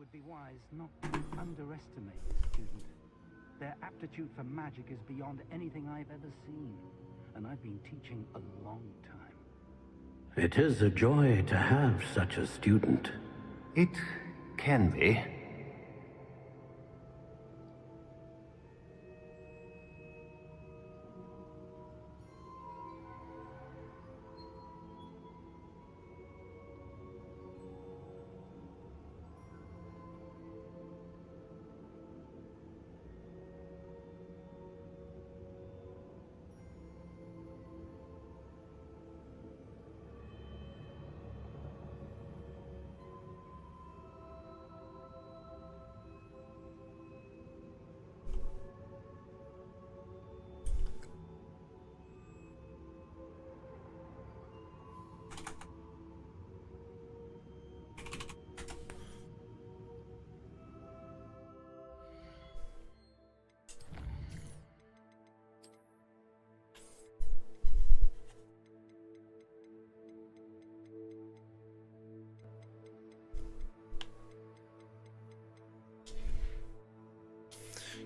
would be wise not to underestimate this student. Their aptitude for magic is beyond anything I've ever seen, and I've been teaching a long time. It is a joy to have such a student. It can be.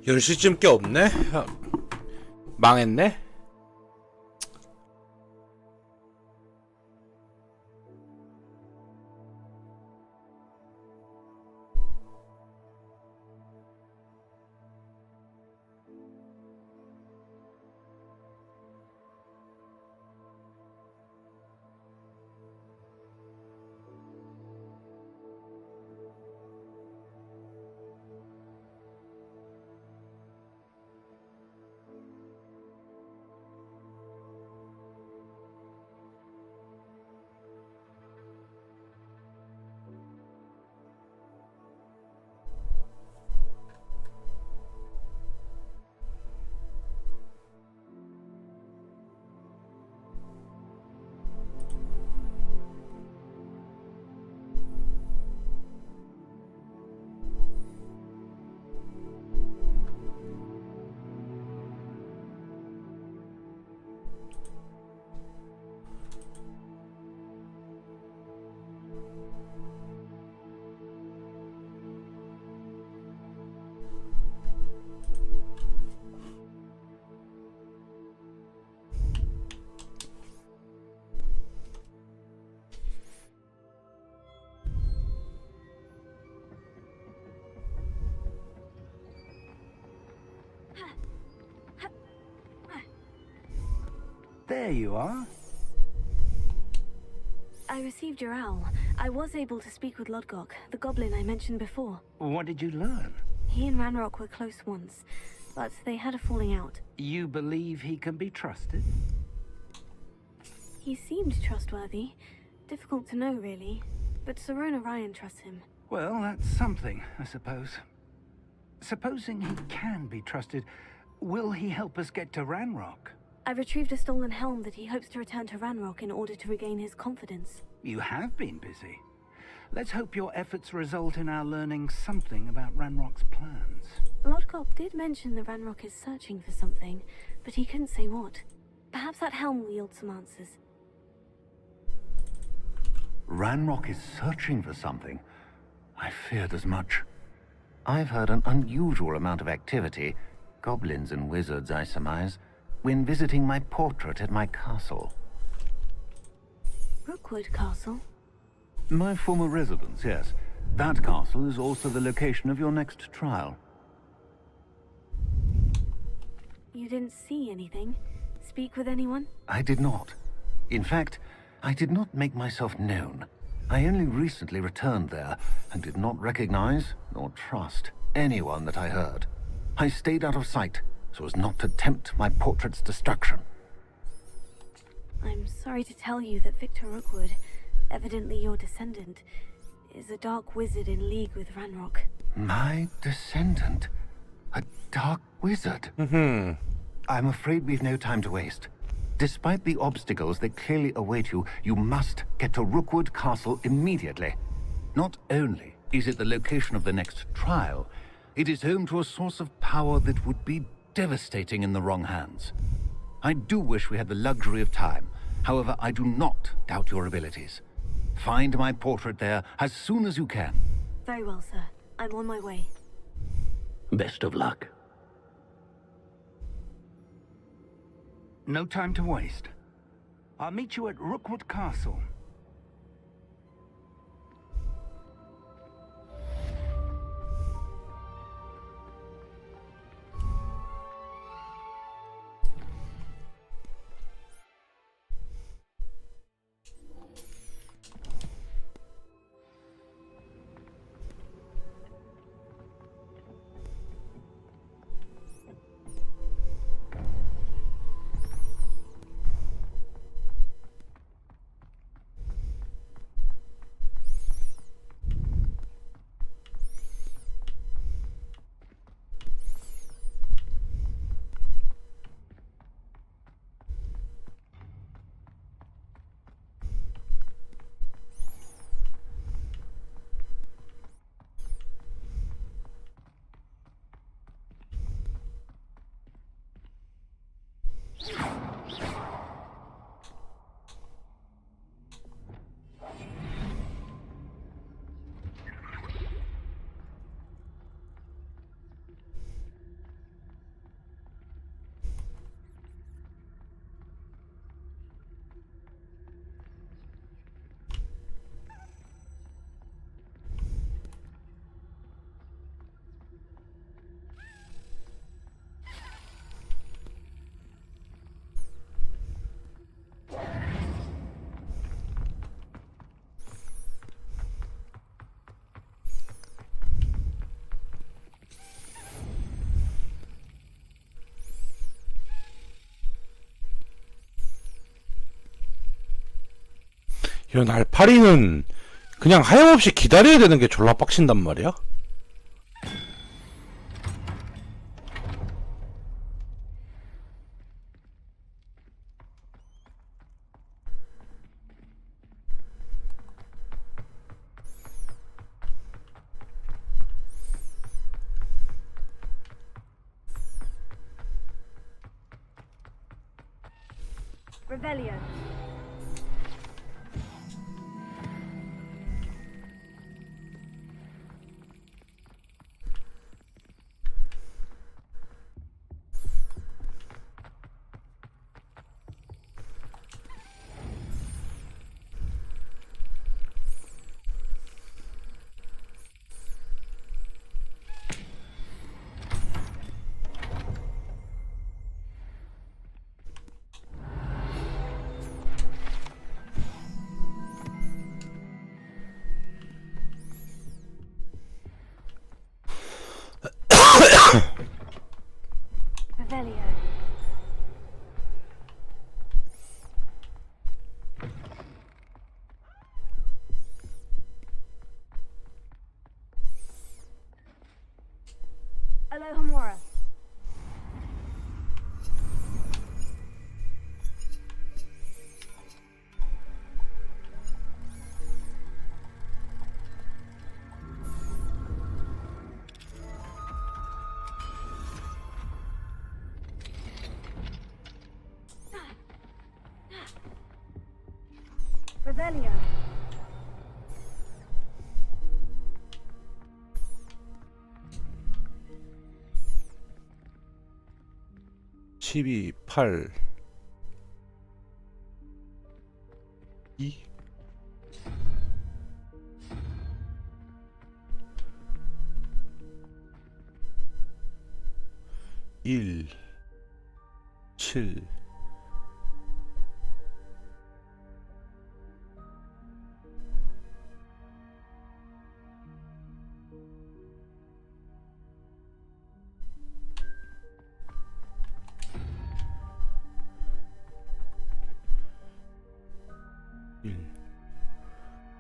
연시쯤 게 없네? 망했네? There you are. I received your owl. I was able to speak with Lodgok, the goblin I mentioned before. What did you learn? He and Ranrock were close once, but they had a falling out. You believe he can be trusted? He seemed trustworthy. Difficult to know, really. But Sirona Ryan trusts him. Well, that's something, I suppose. Supposing he can be trusted, will he help us get to Ranrock? I've retrieved a stolen helm that he hopes to return to Ranrock in order to regain his confidence. You have been busy. Let's hope your efforts result in our learning something about Ranrock's plans. Lodgok did mention that Ranrock is searching for something, but he couldn't say what. Perhaps that helm will yield some answers. Ranrock is searching for something. I feared as much. I've heard an unusual amount of activity, goblins and wizards, I surmise, when visiting my portrait at my castle. Rookwood Castle? My former residence, yes. That castle is also the location of your next trial. You didn't see anything? Speak with anyone? I did not. In fact, I did not make myself known. I only recently returned there, and did not recognize, nor trust, anyone that I heard. I stayed out of sight, so as not to tempt my portrait's destruction. I'm sorry to tell you that Victor Rookwood, evidently your descendant, is a dark wizard in league with Ranrock. My descendant? A dark wizard? I'm afraid we've no time to waste. Despite the obstacles that clearly await you, you must get to Rookwood Castle immediately. Not only is it the location of the next trial, it is home to a source of power that would be devastating in the wrong hands. I do wish we had the luxury of time. However, I do not doubt your abilities. Find my portrait there as soon as you can. Very well, sir. I'm on my way. Best of luck. No time to waste. I'll meet you at Rookwood Castle. 이런 알파리는 그냥 하염없이 기다려야 되는 게 졸라 빡친단 말이야? Revelio. Revelio. Alohomora. Revelio. 12, 8, 2 1 7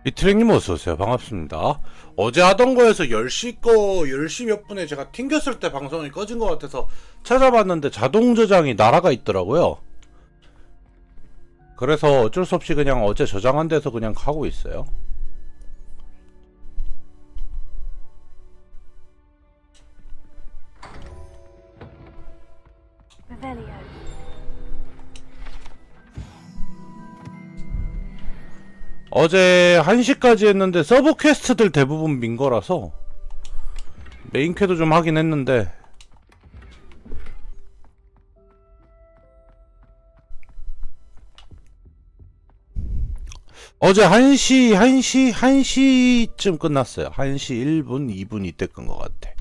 이트랭님 어서오세요. 반갑습니다. 어제 하던 거에서 10시 거 10시 몇 분에 제가 튕겼을 때 방송이 꺼진 것 같아서 찾아봤는데 자동 저장이 날아가 있더라고요. 그래서 어쩔 수 없이 그냥 어제 저장한 데서 그냥 가고 있어요. Revelio. 어제 1시까지 했는데 서브 퀘스트들 대부분 민 거라서 메인캐도 좀 하긴 했는데 어제 1시쯤 끝났어요. 1시 1분, 2분 이때 끈 것 같아.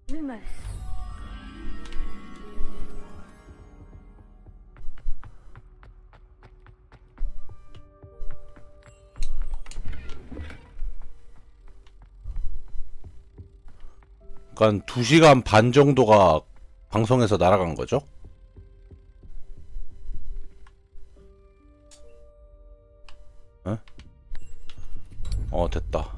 Lumos. 그러니까 2시간 반 정도가 방송에서 날아간 거죠? 됐다.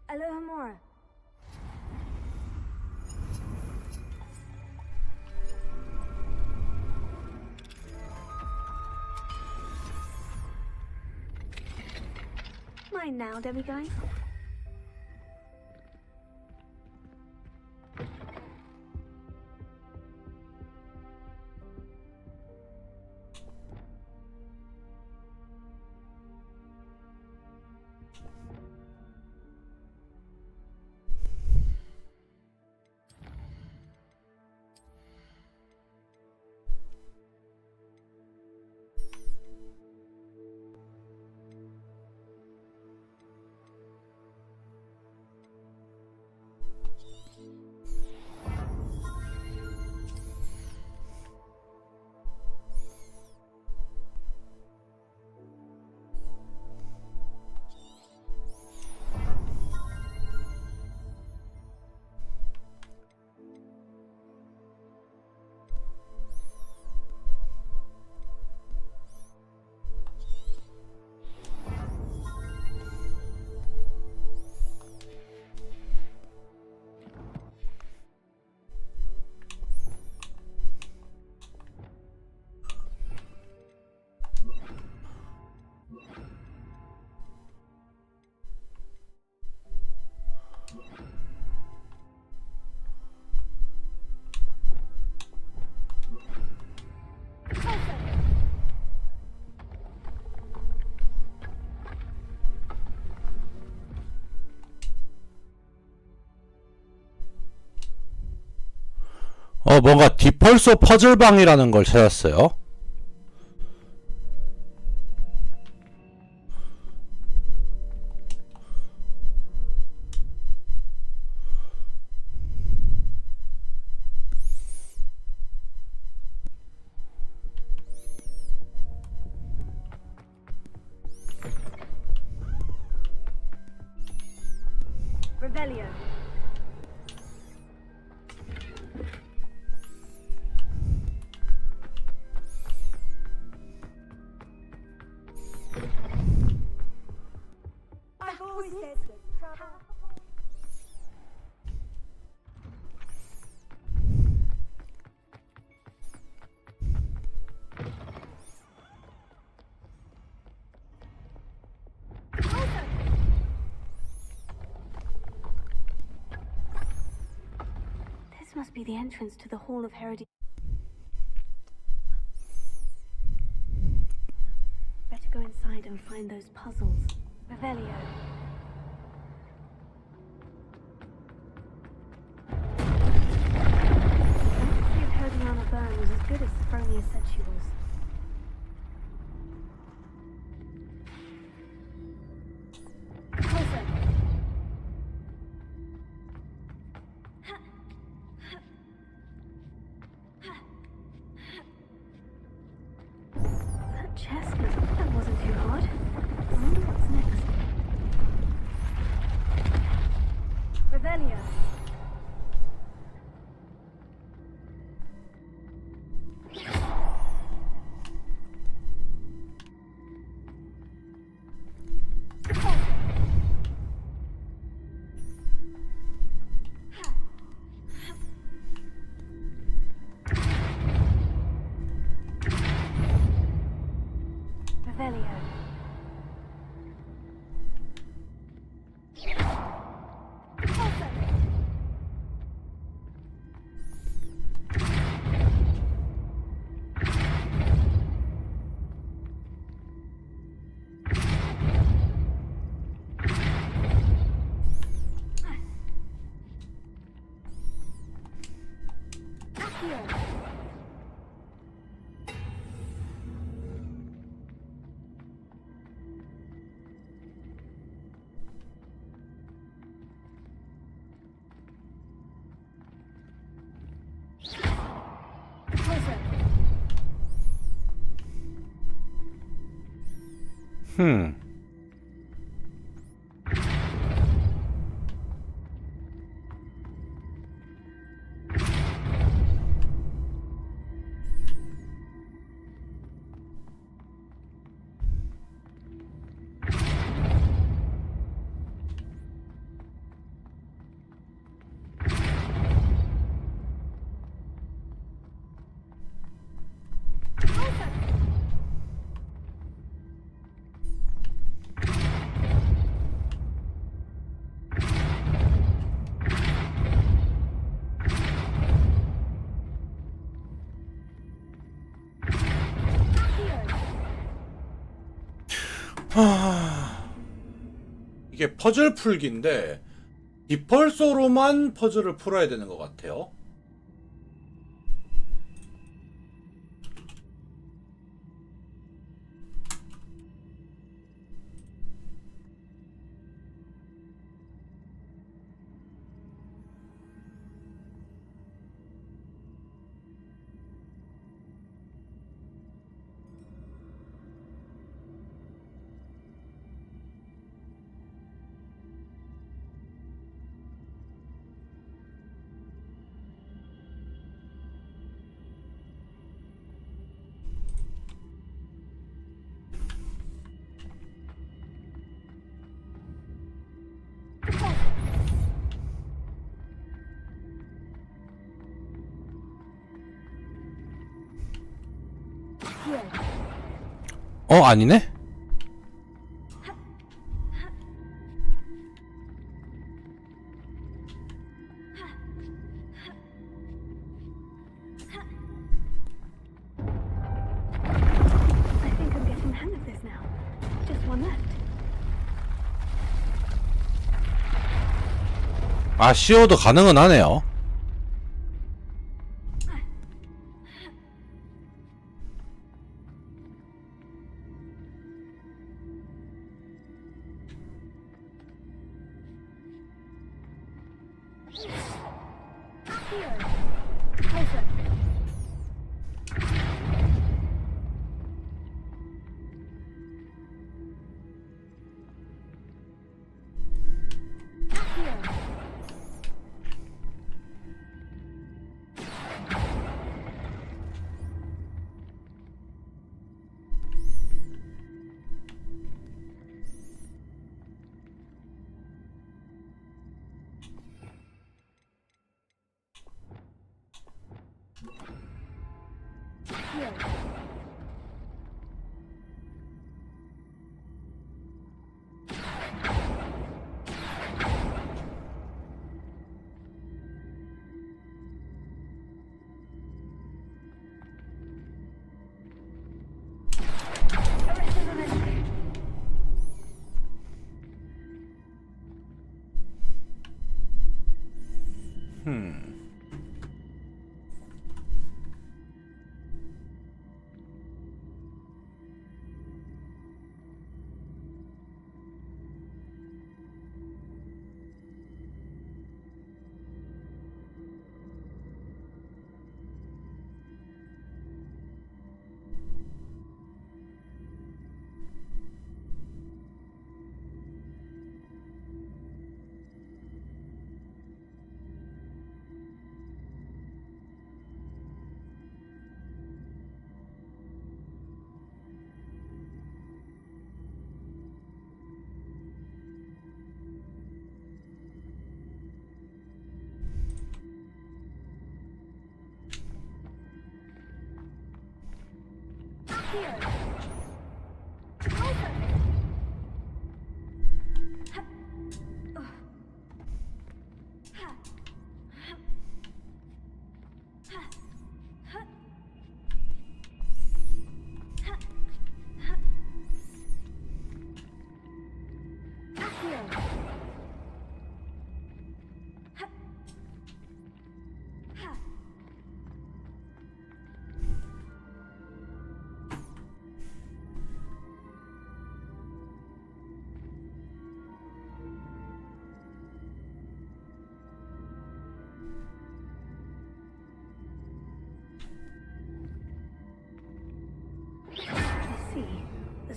Alohomora. Mine now, demiguy. 뭔가 디펄소 퍼즐방이라는 걸 찾았어요. Revelio. I've always said trouble. This must be the entrance to the Hall of Herod. Better go inside and find those puzzles. Revelio. The of Herodiana Byrne was as good as Sophronia said she was. Closer. That chestnut, that wasn't too hard. I wonder what's next. Revelio. Revelio. 이게 퍼즐 풀기인데 디펄소로만 퍼즐을 풀어야 되는 것 같아요. 아니네? I think I'm getting the hang of this now. Just one left. 시오도 가능은 하네요.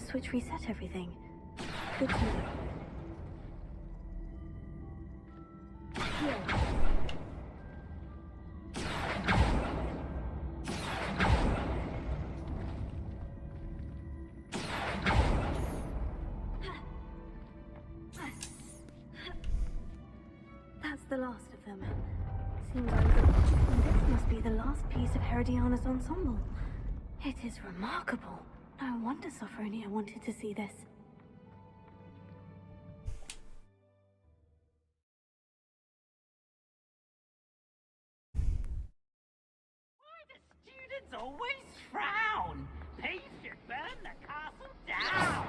switch reset everything. Good to know. That's the last of them. Seems over. This must be the last piece of Herodiana's ensemble. It is remarkable. No wonder Sophronia wanted to see this. Why do students always frown? Peace should burn the castle down!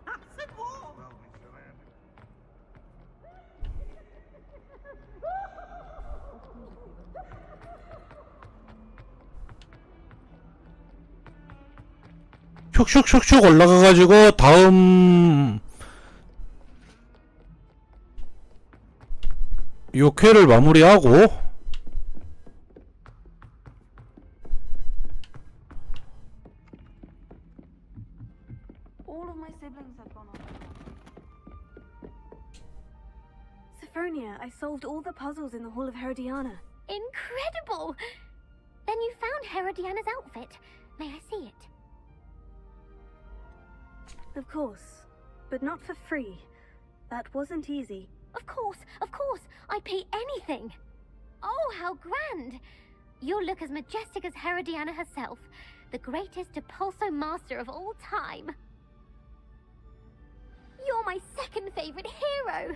Acid war! 슉슉슉슉 올라가가지고 다음 요 쾌를 마무리하고 All of my siblings have gone off. Sophronia, I solved all the puzzles in the Hall of Herodiana. Incredible! Then you found Herodiana's outfit. May I see it? Of course, but not for free. That wasn't easy. Of course, I'd pay anything. Oh, how grand! You'll look as majestic as Herodiana herself, the greatest Depulso master of all time. You're my second favorite hero!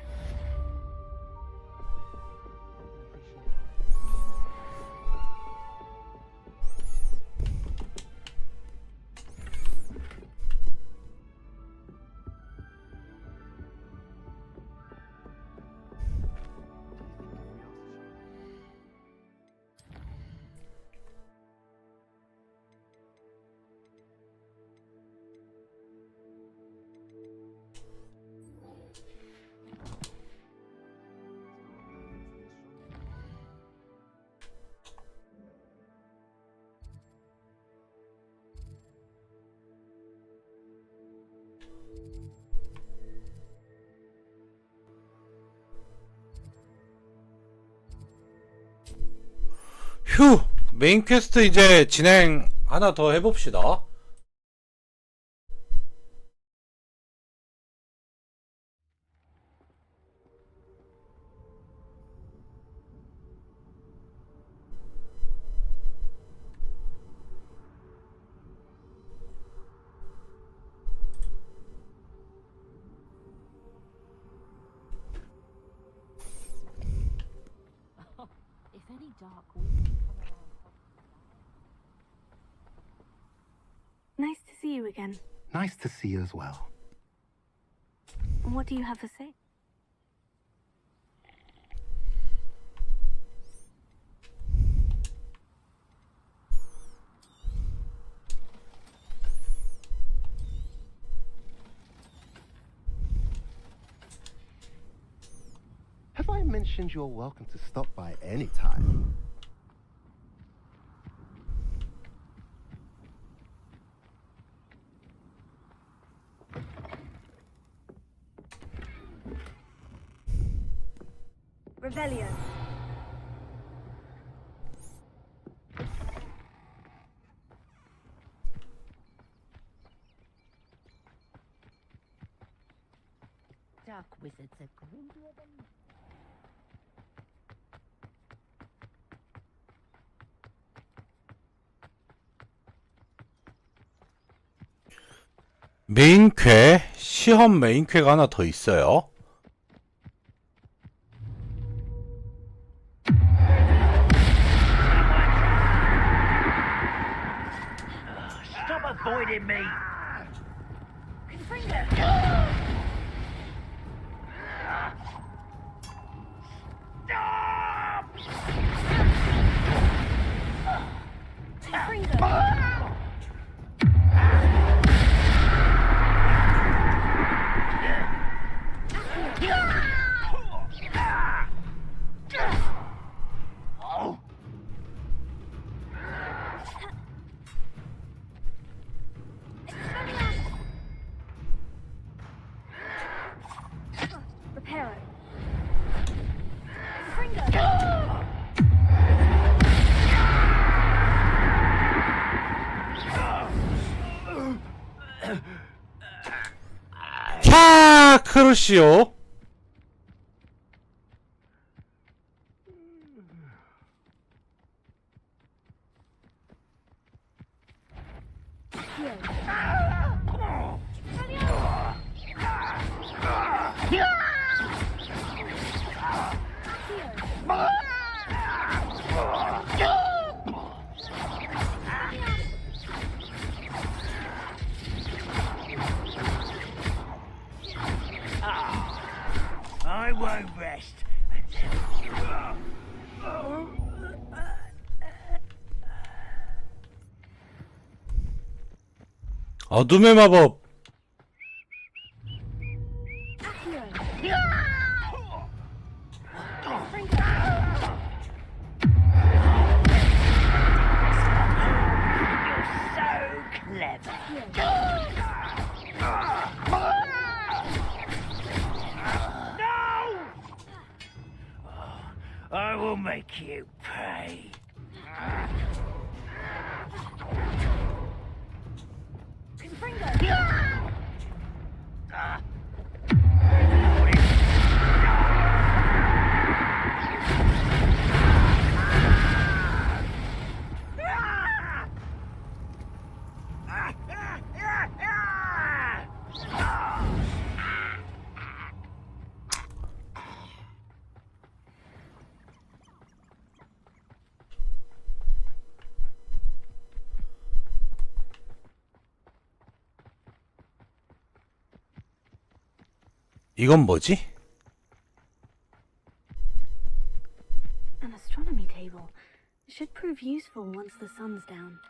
휴! 메인 퀘스트 이제 진행 하나 더 해봅시다. If any dark winds come around. Nice to see you again. Nice to see you as well. What do you have to say? Have I mentioned you're welcome to stop by any time? Rebellion. Dark wizards are greedier than... 메인 퀘, 시험 메인 퀘가 하나 더 있어요. Stop avoiding me! 그러시오. I won't rest 어둠의 마법. I will make you pay. 이건 뭐지? An astronomy table. Should prove useful once the sun's down.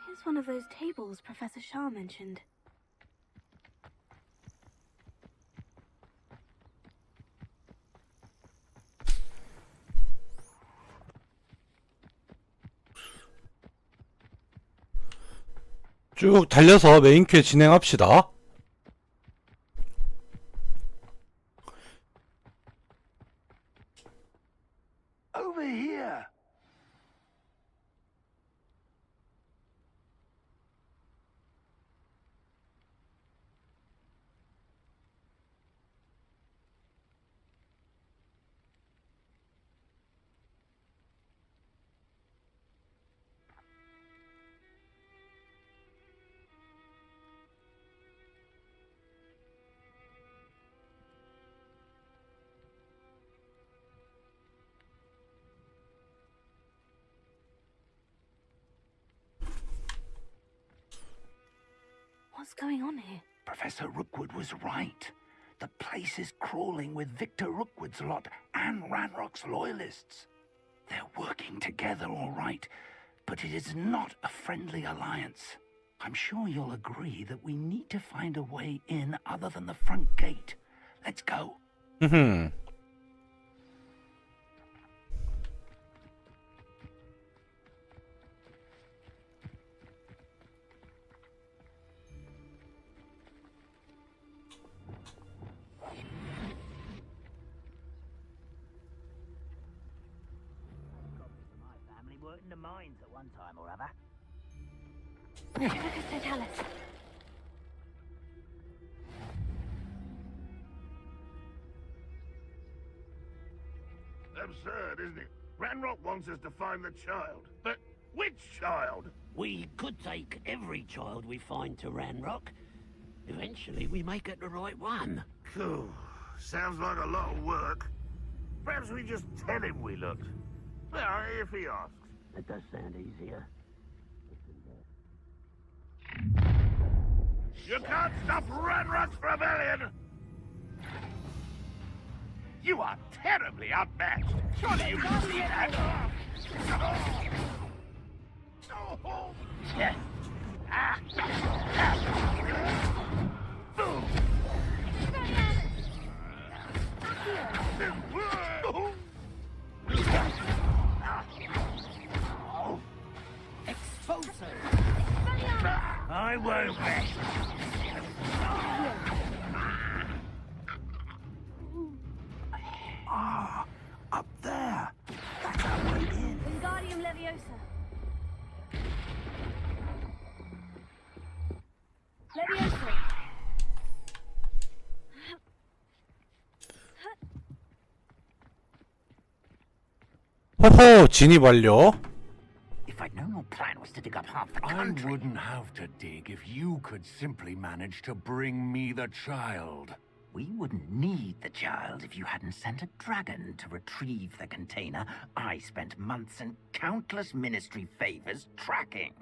Here's one of those tables Professor Shah mentioned. 쭉 달려서 메인 퀘 진행합시다. Over here. What's going on here? Professor Rookwood was right. The place is crawling with Victor Rookwood's lot and Ranrock's loyalists. They're working together, all right, but it is not a friendly alliance. I'm sure you'll agree that we need to find a way in other than the front gate. Let's go. Worked in the mines at one time or other. Professor, tell us. Absurd, isn't it? Ranrock wants us to find the child. But which child? We could take every child we find to Ranrock. Eventually we may get the right one. Phew, sounds like a lot of work. Perhaps we just tell him we looked. Well, if he asks. That does sound easier. You can't stop Ranrock's rebellion! You are terribly outmatched. Surely you can see that. I won't rest. Ah, up there. That's our way in. Wingardium Leviosa. Leviosa. 호호, 진입 완료. If I'd known your plan was to dig up half the I country. wouldn't have to dig if you could simply manage to bring me the child. We wouldn't need the child if you hadn't sent a dragon to retrieve the container I spent months and countless ministry favors tracking.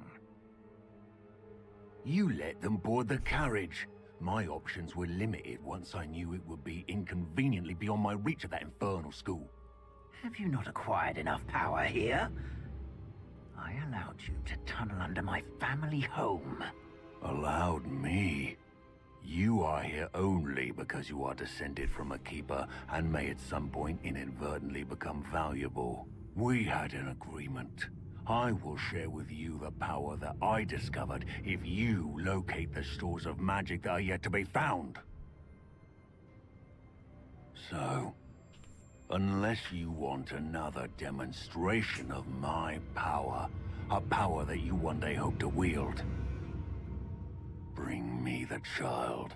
You let them board the carriage. My options were limited once I knew it would be inconveniently beyond my reach at that infernal school. Have you not acquired enough power here? I allowed you to tunnel under my family home. Allowed me? You are here only because you are descended from a keeper and may at some point inadvertently become valuable. We had an agreement. I will share with you the power that I discovered if you locate the stores of magic that are yet to be found. So, unless you want another demonstration of my power, a power that you one day hope to wield, bring me the child.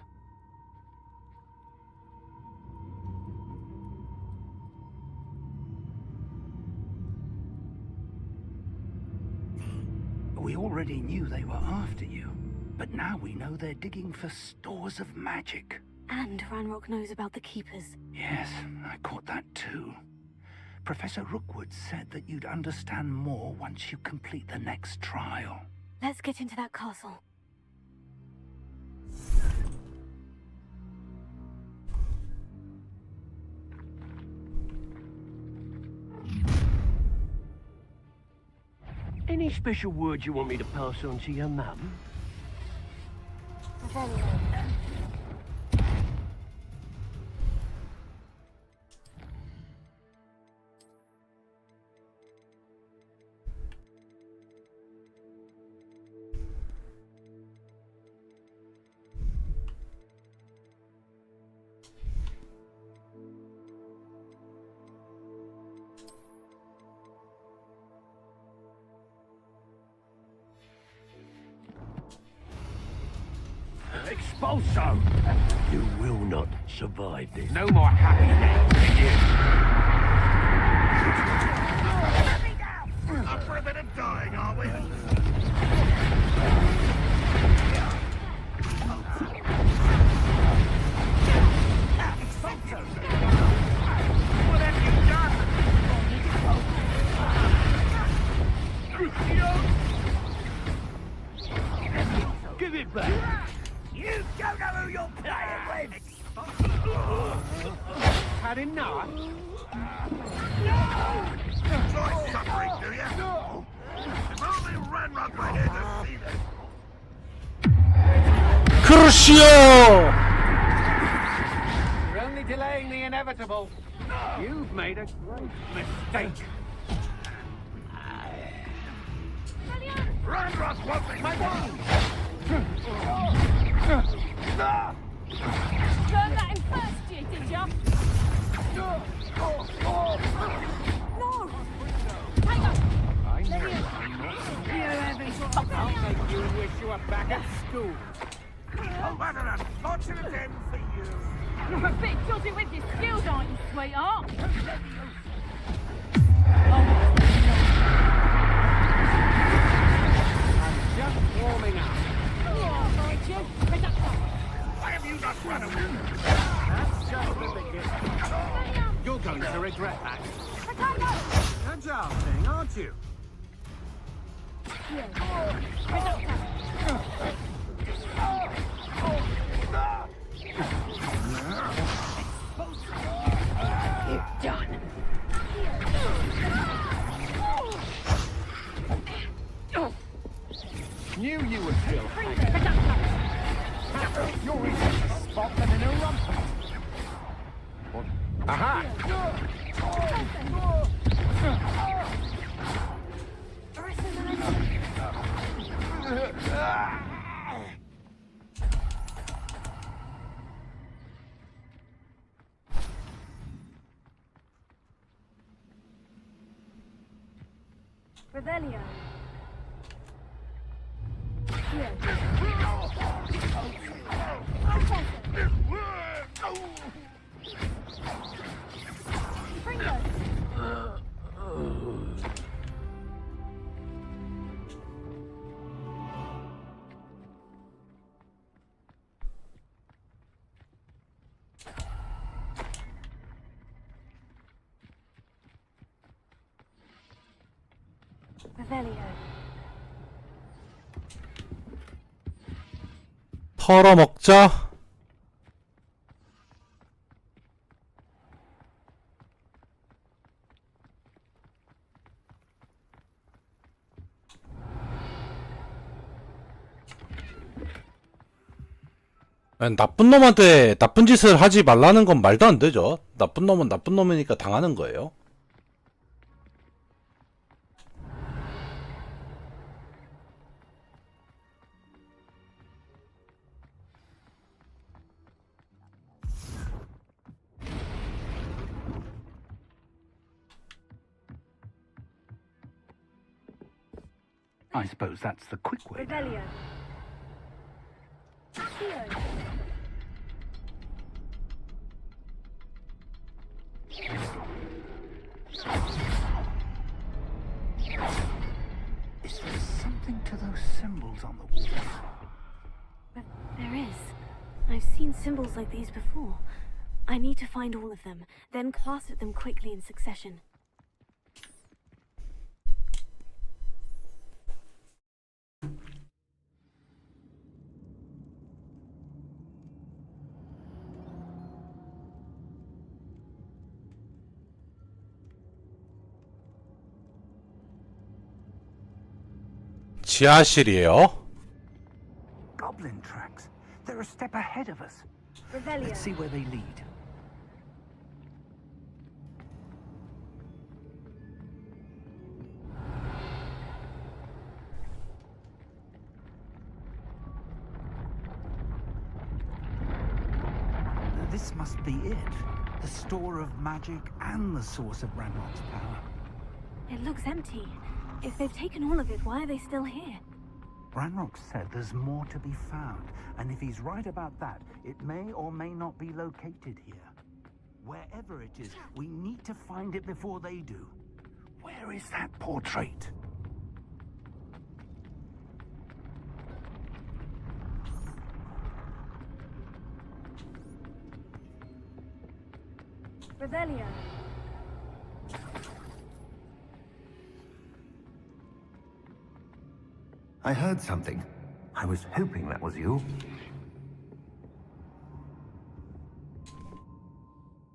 We already knew they were after you, but now we know they're digging for stores of magic. And Ranrock knows about the Keepers. Yes, I caught that too. Professor Rookwood said that you'd understand more once you complete the next trial. Let's get into that castle. Any special words you want me to pass on to your mum? Expulso! You will not survive this. No more happy days. Up for a bit of dying, are we? Expulso! What have you done? Give it back. You don't know who you're playing with! Had enough? Enjoy suffering, do you? No! If only Ranrock were here to see this. 크루시오! You're only delaying the inevitable. You've made a great mistake. Ranrock won't be my one! Learned that in first year, did ya? No! Hang on! I know. I'll make you wish you were back at school. Oh, what an unfortunate end for you! You're a bit dodgy with your skills, aren't you, sweetheart? I'm just warming up. Why have you not run away? That's just the beginning. You're going to regret that. Agile thing, aren't you? Knew you were still hanging. You're easy to spot them in a rump. Aha! Revelio. Revelio. 털어먹자. 나쁜 놈한테 나쁜 짓을 하지 말라는 건 말도 안 되죠. 나쁜 놈은 나쁜 놈이니까 당하는 거예요. I suppose that's the quick way. Revelio. Is there something to those symbols on the wall? But there is. I've seen symbols like these before. I need to find all of them, then cast at them quickly in succession. 지하실이에요. Goblin tracks. They're a step ahead of us. Revelio. Let's see where they lead. This must be it. The store of magic and the source of Ranrock's power. It looks empty. If they've taken all of it, why are they still here? Ranrock said there's more to be found, and if he's right about that, it may or may not be located here. Wherever it is, we need to find it before they do. Where is that portrait? Revelio. I heard something. I was hoping that was you.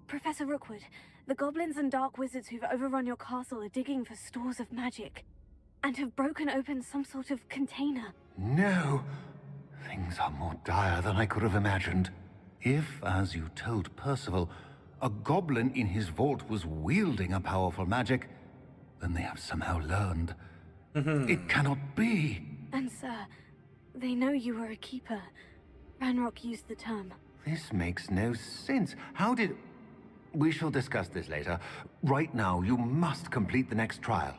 Professor Rookwood, the goblins and dark wizards who've overrun your castle are digging for stores of magic and have broken open some sort of container. No. Things are more dire than I could have imagined. If, as you told Percival, a goblin in his vault was wielding a powerful magic, then they have somehow learned. It cannot be. And sir, they know you were a keeper. Ranrock used the term. This makes no sense. How did... We shall discuss this later. Right now, you must complete the next trial.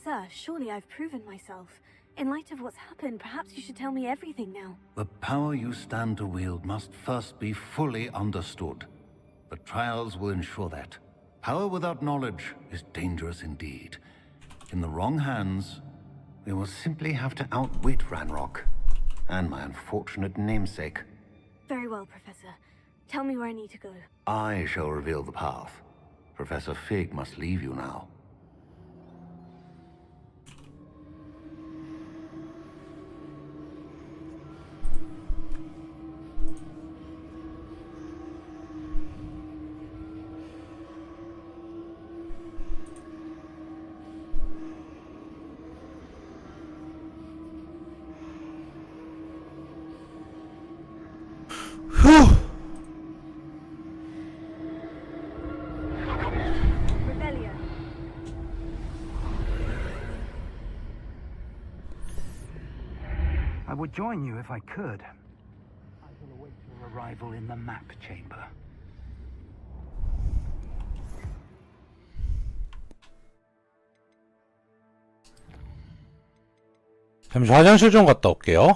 Sir, surely I've proven myself. In light of what's happened, perhaps you should tell me everything now. The power you stand to wield must first be fully understood. The trials will ensure that. Power without knowledge is dangerous indeed. In the wrong hands, we will simply have to outwit Ranrock and my unfortunate namesake. Very well, Professor. Tell me where I need to go. I shall reveal the path. Professor Fig must leave you now. Rebellion. I would join you if I could. I will await your arrival in the map chamber. 잠시 화장실 좀 갔다 올게요.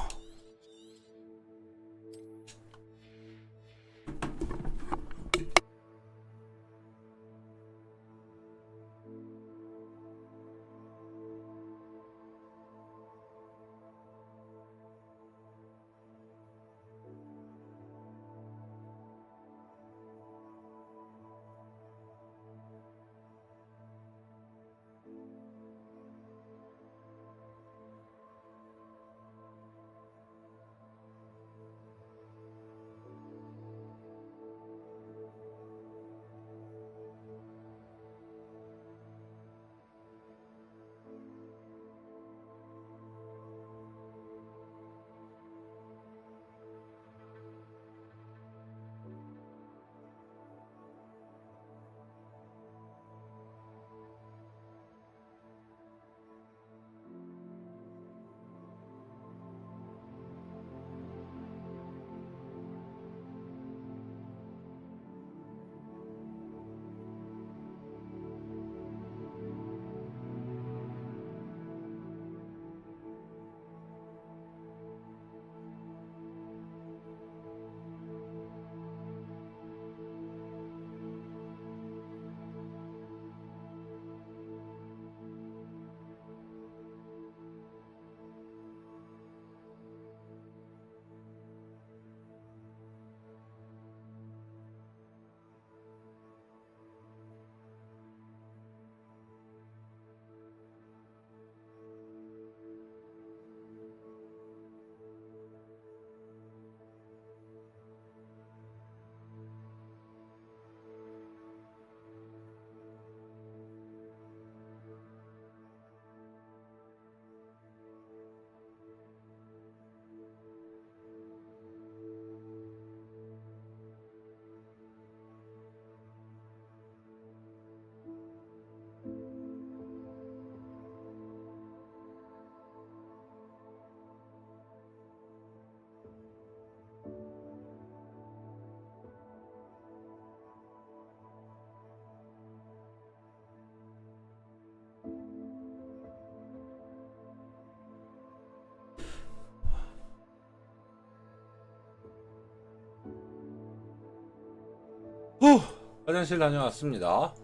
화장실 다녀왔습니다.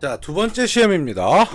자, 두 번째 시험입니다.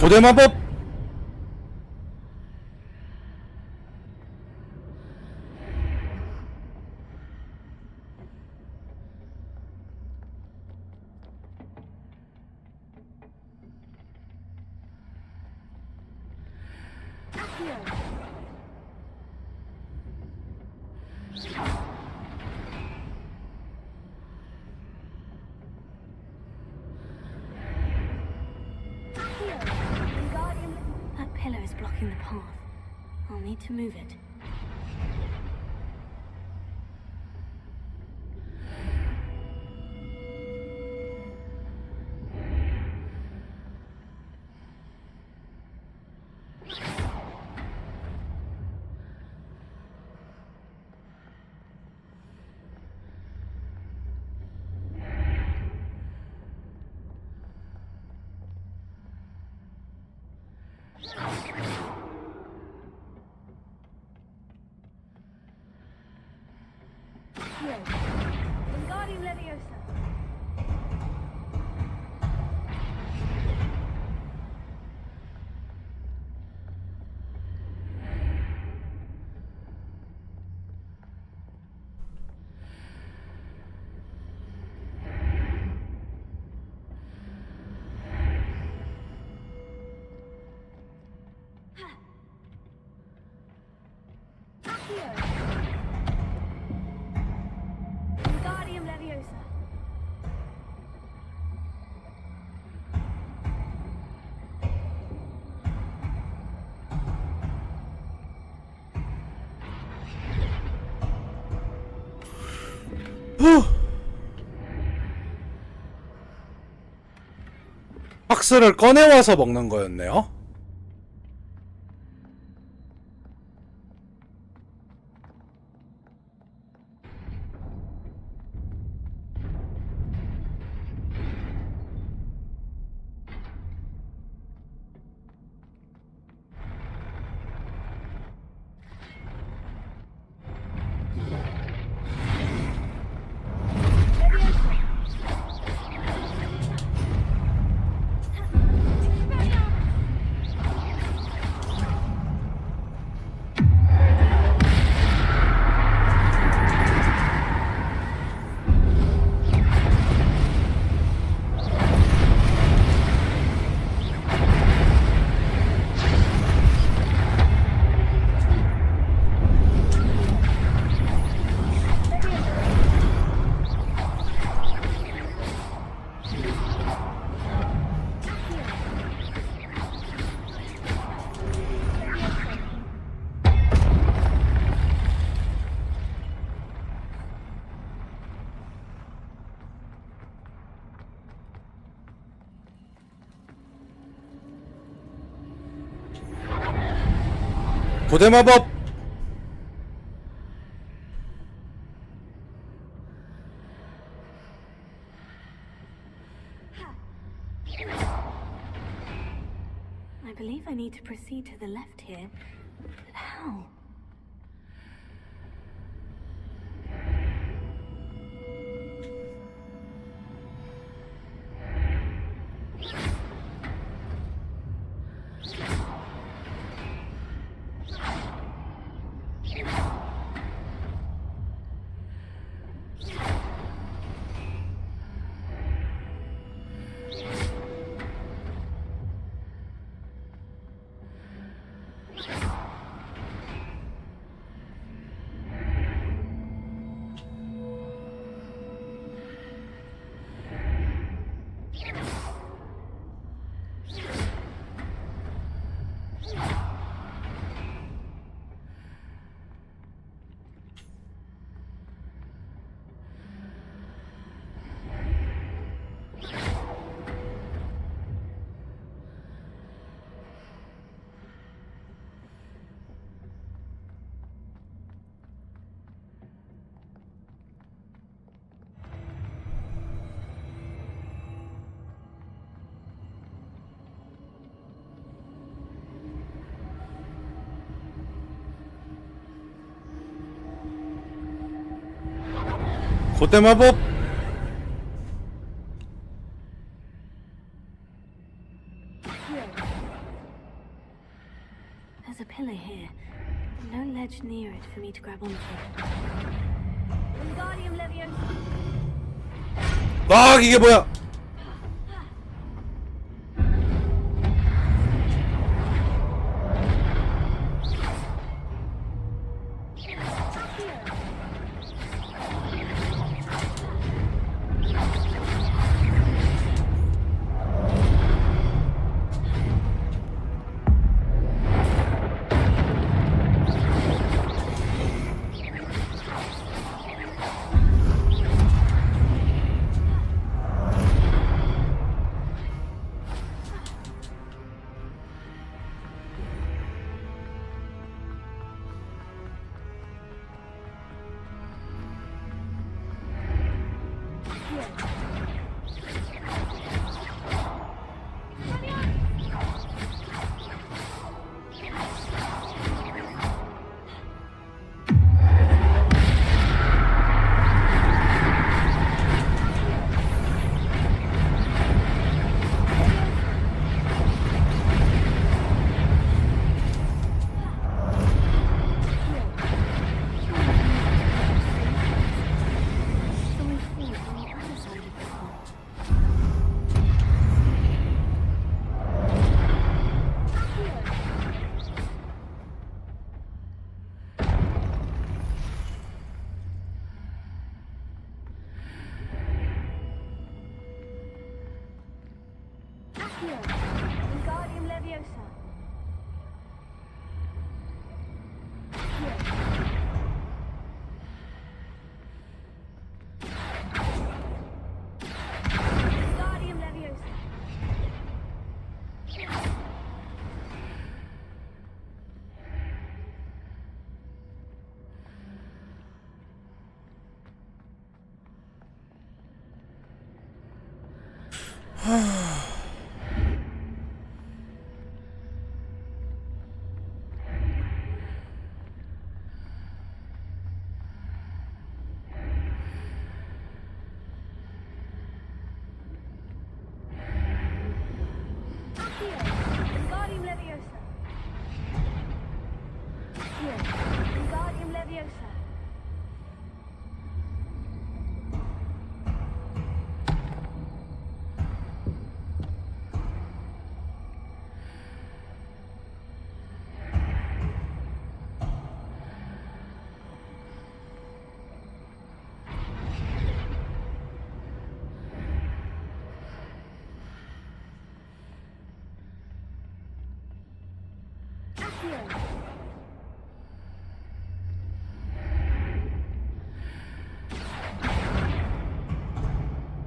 고대 마법. That pillar is blocking the path. I'll need to move it. 박스를 꺼내와서 먹는 거였네요. 고대 마법. I believe I need to proceed to the left here. But how? 고대 마법. There's a pillar here. No ledge near it for me to grab onto. Wingardium Leviosa. 아, 이게 뭐야? Wingardium Leviosa. Wingardium Leviosa. Wingardium Leviosa. Wingardium Leviosa.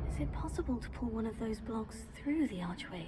Is it possible to pull one of those blocks through the archway?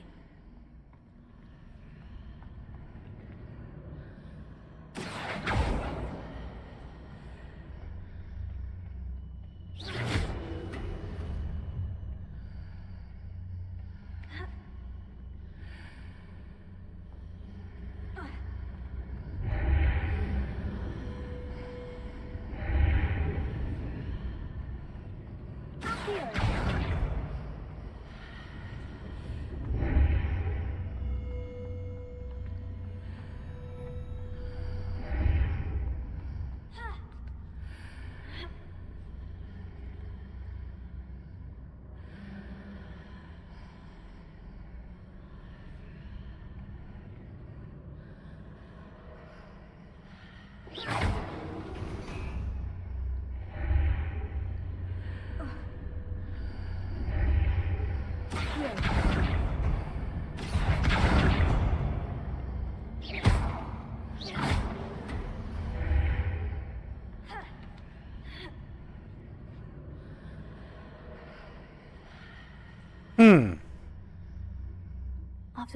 After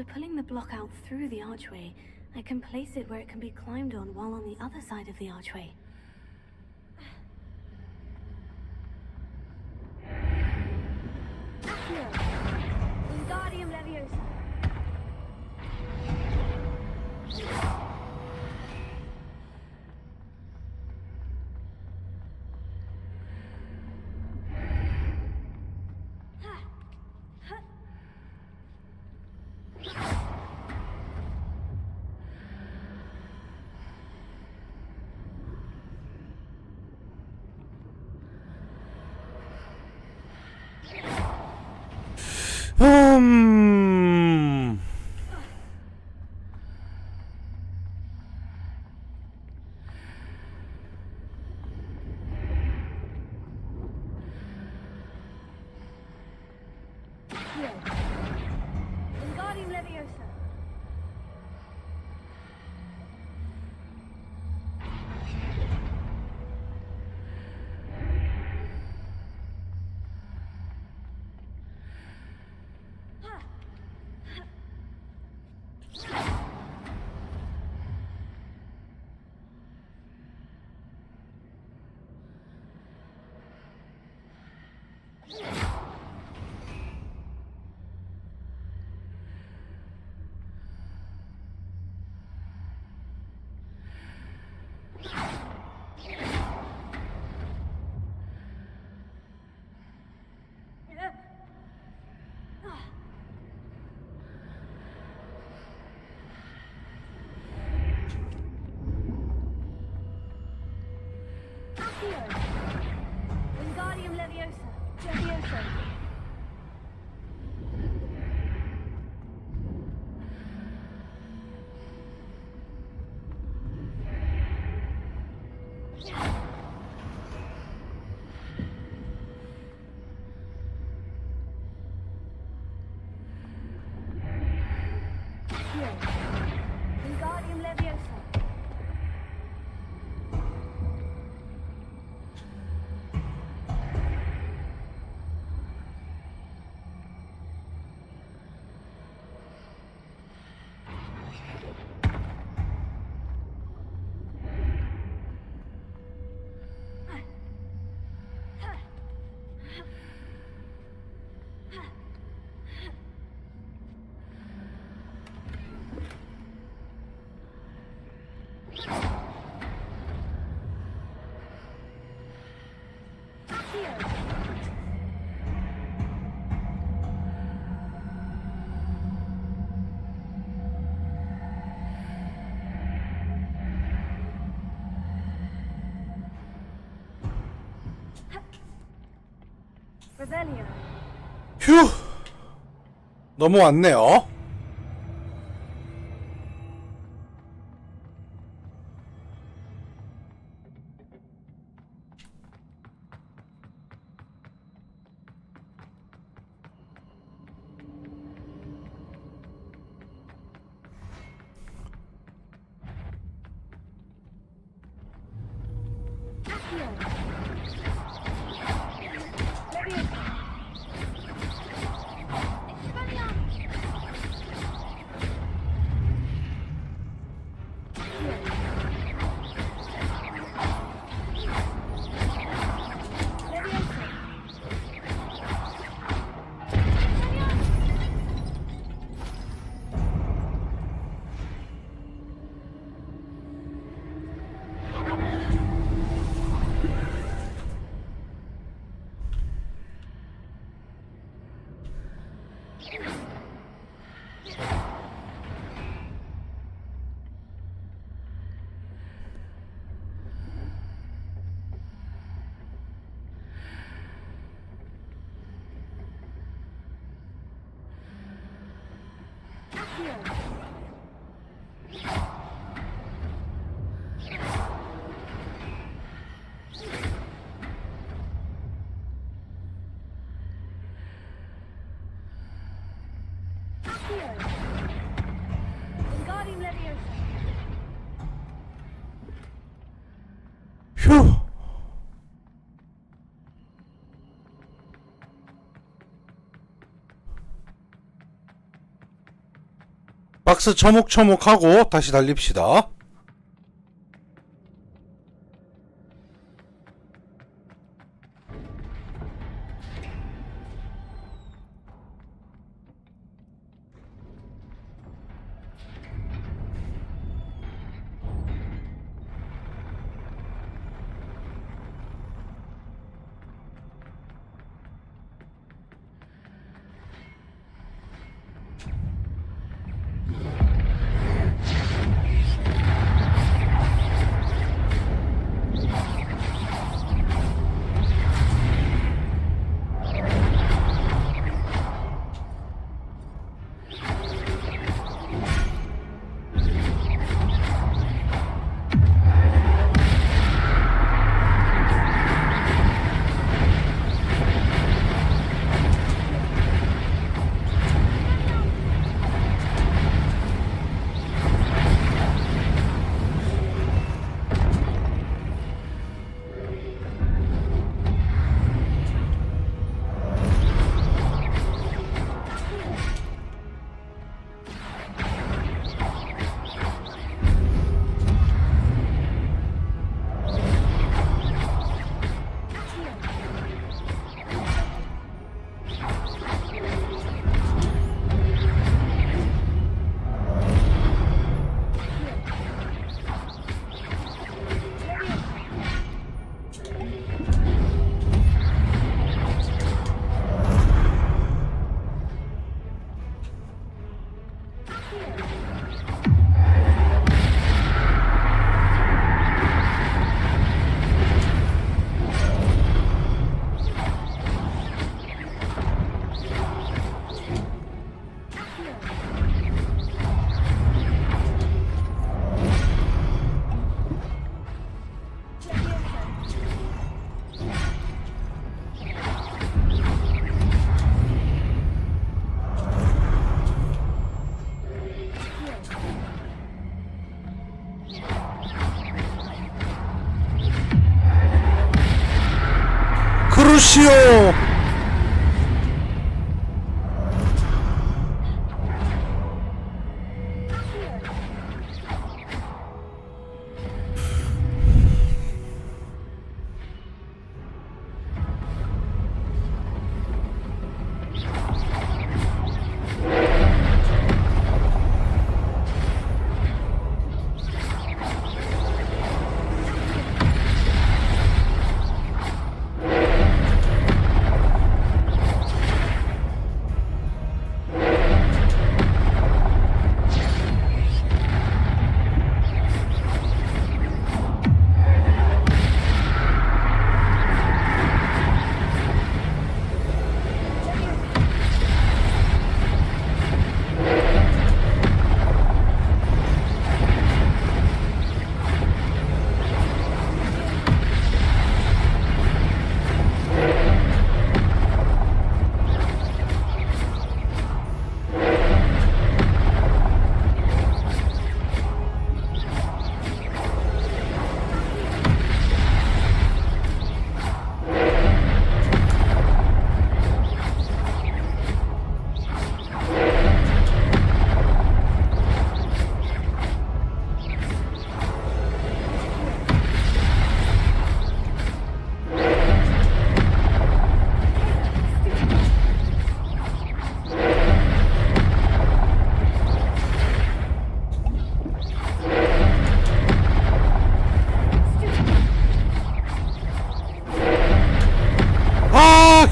pulling the block out through the archway, I can place it where it can be climbed on while on the other side of the archway. Wingardium Leviosa. Wingardium Leviosa. Wingardium Leviosa. Leviosa. Wingardium Leviosa. Rebellion. 휴. 넘어왔네요. 휴. 박스 처묵처묵하고 다시 달립시다. 그러시오.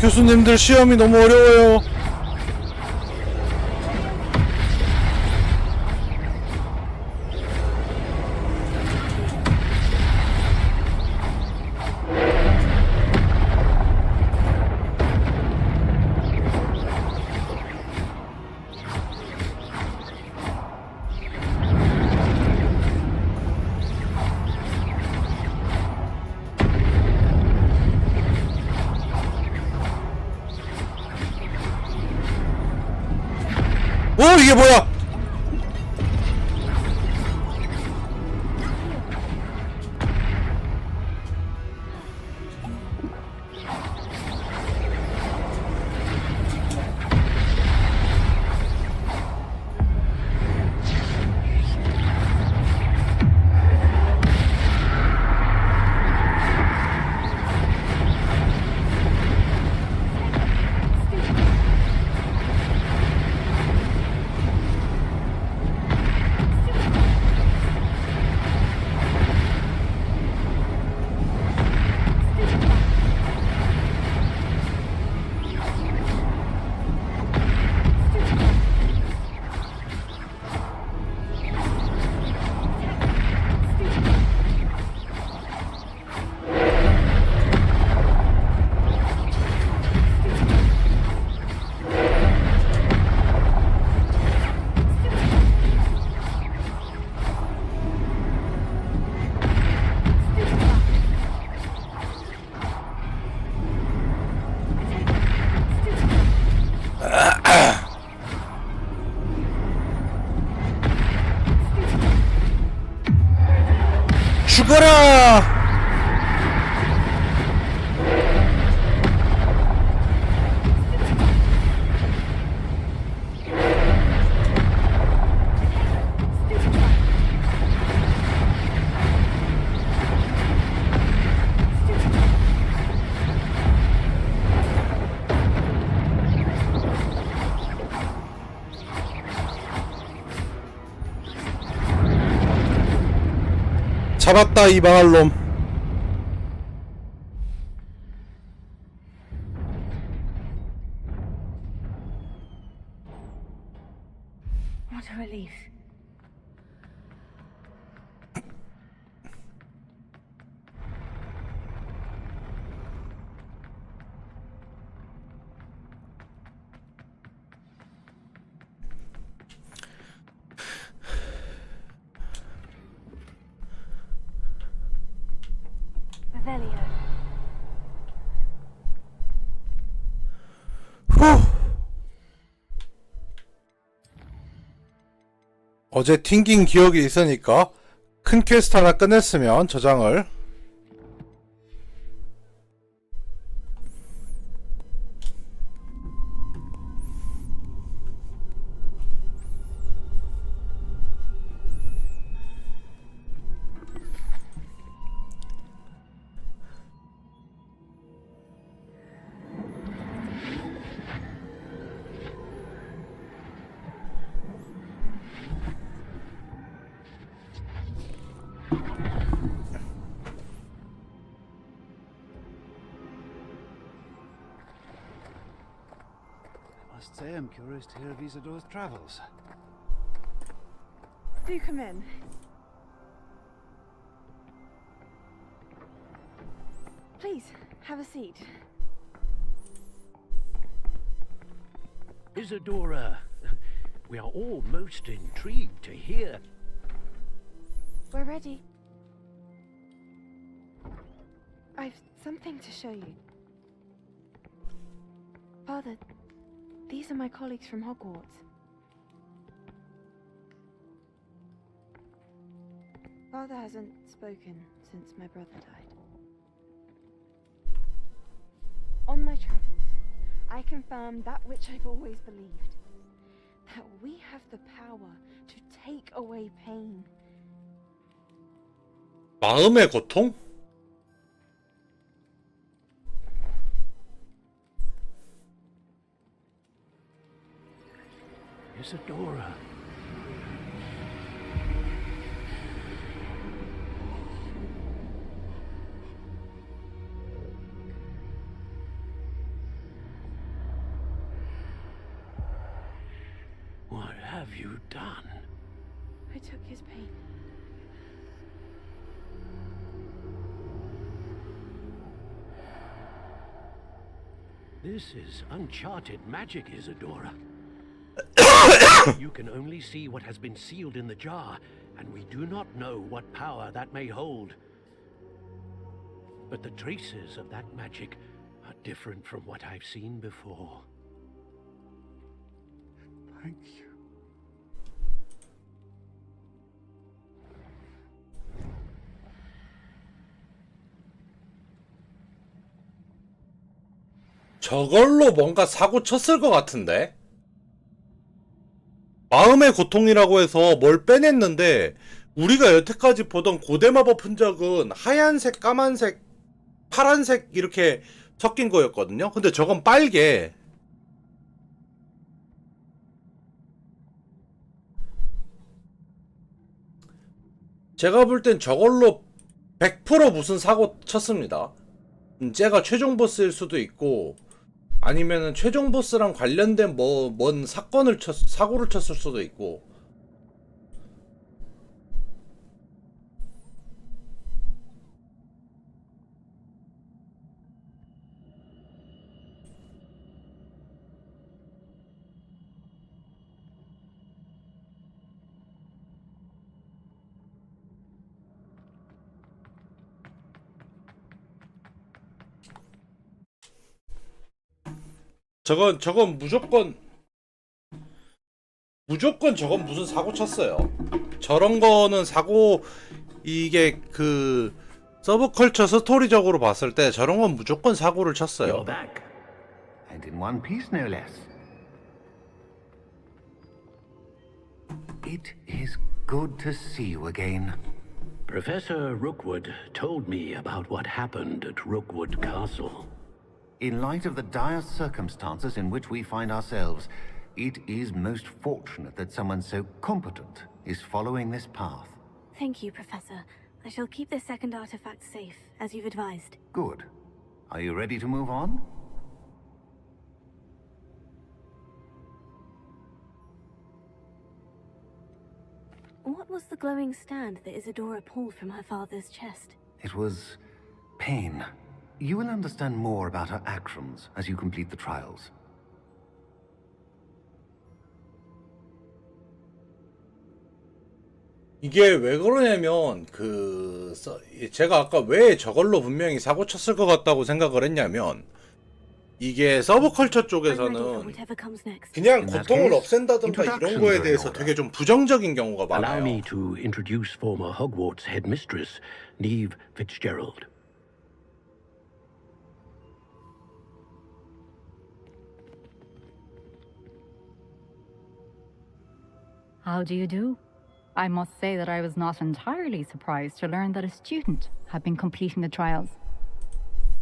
교수님들 시험이 너무 어려워요. 이게 뭐야? 죽어라! 잡았다 이 망할 놈. What a relief. Revelio. 어제 튕긴 기억이 있으니까 큰 퀘스트 하나 끝냈으면 저장을. I must say I'm curious to hear of Isidor's travels. Do come in. Please, have a seat. Isadora, we are all most intrigued to hear. We're ready. I've something to show you. Father, these are my colleagues from Hogwarts. Father hasn't spoken since my brother died. On my travels, I confirmed that which I've always believed. That we have the power to take away pain. 마음의 고통? Isadora. What have you done? I took his pain. This is uncharted magic, Isadora. You can only see what has been sealed in the jar, and we do not know what power that may hold. But the traces of that magic are different from what I've seen before. Thank you. 저걸로 뭔가 사고 쳤을 것 같은데? 마음의 고통이라고 해서 뭘 빼냈는데 우리가 여태까지 보던 고대 마법 흔적은 하얀색, 까만색, 파란색 이렇게 섞인 거였거든요. 근데 저건 빨개. 제가 볼 땐 저걸로 100% 무슨 사고 쳤습니다. 쟤가 최종 보스일 수도 있고 아니면은 최종 보스랑 관련된 뭔 사고를 쳤을 수도 있고. 저건 무조건 저건 무슨 사고 쳤어요. 저런 거는 사고 이게 그 서브컬처 스토리적으로 봤을 때 저런 건 무조건 사고를 You're 쳤어요. back. And in one piece, no less. It is good to see you again. Professor Rookwood told me about what happened at Rookwood Castle. In light of the dire circumstances in which we find ourselves, it is most fortunate that someone so competent is following this path. Thank you, Professor. I shall keep this second artifact safe, as you've advised. Good. Are you ready to move on? What was the glowing stand that Isadora pulled from her father's chest? It was pain. You will understand more about her actions as you complete the trials. 이게 왜 그러냐면 제가 아까 왜 저걸로 분명히 사고 쳤을 것 같다고 생각을 했냐면 이게 서브컬처 I'm ready for 쪽에서는 whatever comes next. 그냥 In that 고통을 case, 없앤다든가 이런 introductions 거에 are in 대해서 order. 되게 좀 부정적인 경우가 Allow 많아요. me to introduce former Hogwarts headmistress, Neve Fitzgerald. How do you do? I must say that I was not entirely surprised to learn that a student had been completing the trials.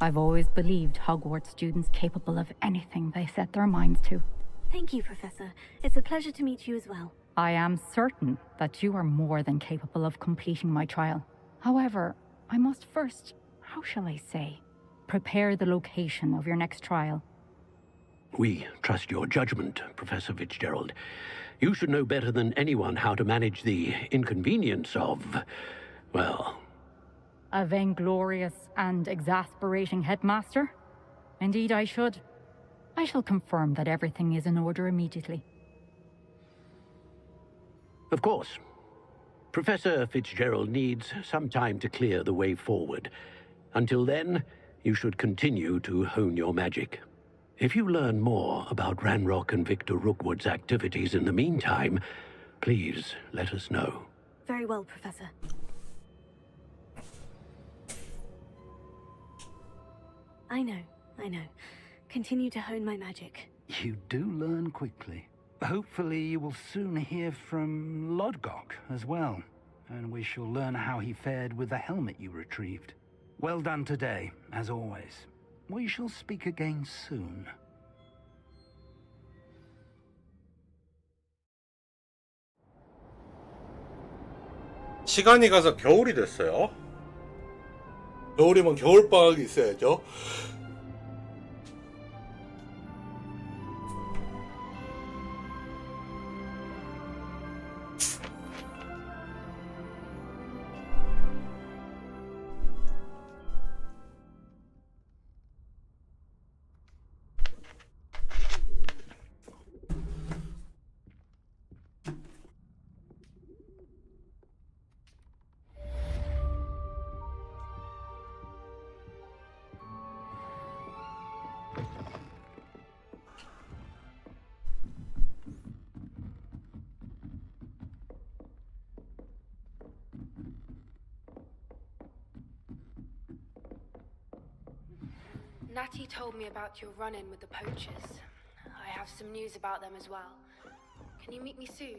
I've always believed Hogwarts students capable of anything they set their minds to. Thank you, Professor. It's a pleasure to meet you as well. I am certain that you are more than capable of completing my trial. However, I must first, how shall I say, prepare the location of your next trial. We trust your judgment, Professor Fitzgerald. You should know better than anyone how to manage the inconvenience of, well... A vainglorious and exasperating headmaster? Indeed, I should. I shall confirm that everything is in order immediately. Of course. Professor Fitzgerald needs some time to clear the way forward. Until then, you should continue to hone your magic. If you learn more about Ranrock and Victor Rookwood's activities in the meantime, please let us know. Very well, Professor. I know. Continue to hone my magic. You do learn quickly. Hopefully you will soon hear from Lodgok as well, and we shall learn how he fared with the helmet you retrieved. Well done today, as always. We shall speak again soon. 시간이 가서 겨울이 됐어요. 겨울이면 겨울방학이 있어야죠. Natty told me about your run-in with the poachers. I have some news about them as well. Can you meet me soon?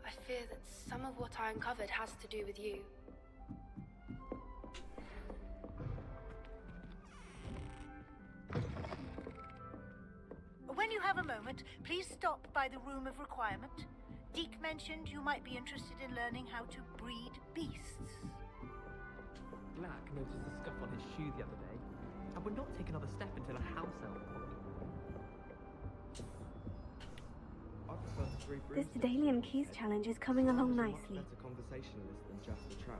I fear that some of what I uncovered has to do with you. When you have a moment, please stop by the Room of Requirement. Deke mentioned you might be interested in learning how to breed beasts. Black noticed a scuff on his shoe the other day, and would not take another step until a house elf. This Daedalian Keys challenge is coming along nicely. Conversationalist than just a trout.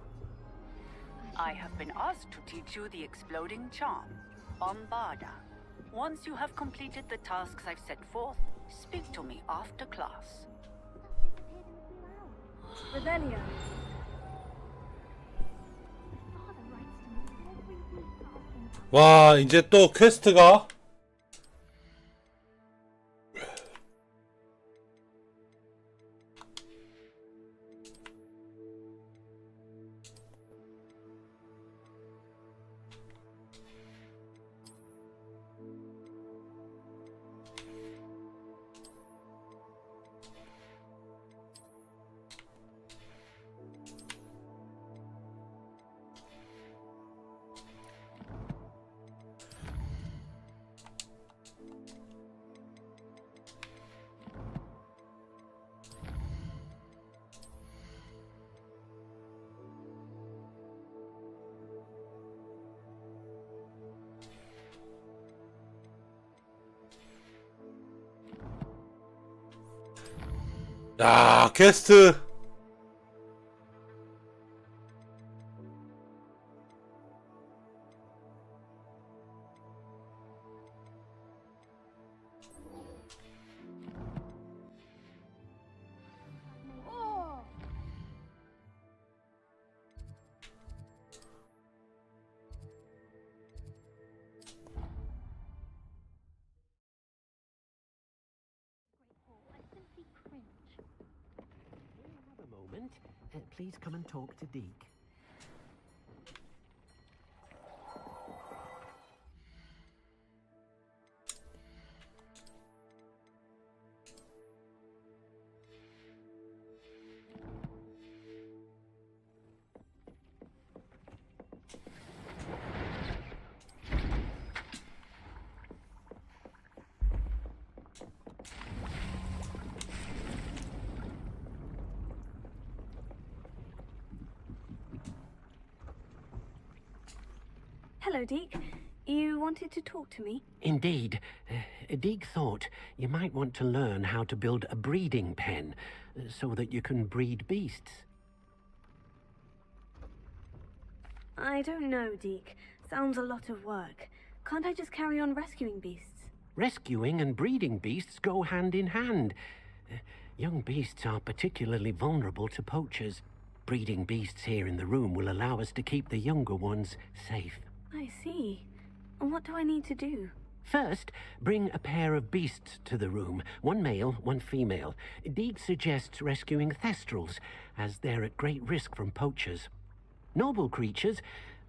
I have been asked to teach you the exploding charm, Bombarda. Once you have completed the tasks I've set forth, speak to me after class. Revelio. 와, 이제 또 퀘스트가 야, 퀘스트. Please come and talk to Deke. Hello, Deke. You wanted to talk to me? Indeed. Deke thought you might want to learn how to build a breeding pen so that you can breed beasts. I don't know, Deke. Sounds a lot of work. Can't I just carry on rescuing beasts? Rescuing and breeding beasts go hand in hand. Young beasts are particularly vulnerable to poachers. Breeding beasts here in the room will allow us to keep the younger ones safe. I see. And what do I need to do? First, bring a pair of beasts to the room. One male, one female. Deke suggests rescuing thestrals, as they're at great risk from poachers. Noble creatures,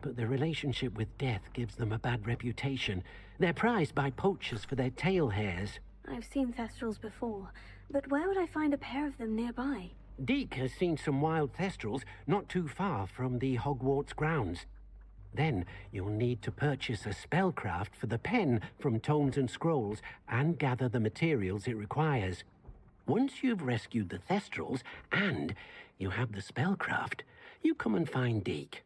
but their relationship with death gives them a bad reputation. They're prized by poachers for their tail hairs. I've seen thestrals before, but where would I find a pair of them nearby? Deke has seen some wild thestrals not too far from the Hogwarts grounds. Then you'll need to purchase a spellcraft for the pen from Tomes and Scrolls and gather the materials it requires. Once you've rescued the thestrals and you have the spellcraft, you come and find Deke.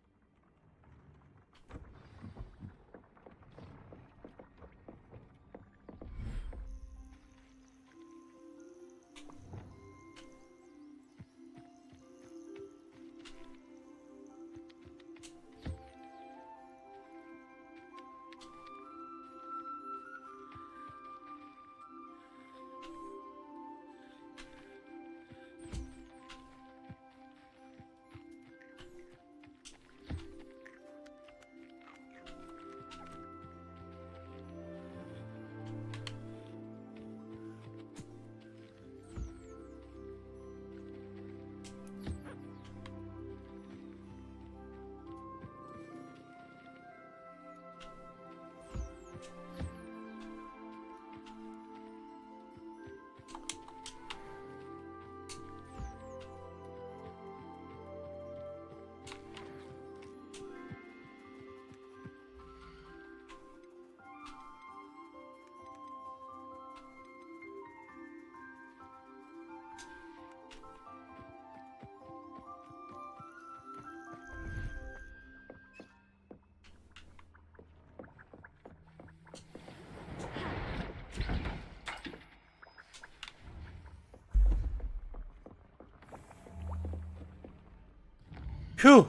휴!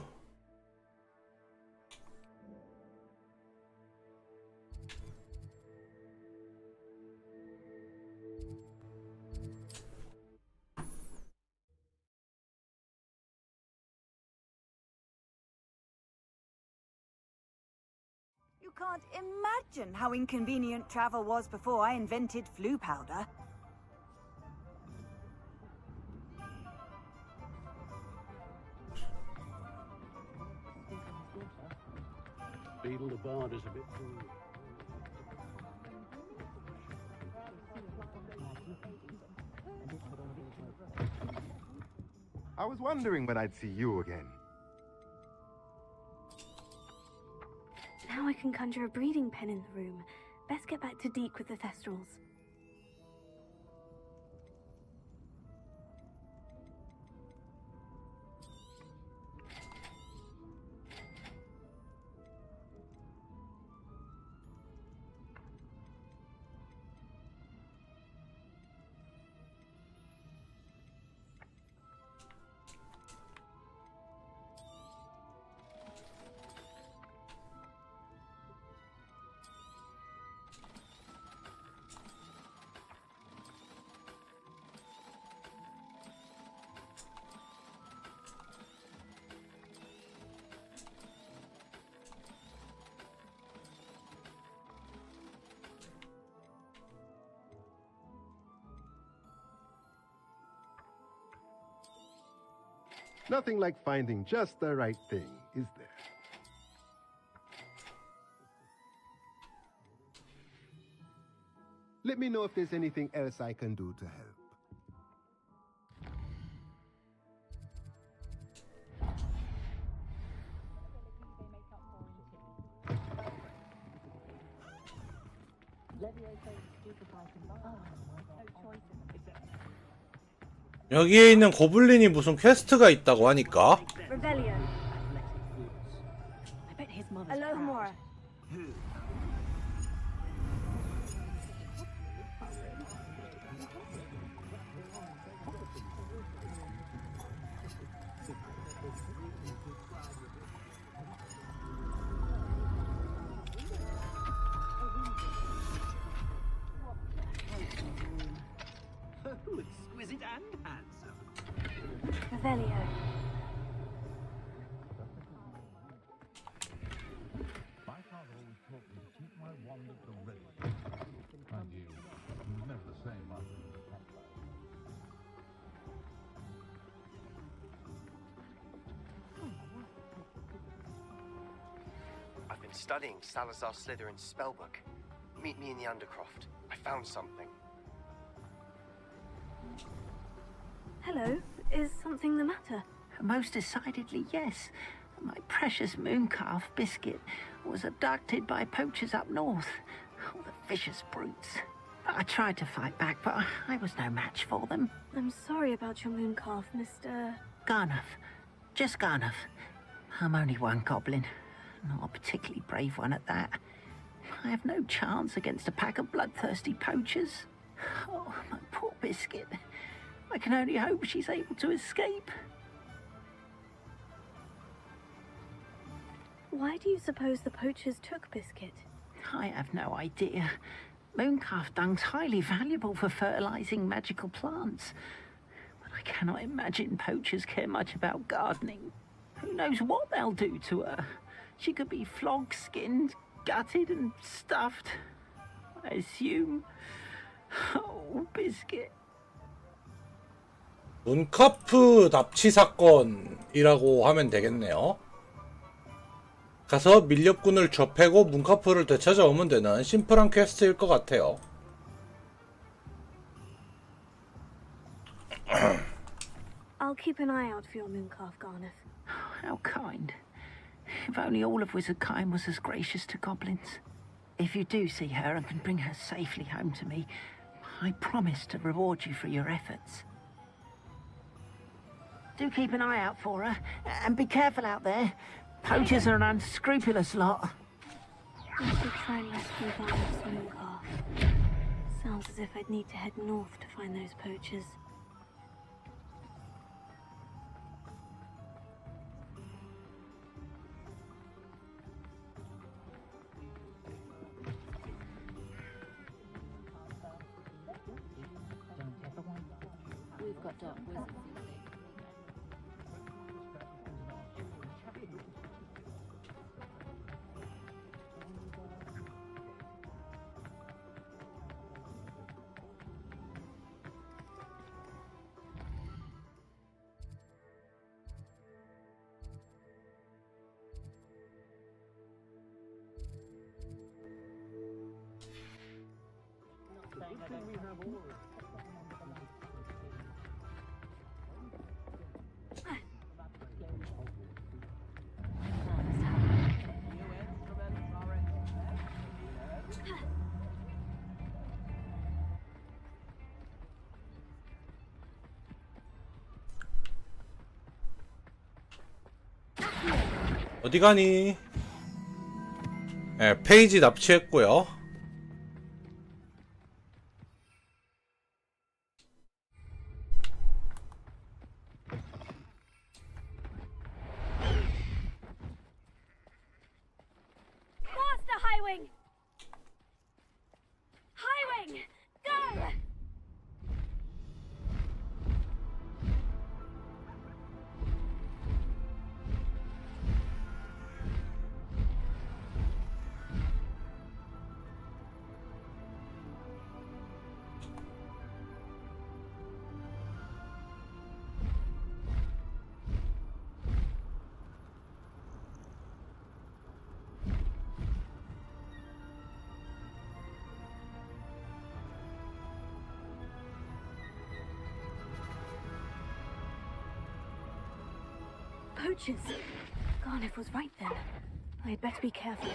You can't imagine how inconvenient travel was before I invented flu powder. Beetle the Bard is a bit too... I was wondering when I'd see you again. Now I can conjure a breeding pen in the room. Best get back to Deke with the thestrals. Nothing like finding just the right thing, is there? Let me know if there's anything else I can do to help. 여기에 있는 고블린이 무슨 퀘스트가 있다고 하니까 Revelio. Alohomora. Exquisite and handsome. Revelio. My father always taught me to keep my wand at the ready. Mind you, he was never the same after he was cut. I've been studying Salazar Slytherin's spellbook. Meet me in the Undercroft. I found something. Hello. Is something the matter? Most decidedly, yes. My precious mooncalf biscuit was abducted by poachers up north. Oh, the vicious brutes. I tried to fight back, but I was no match for them. I'm sorry about your mooncalf, Mr. Garnuff. Just Garnuff. I'm only one goblin. Not a particularly brave one at that. I have no chance against a pack of bloodthirsty poachers. Oh, my poor biscuit. I can only hope she's able to escape. Why do you suppose the poachers took Biscuit? I have no idea. Mooncalf dung's highly valuable for fertilizing magical plants. But I cannot imagine poachers care much about gardening. Who knows what they'll do to her? She could be flogged, skinned, gutted and stuffed. I assume. Oh, Biscuit. 문카프 납치 사건이라고 하면 되겠네요. 가서 밀렵꾼을 좁히고 문카프를 되찾아오면 되는 심플한 퀘스트일 것 같아요. I'll keep an eye out for your mooncalf, Garnuff. How kind. If only all of Wizardkind was as gracious to goblins. If you do see her and can bring her safely home to me, I promise to reward you for your efforts. Do keep an eye out for her, and be careful out there. Poachers are an unscrupulous lot. I should try and rescue Garnuff's mooncalf. Sounds as if I'd need to head north to find those poachers. We've got dark wizards. 어디 가니? 네, 페이지 납치했고요. Faster, Highwing! Highwing! Go! Poachers. Garniff was right then. I'd better be careful.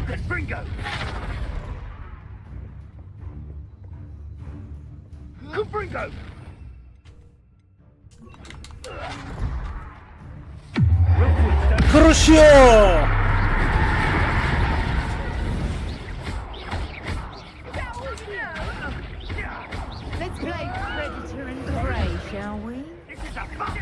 Let's Bringo! Good Bringo! 크루시오! Let's play Predator and Prey, shall we? This is a fun!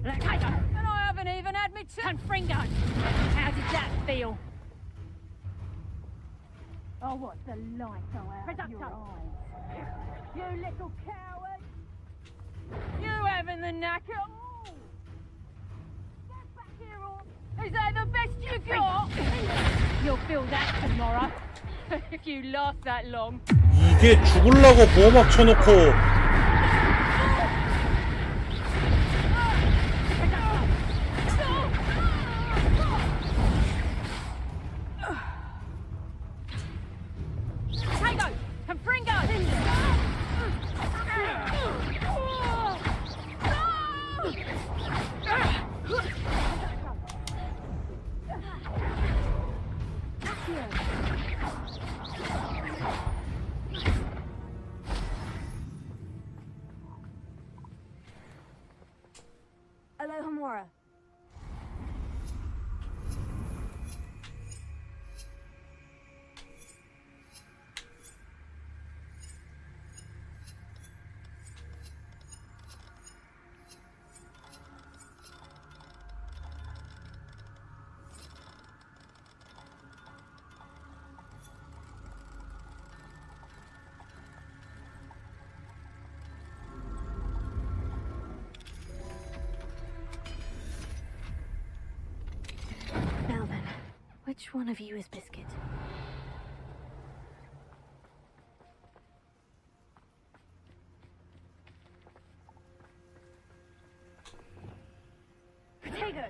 And I haven't even had me turn Fringo. How did that feel? Oh, what the light out your eyes. You little coward. You having the knacker? Oh. Get back here, or is that the best you got? You'll feel that tomorrow. If you last that long. 이게 죽으려고 보호막 쳐놓고 Tango! And Fringo! Alohomora. Now then, which one of you is Biscuit? Potato!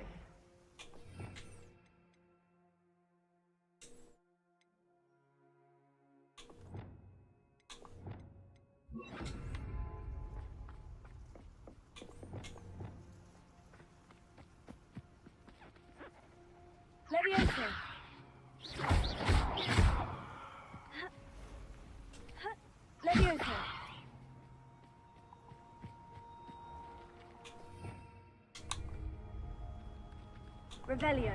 Levioso! Levioso! Revelio!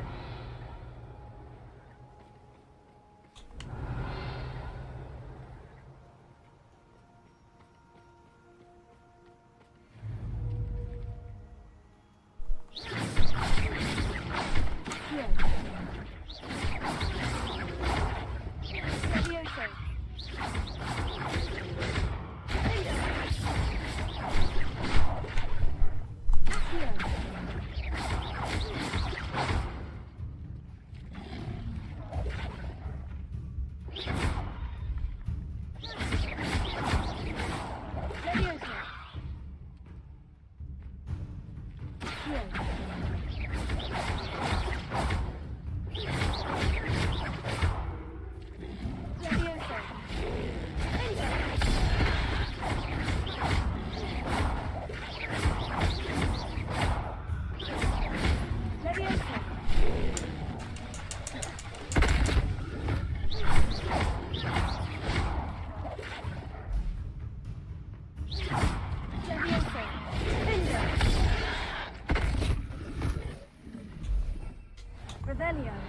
Revelio.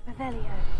Revelio.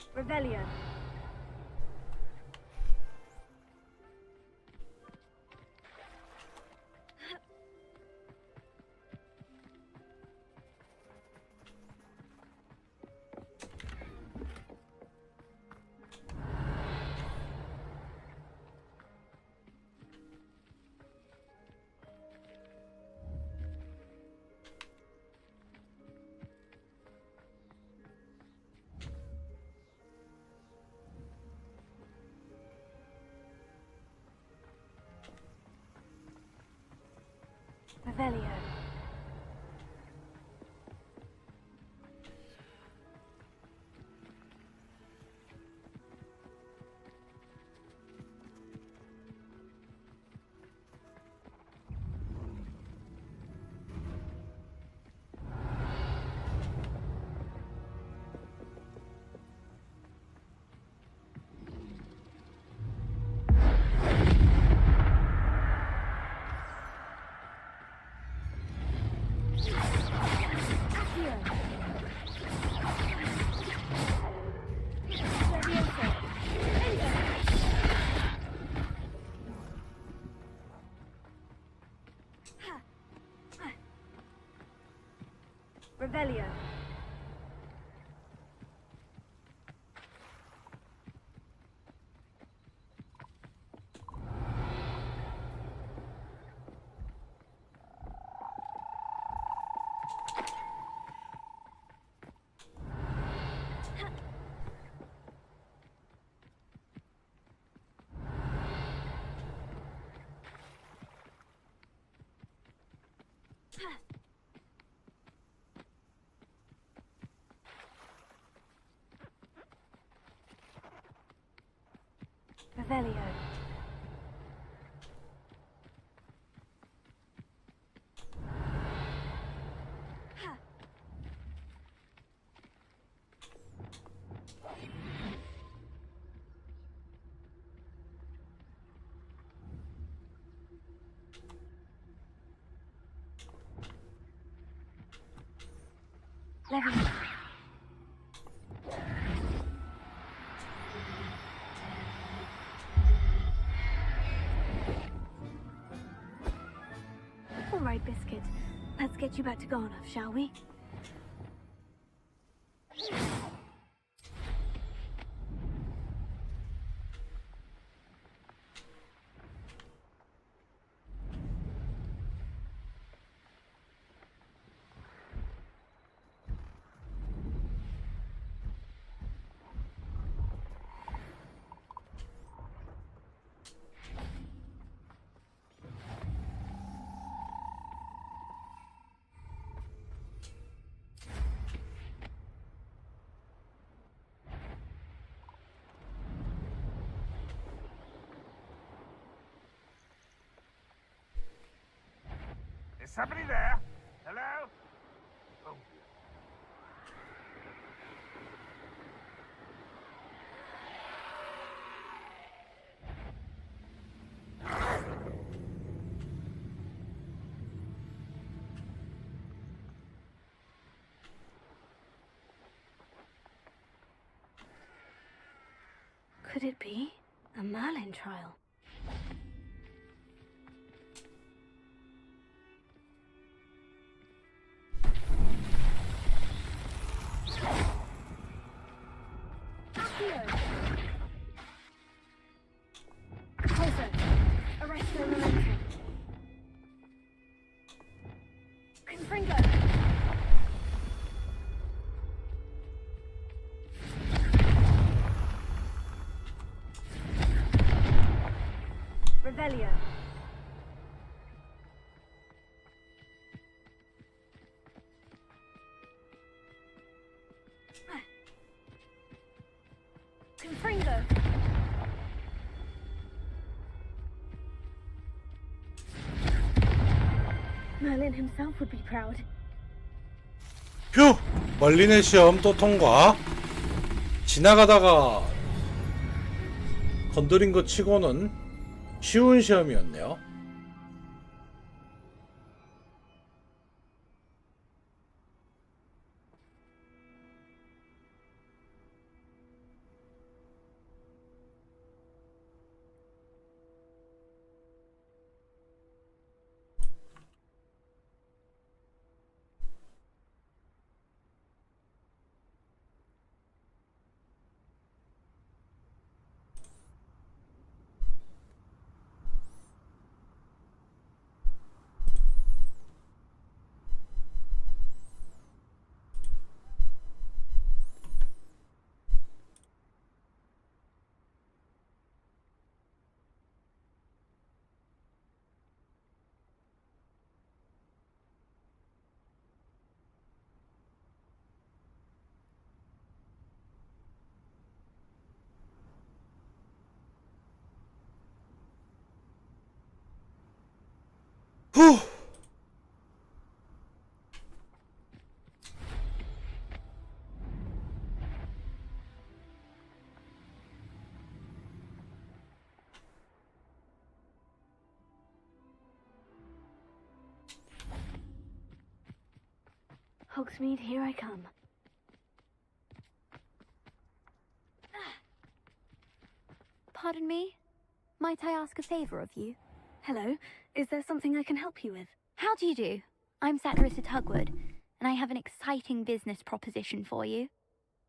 Revelio. Revelio. Revelio. Revelio. Revelio. All right, Biscuit. Let's get you back to Garnoff, shall we? Is somebody there? Hello? Oh. Could it be a Merlin trial? Closer. Arrest their momentum. Confringo. Revelio. Confringo. Merlin himself would be proud. 휴! 멀린의 시험 또 통과. 지나가다가 건드린 것 치고는 쉬운 시험이었네요. 후! Hogsmeade, here I come. Pardon me? Might I ask a favor of you? Hello, is there something I can help you with? How do you do? I'm Satirist at Hugwood, and I have an exciting business proposition for you.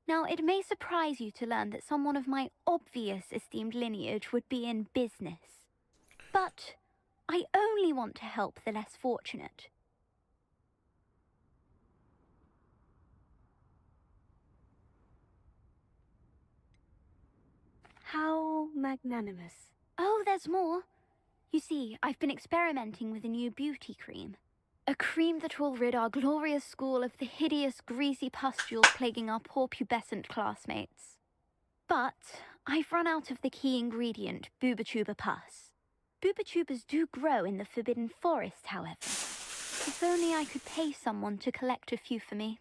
Now, it may surprise you to learn that someone of my obvious esteemed lineage would be in business. But I only want to help the less fortunate. How magnanimous. Oh, there's more. You see, I've been experimenting with a new beauty cream. A cream that will rid our glorious school of the hideous, greasy pustules plaguing our poor pubescent classmates. But I've run out of the key ingredient, Booba-Tuber pus. Booba-Tubers do grow in the Forbidden Forest, however. If only I could pay someone to collect a few for me.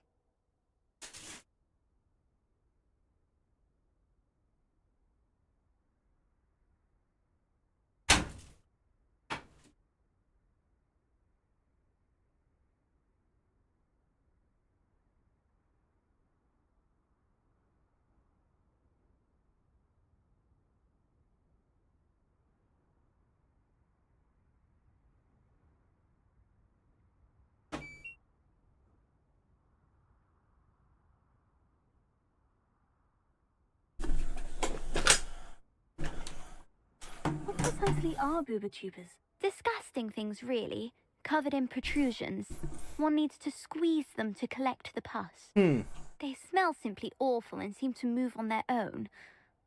What precisely are Booba-Tubers? Disgusting things, really, covered in protrusions. One needs to squeeze them to collect the pus. They smell simply awful and seem to move on their own.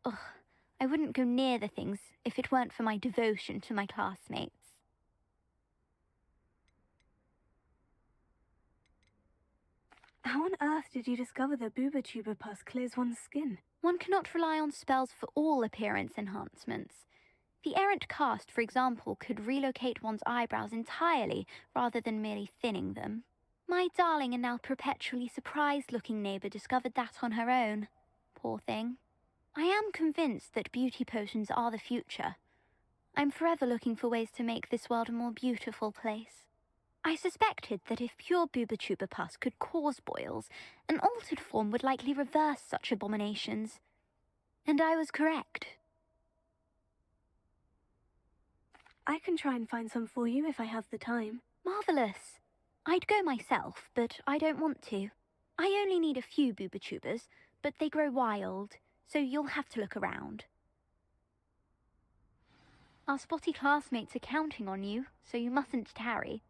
Ugh, I wouldn't go near the things if it weren't for my devotion to my classmates. How on earth did you discover that Booba-Tuber pus clears one's skin? One cannot rely on spells for all appearance enhancements. The errant cast, for example, could relocate one's eyebrows entirely rather than merely thinning them. My darling and now perpetually surprised-looking neighbour discovered that on her own. Poor thing. I am convinced that beauty potions are the future. I'm forever looking for ways to make this world a more beautiful place. I suspected that if pure Booba-Tuber pus could cause boils, an altered form would likely reverse such abominations. And I was correct. I can try and find some for you if I have the time. Marvellous. I'd go myself, but I don't want to. I only need a few booba-tubers, but they grow wild, so you'll have to look around. Our spotty classmates are counting on you, so you mustn't tarry.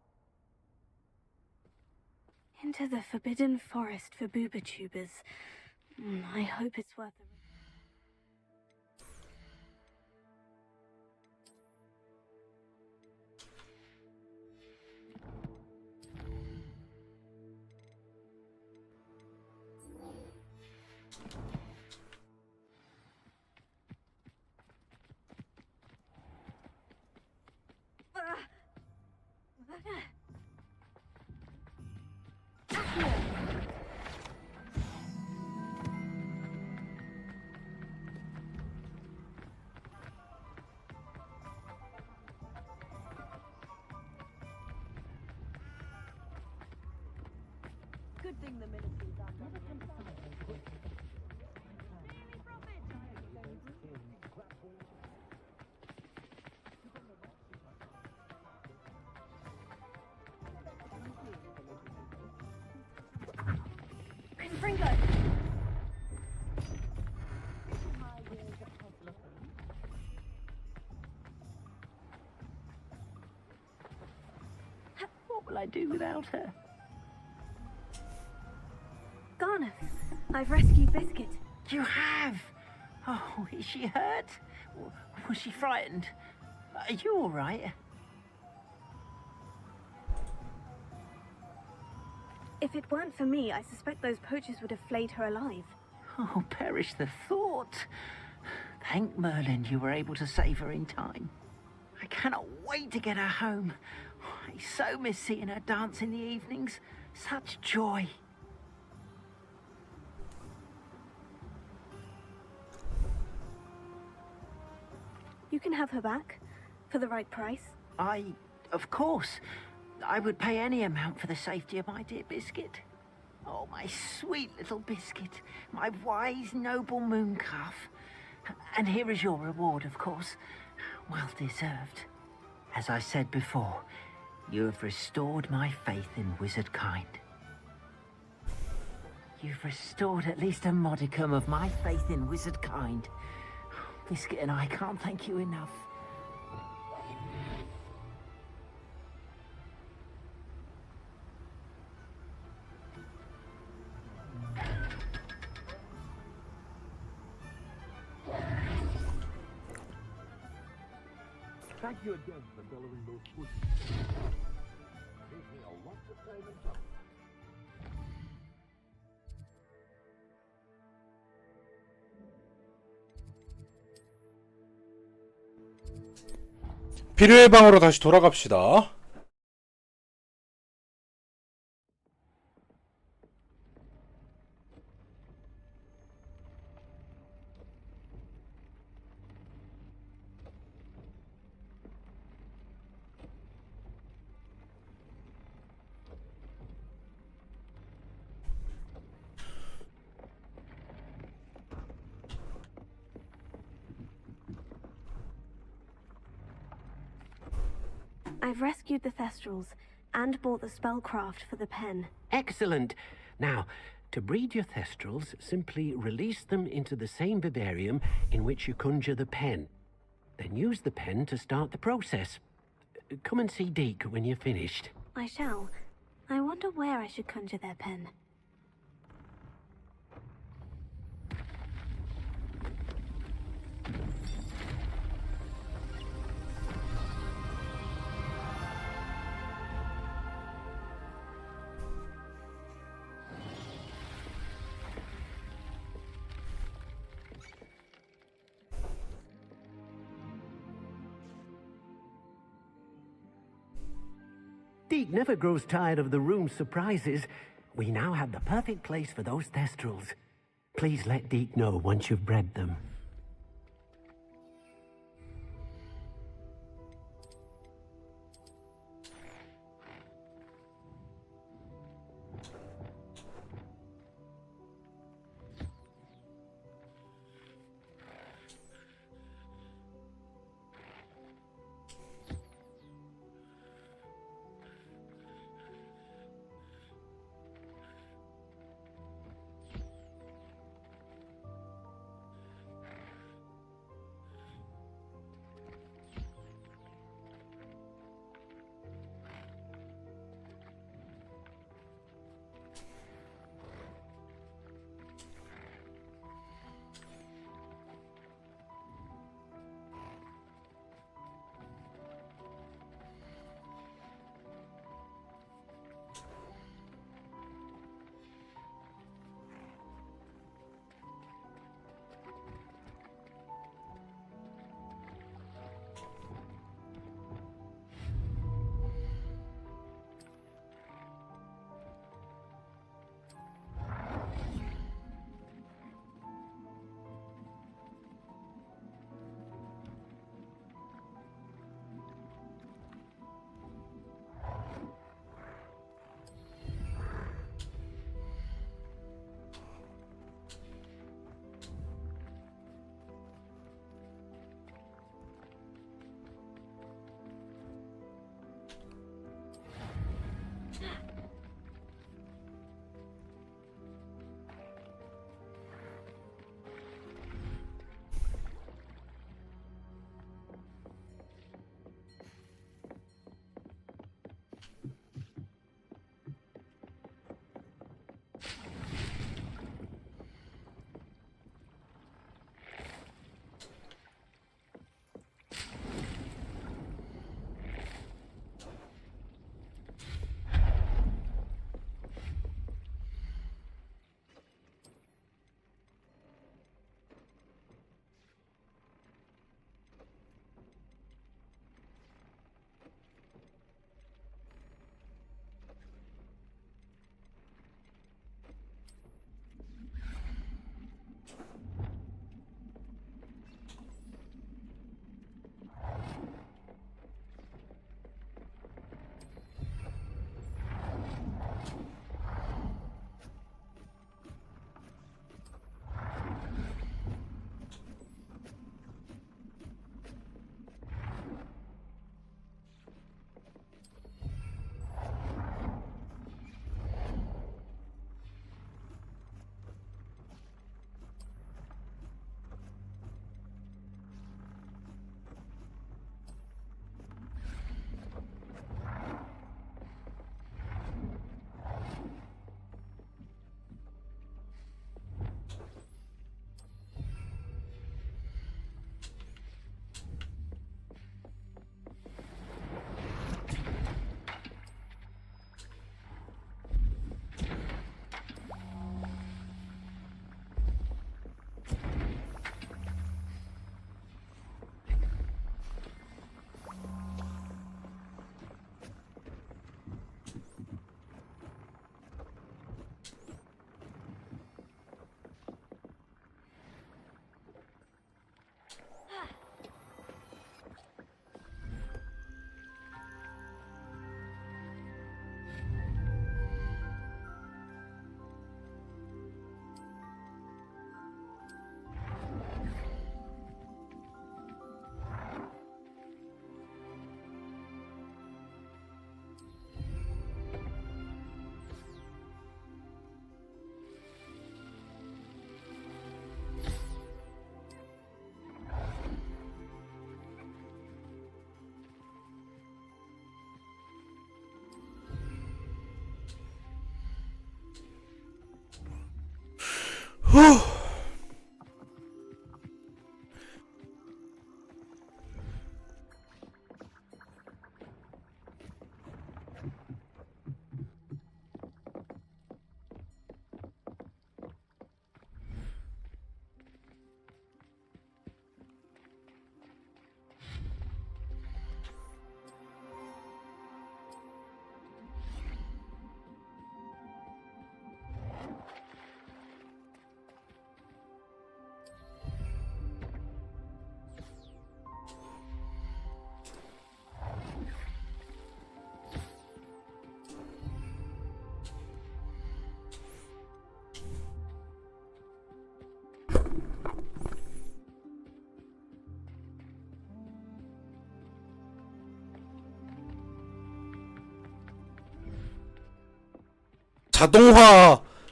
Into the forbidden forest for booba-tubers. I hope it's worth the risk. Good thing the ministry's on never comes What will I do without her? Garnet, I've rescued Biscuit. You have? Oh, is she hurt? Was she frightened? Are you all right? If it weren't for me, I suspect those poachers would have flayed her alive. Oh, perish the thought. Thank Merlin you were able to save her in time. I cannot wait to get her home. I so miss seeing her dance in the evenings. Such joy. You can have her back, for the right price. Of course, I would pay any amount for the safety of my dear Biscuit. Oh, my sweet little Biscuit, my wise, noble moon calf. And here is your reward, of course, well deserved. As I said before, you have restored my faith in wizard kind. You've restored at least a modicum of my faith in wizard kind. Biscuit and I can't thank you enough. Thank you again for delivering those pushes. Gave me a lot of time and trouble. 필요의 방으로 다시 돌아갑시다. I've rescued the Thestrals and bought the spellcraft for the pen. Excellent. Now, to breed your Thestrals, simply release them into the same vivarium in which you conjure the pen. Then use the pen to start the process. Come and see Deke when you're finished. I shall. I wonder where I should conjure their pen. Deke never grows tired of the room's surprises. We now have the perfect place for those Thestrals. Please let Deke know once you've bred them.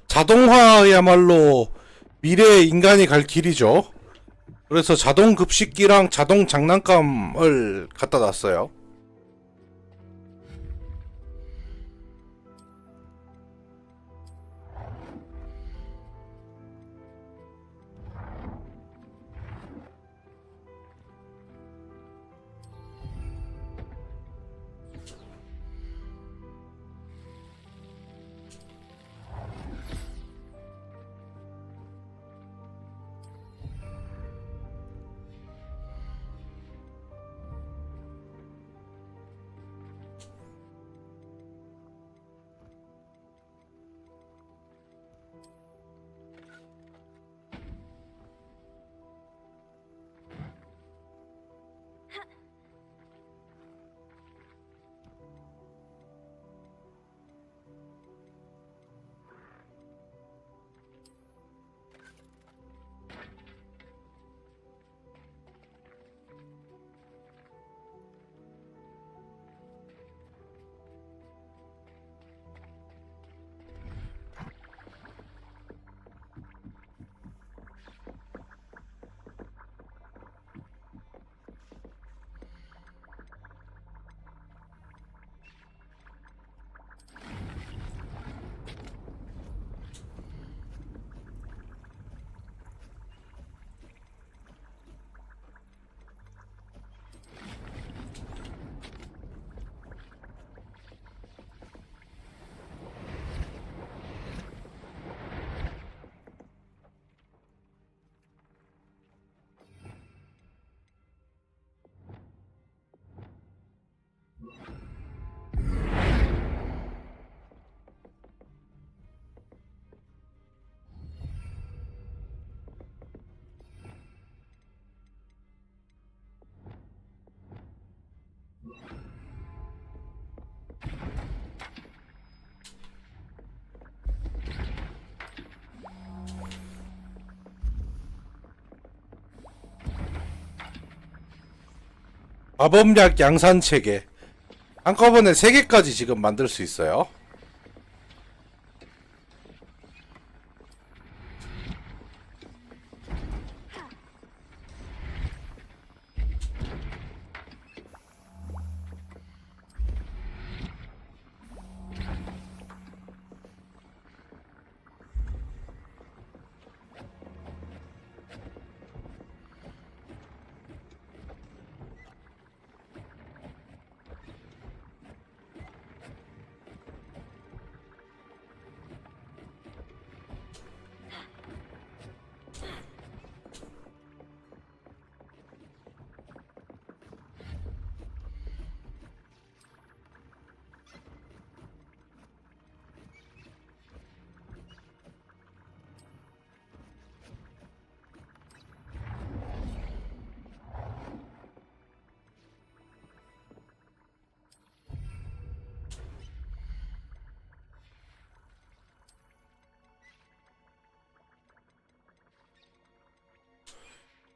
자동화야말로 미래의 인간이 갈 길이죠. 그래서 자동 급식기랑 자동 장난감을 갖다 놨어요. 마법약 양산체계 한꺼번에 3개까지 지금 만들 수 있어요.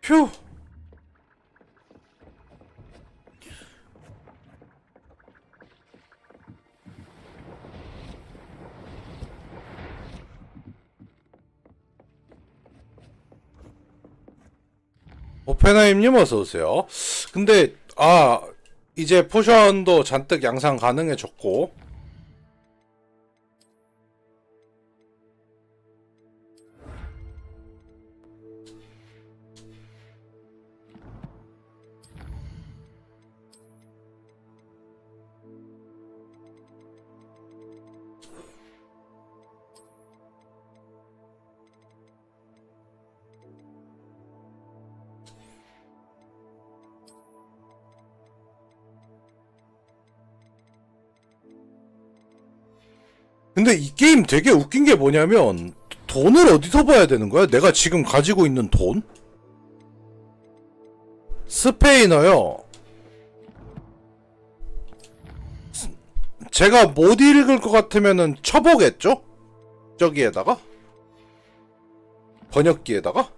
휴. 오펜하임님 어서오세요. 근데 이제 포션도 잔뜩 양상 가능해졌고 근데 이 게임 되게 웃긴 게 뭐냐면 돈을 어디서 봐야 되는 거야? 내가 지금 가지고 있는 돈? 스페인어요. 제가 못 읽을 것 같으면은 쳐보겠죠? 저기에다가? 번역기에다가?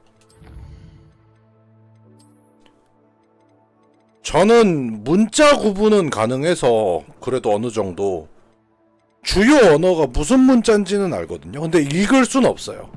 저는 문자 구분은 가능해서 그래도 어느 정도 주요 언어가 무슨 문자인지는 알거든요. 근데 읽을 순 없어요.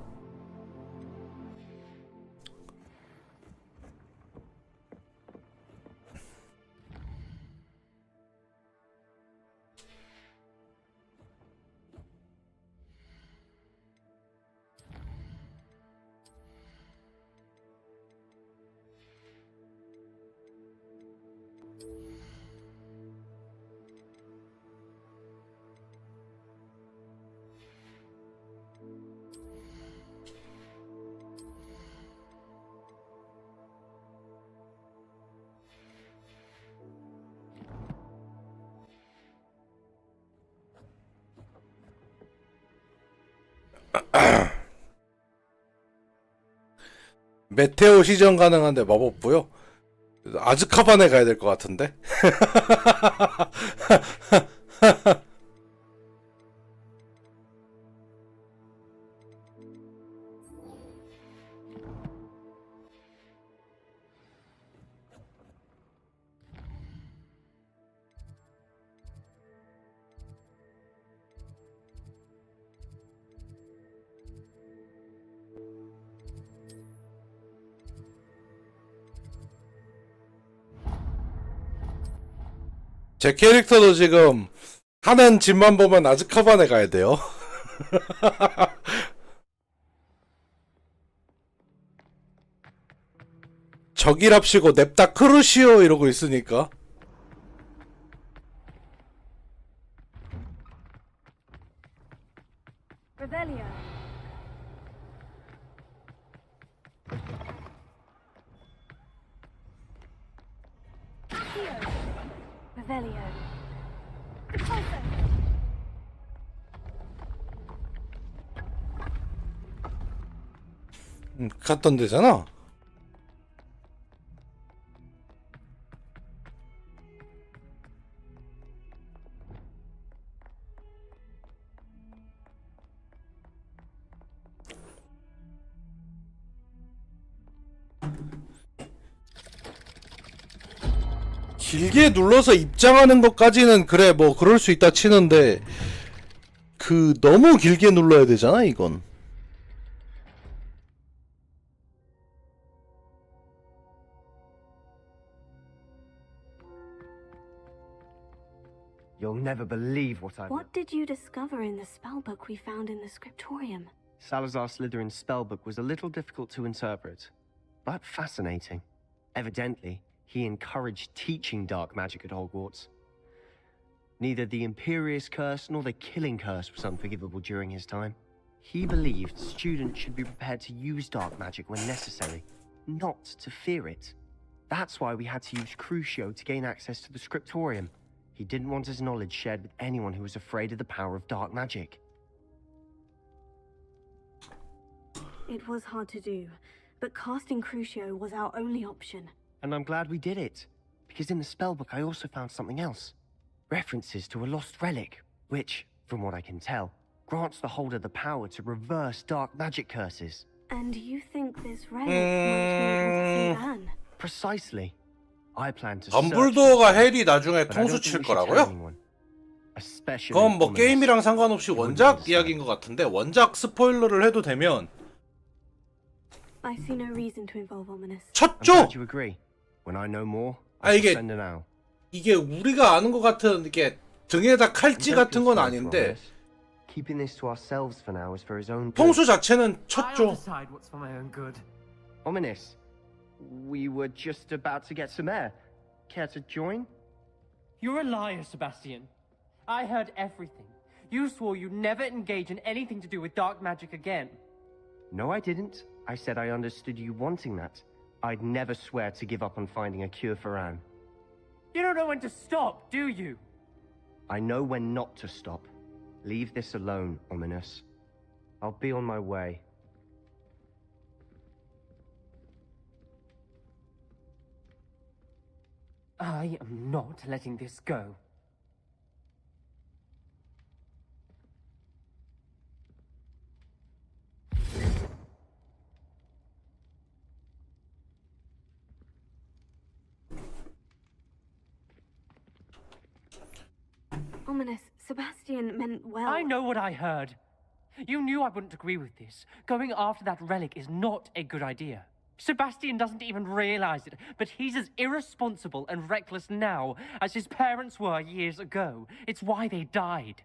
메테오 시전 가능한데 마법부요? 아즈카반에 가야 될 것 같은데? 제 캐릭터도 지금 하는 짓만 보면 아즈카반에 가야 돼요. 적이랍시고 냅다 크루시오 이러고 있으니까. Revelio. Revelio. 갔던 데잖아. 길게 눌러서 입장하는 것까지는 그래 뭐 그럴 수 있다 치는데 그 너무 길게 눌러야 되잖아 이건. You'll never believe what I've... What did you discover in the spellbook we found in the scriptorium? Salazar Slytherin's spellbook was a little difficult to interpret, but fascinating. Evidently, he encouraged teaching dark magic at Hogwarts. Neither the Imperious Curse nor the Killing Curse was unforgivable during his time. He believed students should be prepared to use dark magic when necessary, not to fear it. That's why we had to use Crucio to gain access to the scriptorium. He didn't want his knowledge shared with anyone who was afraid of the power of dark magic. It was hard to do, but casting Crucio was our only option. And I'm glad we did it, because in the spellbook I also found something else. References to a lost relic, which, from what I can tell, grants the holder the power to reverse dark magic curses. And you think this relic might be able to save Anne? Precisely. I plan to 덤블도어가 해리 나중에 통수 칠 거라고요? 그건 뭐 게임이랑 상관없이 원작 이야기인 것 같은데 원작 스포일러를 해도 되면 I see no reason to involve Ominous. 쳤죠? 아 이게 우리가 아는 것 같은 이게 등에다 칼찌 같은 건 아닌데 통수 자체는 쳤죠. Ominous, we were just about to get some air. Care to join? You're a liar, Sebastian. I heard everything. You swore you'd never engage in anything to do with dark magic again. No, I didn't. I said I understood you wanting that. I'd never swear to give up on finding a cure for Anne. You don't know when to stop, do you? I know when not to stop. Leave this alone, Ominous. I'll be on my way. I am not letting this go. Ominous, Sebastian meant well. I know what I heard. You knew I wouldn't agree with this. Going after that relic is not a good idea. Sebastian doesn't even realize it, but he's as irresponsible and reckless now as his parents were years ago. It's why they died.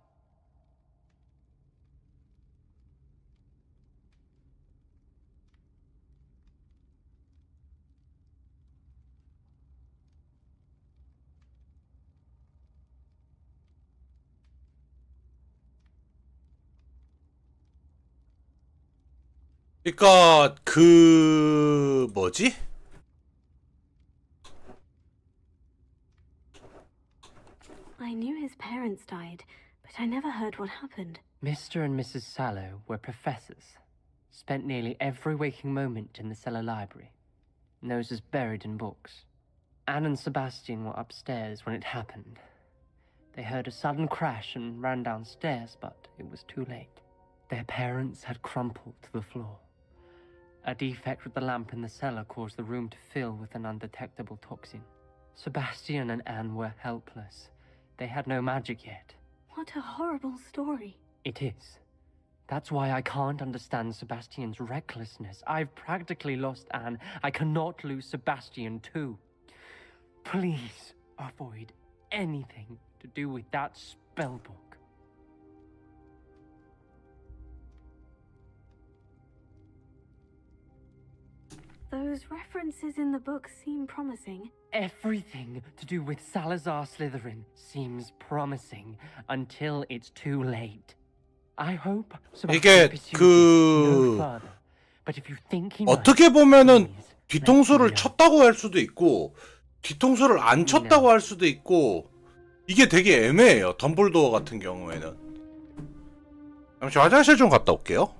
그러니까 그 뭐지? I knew his parents died, but I never heard what happened. Mr. and Mrs. Sallow were professors. Spent nearly every waking moment in the cellar library. Noses buried in books. Anne and Sebastian were upstairs when it happened. They heard a sudden crash and ran downstairs, but it was too late. Their parents had crumpled to the floor. A defect with the lamp in the cellar caused the room to fill with an undetectable toxin. Sebastian and Anne were helpless. They had no magic yet. What a horrible story. It is. That's why I can't understand Sebastian's recklessness. I've practically lost Anne. I cannot lose Sebastian too. Please avoid anything to do with that spell book. Those references in the book seem promising. Everything to do with Salazar Slytherin seems promising until it's too late. I hope Sebastian pursues no further. But if you think he 어떻게 보면은 뒤통수를 쳤다고 할 수도 있고 뒤통수를 안 쳤다고 할 수도 있고 이게 되게 애매해요. 덤블도어 같은 경우에는. 잠시 화장실 좀 갔다 올게요.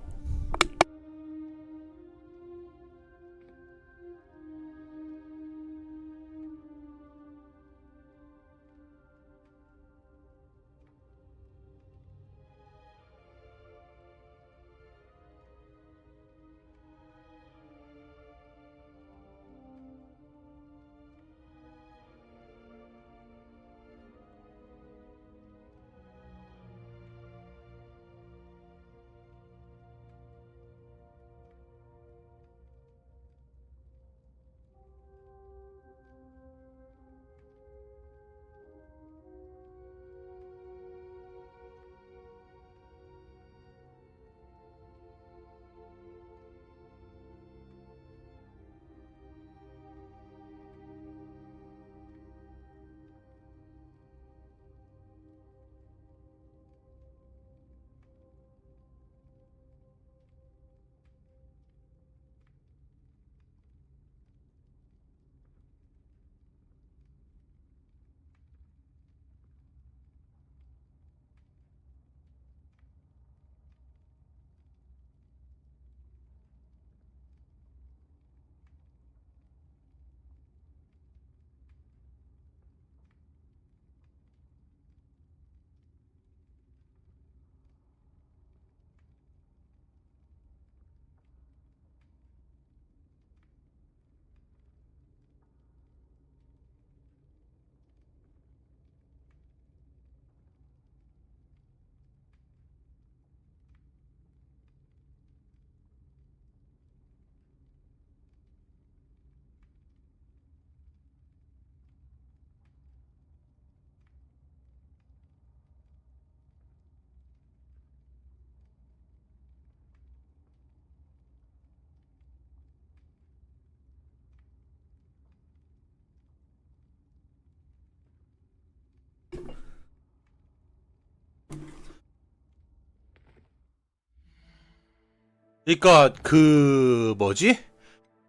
그러니까 그 뭐지?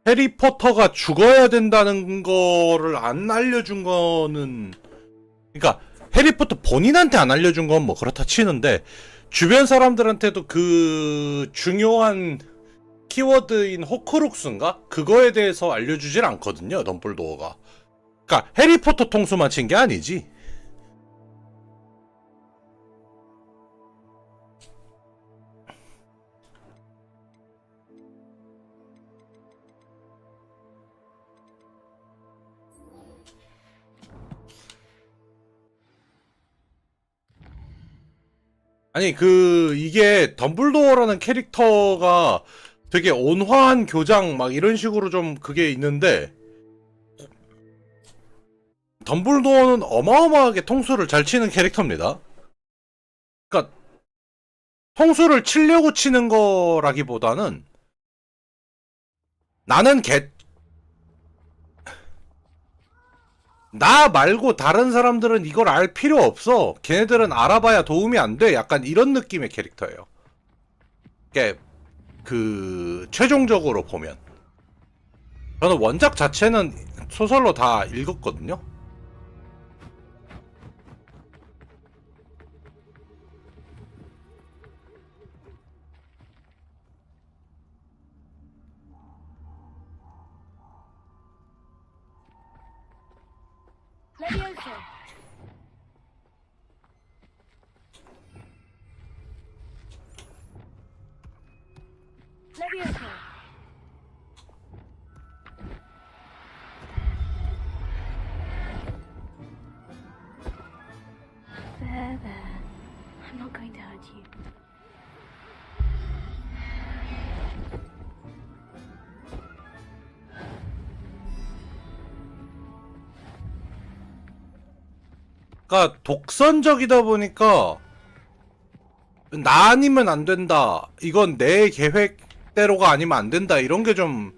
해리포터가 죽어야 된다는 거를 안 알려준 거는 그러니까 해리포터 본인한테 안 알려준 건 뭐 그렇다 치는데 주변 사람들한테도 그 중요한 키워드인 호크룩스인가? 그거에 대해서 알려주질 않거든요, 덤블도어가. 그러니까 해리포터 통수만 친 게 아니지. 아니 이게 덤블도어라는 캐릭터가 되게 온화한 교장 막 이런 식으로 좀 그게 있는데, 덤블도어는 어마어마하게 통수를 잘 치는 캐릭터입니다. 그러니까 통수를 치려고 치는 거라기보다는 나 말고 다른 사람들은 이걸 알 필요 없어. 걔네들은 알아봐야 도움이 안 돼. 약간 이런 느낌의 캐릭터예요. 최종적으로 보면. 저는 원작 자체는 소설로 다 읽었거든요. Levioso. Levioso. There. I'm not going to hurt you. 그러니까 독선적이다 보니까 나 아니면 안 된다, 이건 내 계획대로가 아니면 안 된다, 이런 게 좀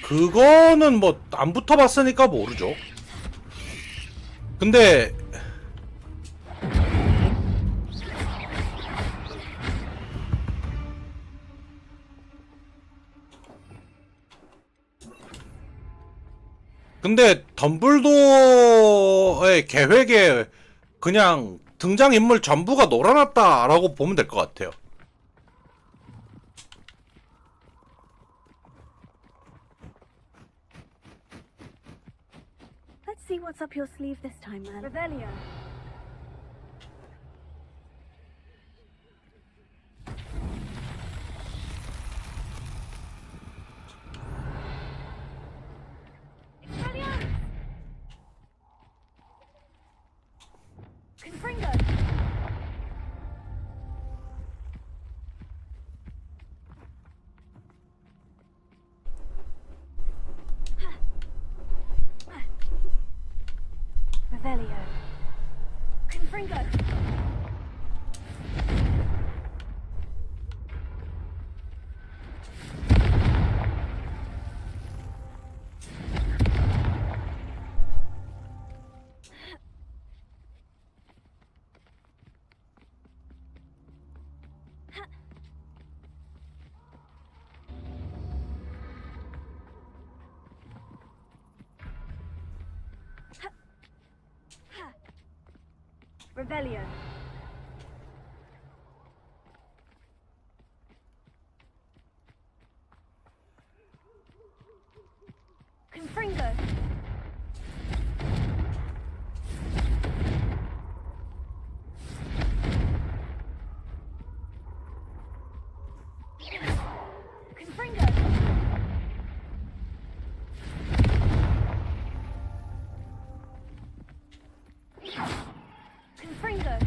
그거는 뭐 안 붙어봤으니까 모르죠. 근데 덤블도어의 계획에 그냥 등장인물 전부가 놀아놨다라고 보면 될 것 같아요. Let's see what's up your sleeve this time, man. Revelio. Confringo. Revelio. Confringo. Revelio. Confringo. Confringo. Confringo.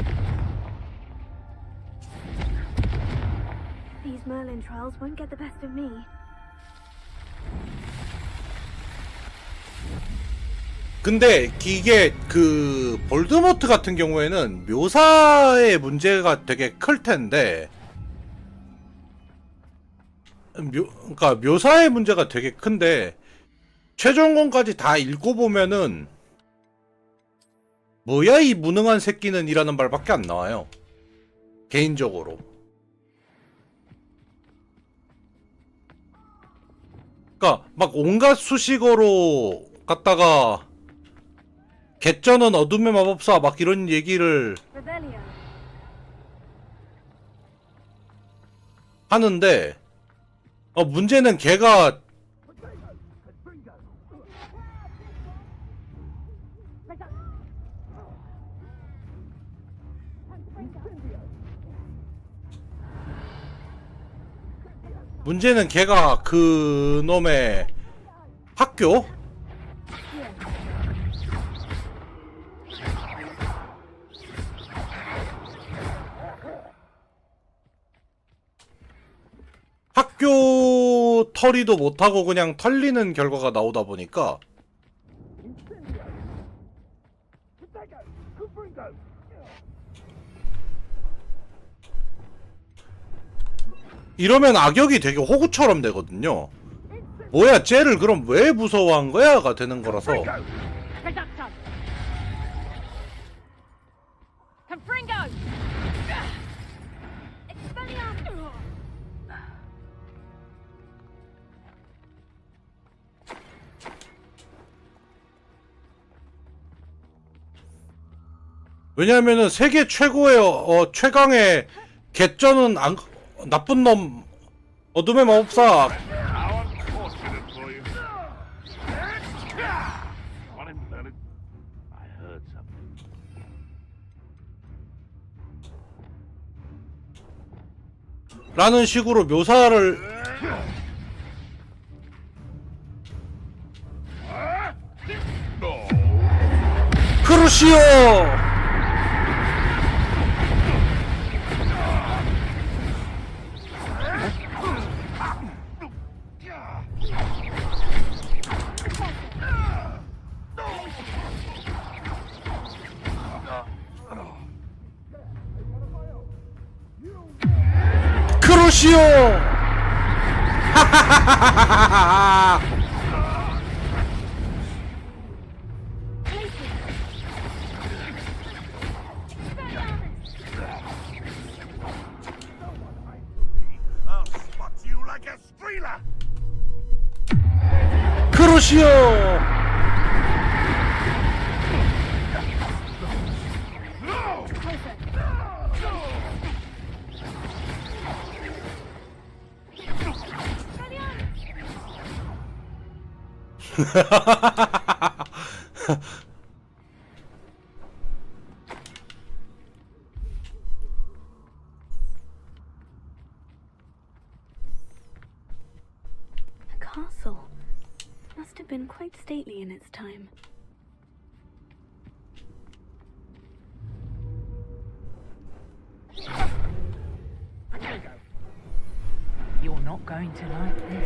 These Merlin trials won't get the best of me. 근데 이게 그 볼드모트 같은 경우에는 묘사의 문제가 되게 클 텐데, 그러니까 묘사의 문제가 되게 큰데 최종권까지 다 읽어보면은 뭐야 이 무능한 새끼는 이라는 말밖에 안 나와요. 개인적으로. 그러니까 막 온갖 수식어로 갖다가 개쩌는 어둠의 마법사 막 이런 얘기를 하는데 문제는 걔가 그 놈의 학교? 학교 털이도 못하고 그냥 털리는 결과가 나오다 보니까 이러면 악역이 되게 호구처럼 되거든요. 뭐야 쟤를 그럼 왜 무서워한 거야?가 되는 거라서. 왜냐하면은 세계 최고의 최강의 개쩌는 나쁜 놈 어둠의 마법사 라는 식으로 묘사를 크루시오! 크루시오! 하하하하하하하! 크루시오! The castle must have been quite stately in its time. You're not going to like this.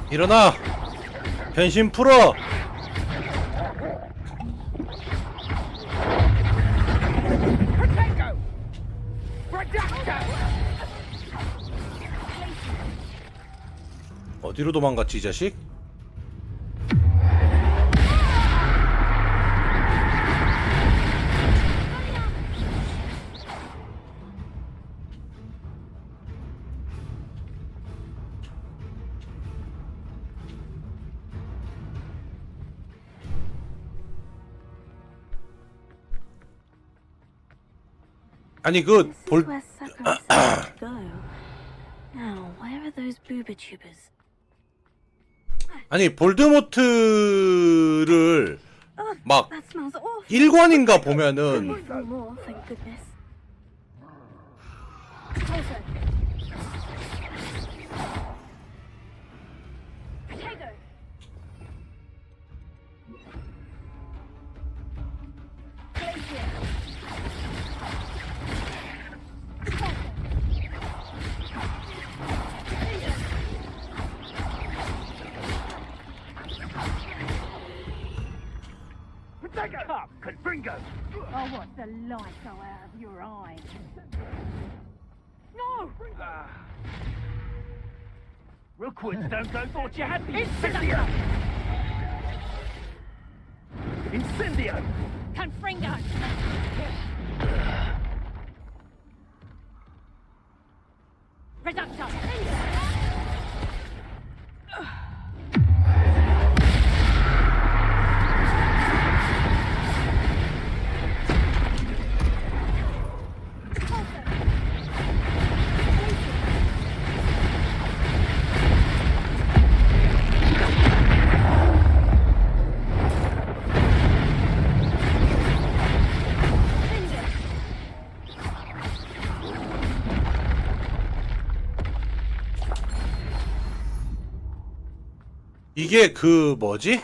일어나! 변신 풀어! 어디로 도망갔지 이 자식? 아니 그 볼 아니 볼드모트를 막 1관인가 보면은 Back up, Confringo! Oh, what the light go out of your eyes? No! Rookwoods don't go thought you had me. Incendio! Incendio! Confringo! Reducto! 이게 그 뭐지?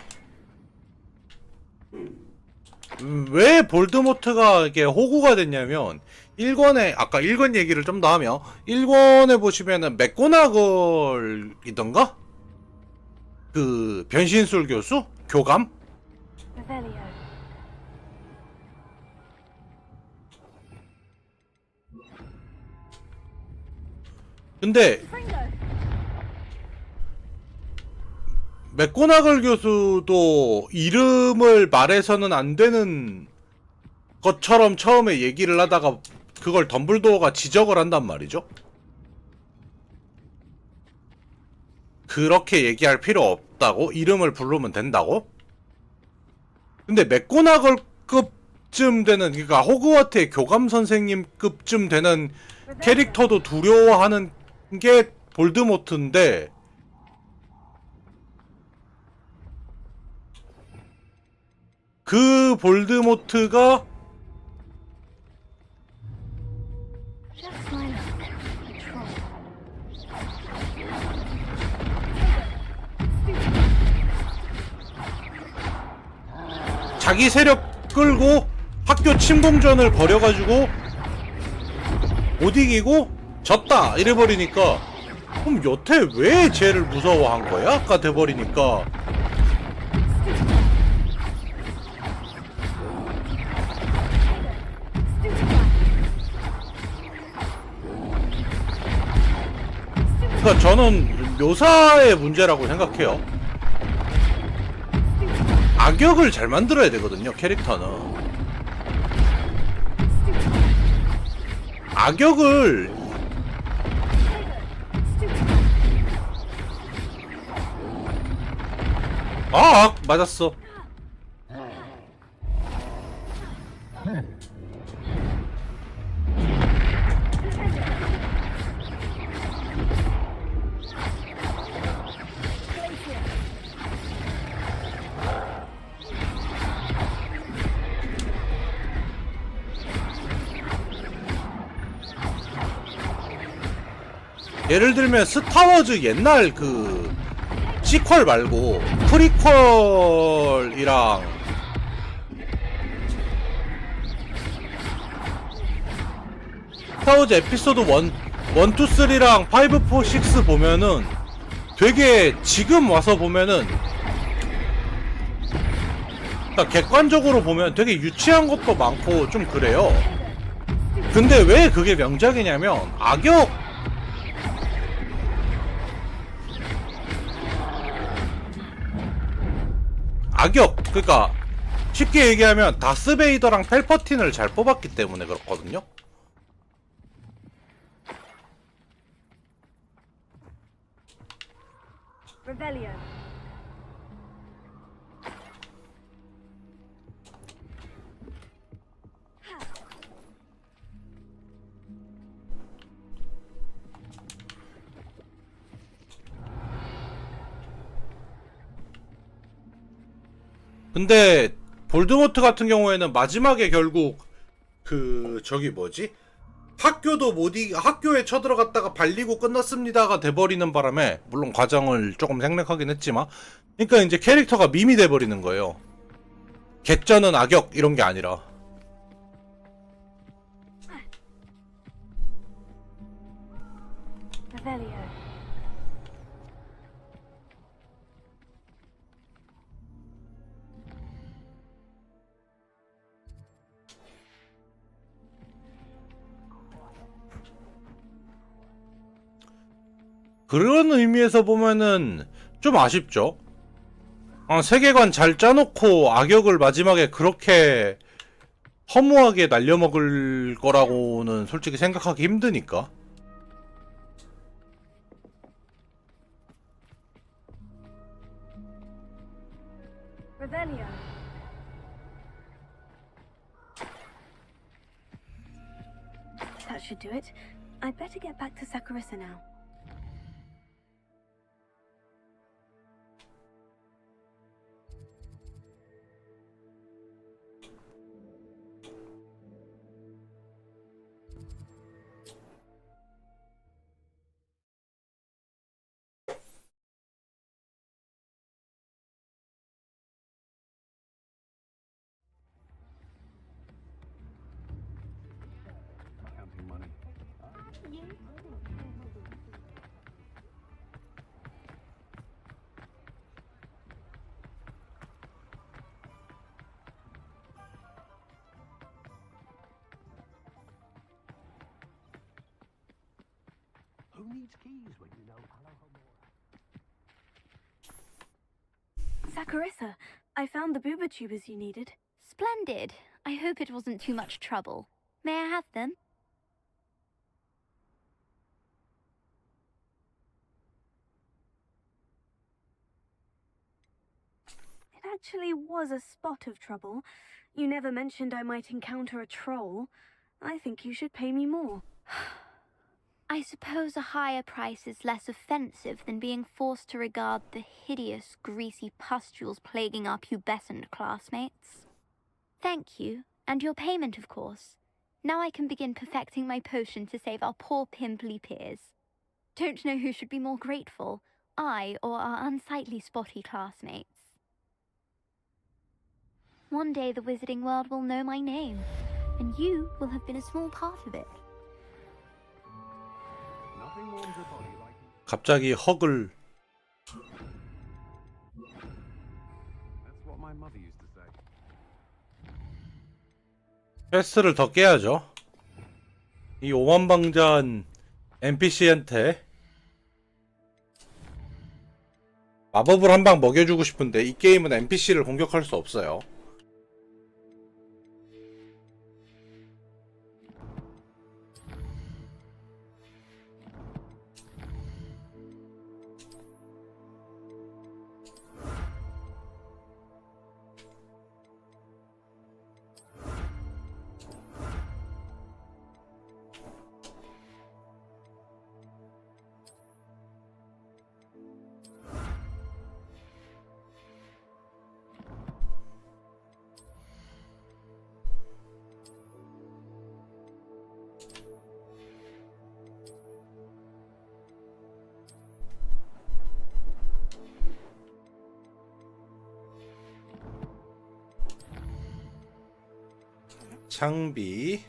왜 볼드모트가 이게 호구가 됐냐면 1권에 아까 1권 얘기를 좀 더 하면 1권에 보시면은 맥고나걸이던가? 그 변신술 교수? 교감? 근데 맥고나걸 교수도 이름을 말해서는 안 되는 것처럼 처음에 얘기를 하다가 그걸 덤블도어가 지적을 한단 말이죠. 그렇게 얘기할 필요 없다고? 이름을 부르면 된다고? 근데 맥고나걸급쯤 되는, 그러니까 호그와트의 교감 선생님급쯤 되는 캐릭터도 두려워하는 게 볼드모트인데 그 볼드모트가 자기 세력 끌고 학교 침공전을 벌여가지고 못 이기고 졌다 이래버리니까 그럼 여태 왜 쟤를 무서워한 거야? 가 돼버리니까 그러니까 저는 묘사의 문제라고 생각해요. 악역을 잘 만들어야 되거든요, 캐릭터는. 악역을 맞았어. 예를 들면 스타워즈 옛날 그 시퀄 말고 프리퀄이랑 스타워즈 에피소드 1, 2, 3랑 5, 4, 6 보면은 되게 지금 와서 보면은 그러니까 객관적으로 보면 되게 유치한 것도 많고 좀 그래요. 근데 왜 그게 명작이냐면 악역, 그러니까 쉽게 얘기하면 다스베이더랑 펠퍼틴을 잘 뽑았기 때문에 그렇거든요. Revelio. 근데 볼드모트 같은 경우에는 마지막에 결국 그 저기 뭐지? 학교에 쳐들어갔다가 발리고 끝났습니다가 돼버리는 바람에 물론 과정을 조금 생략하긴 했지만 그러니까 이제 캐릭터가 밈이 돼버리는 거예요. 객전은 악역 이런 게 아니라. 그런 의미에서 보면은 좀 아쉽죠. 세계관 잘 짜놓고 악역을 마지막에 그렇게 허무하게 날려먹을 거라고는 솔직히 생각하기 힘드니까. Revelio. That should do it. I'd better get back to Sakurisa now. Counting money. Who needs keys when you know Alohomora? Sakurisa, I found the booba tubers you needed. Splendid. I hope it wasn't too much trouble. May I have them? It actually was a spot of trouble. You never mentioned I might encounter a troll. I think you should pay me more. I suppose a higher price is less offensive than being forced to regard the hideous, greasy pustules plaguing our pubescent classmates. Thank you, and your payment, of course. Now I can begin perfecting my potion to save our poor pimply peers. Don't know who should be more grateful, I or our unsightly spotty classmates. One day the wizarding world will know my name, and you will have been a small part of it. 갑자기 헉을. That's what my mother used to say. 퀘스트를 더 깨야죠. 이 오만방자한 NPC한테 마법을 한 방 먹여주고 싶은데 이 게임은 NPC를 공격할 수 없어요. 장비.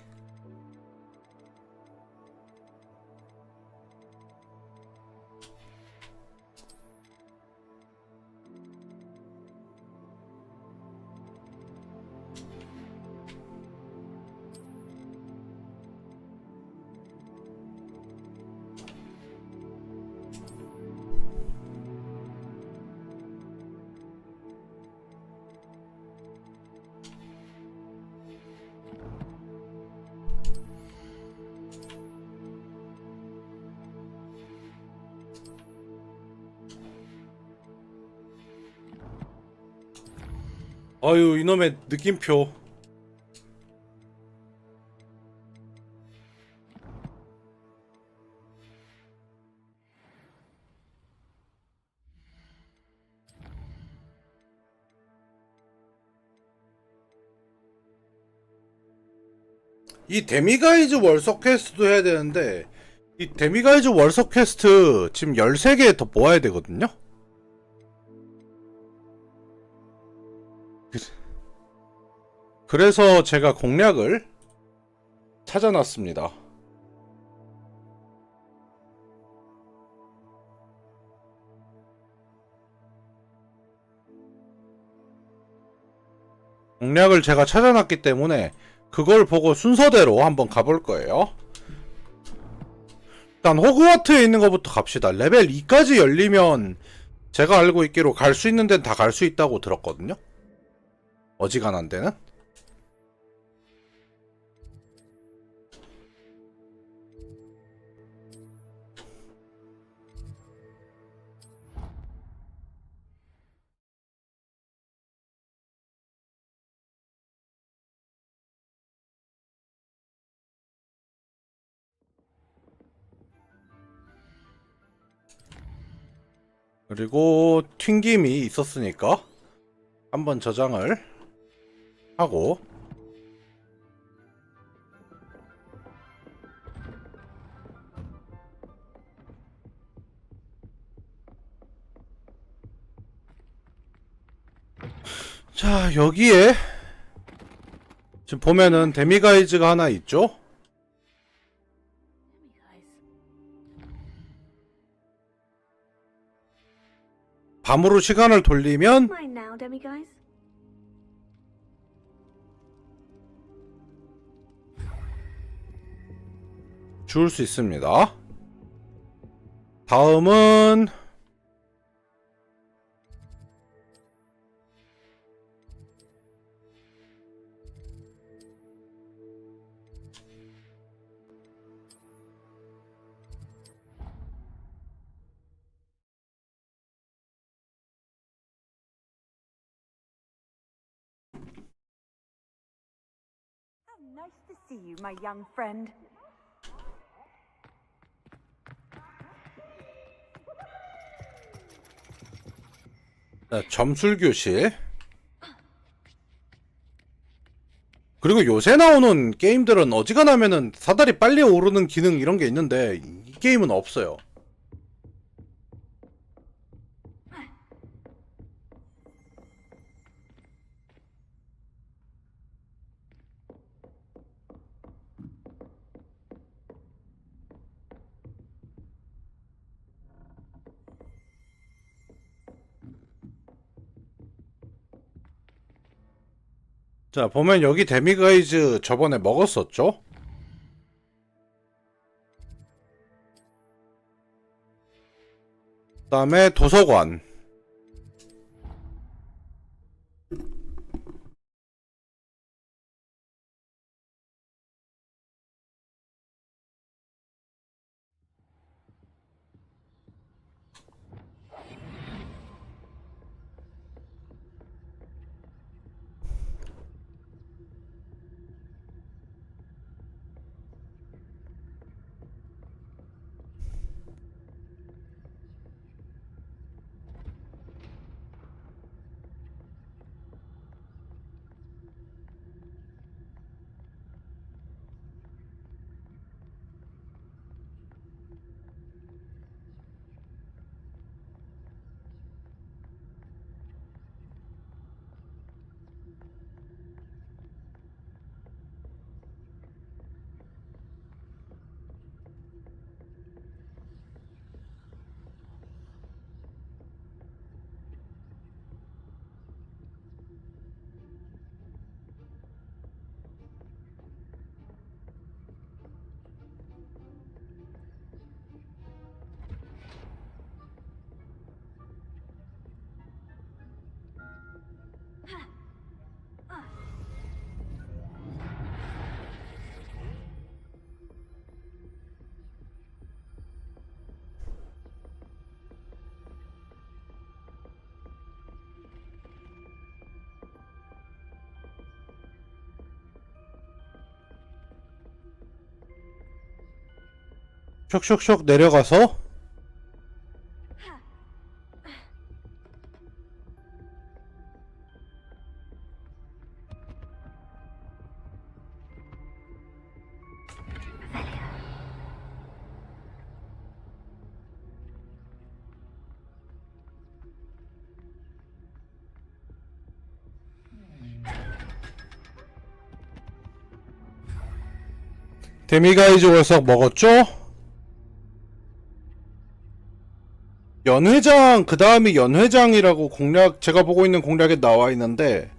어휴, 이놈의 느낌표. 이 데미가이즈 월석 퀘스트도 해야 되는데 이 데미가이즈 월석 퀘스트 지금 13개 더 모아야 되거든요? 그래서 제가 공략을 찾아놨습니다. 공략을 제가 찾아놨기 때문에 그걸 보고 순서대로 한번 가볼 거예요. 일단 호그와트에 있는 것부터 갑시다. 레벨 2까지 열리면 제가 알고 있기로 갈 수 있는 데는 다 갈 수 있다고 들었거든요. 어지간한 데는. 그리고 튕김이 있었으니까 한번 저장을 하고, 자, 여기에 지금 보면은 데미가이즈가 하나 있죠? 밤으로 시간을 돌리면 Mine now, demiguise. 주울 수 있습니다. 다음은 Nice to see you, my young friend. 점술교실. 그리고 요새 나오는 게임들은 어지간하면은 사다리 빨리 오르는 기능 이런 게 있는데 이 게임은 없어요. 자, 보면 여기 데미가이즈 저번에 먹었었죠? 그 다음에 도서관. 슉슉슉 내려가서 데미가이즈 월석 먹었죠? 연회장, 그 다음이 연회장이라고 공략, 제가 보고 있는 공략에 나와 있는데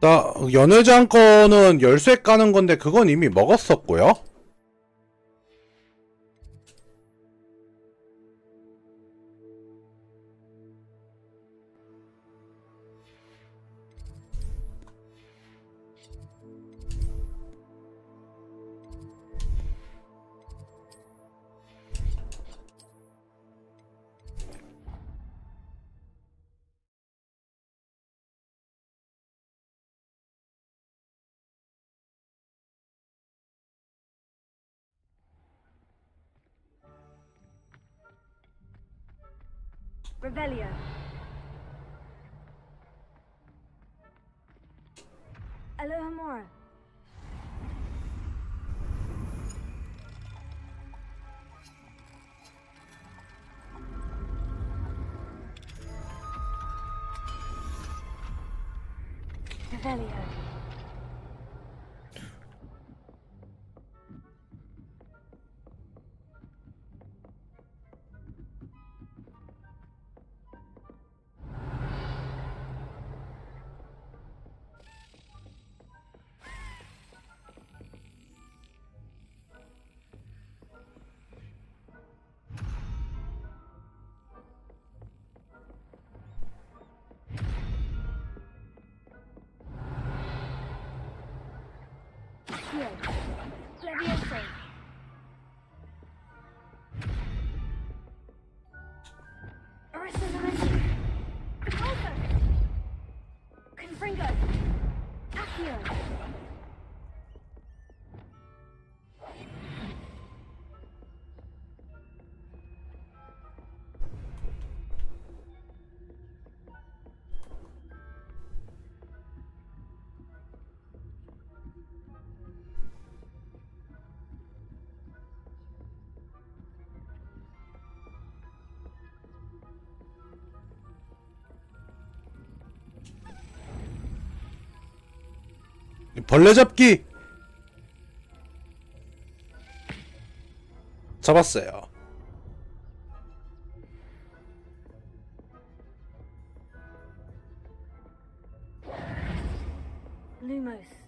나 연회장 거는 열쇠 까는 건데 그건 이미 먹었었고요. Revelio. Alohomora. Revelio. Levioso. Aristoteles. Picoso. Confringo. Accio. 벌레 잡기 잡았어요. Lumos.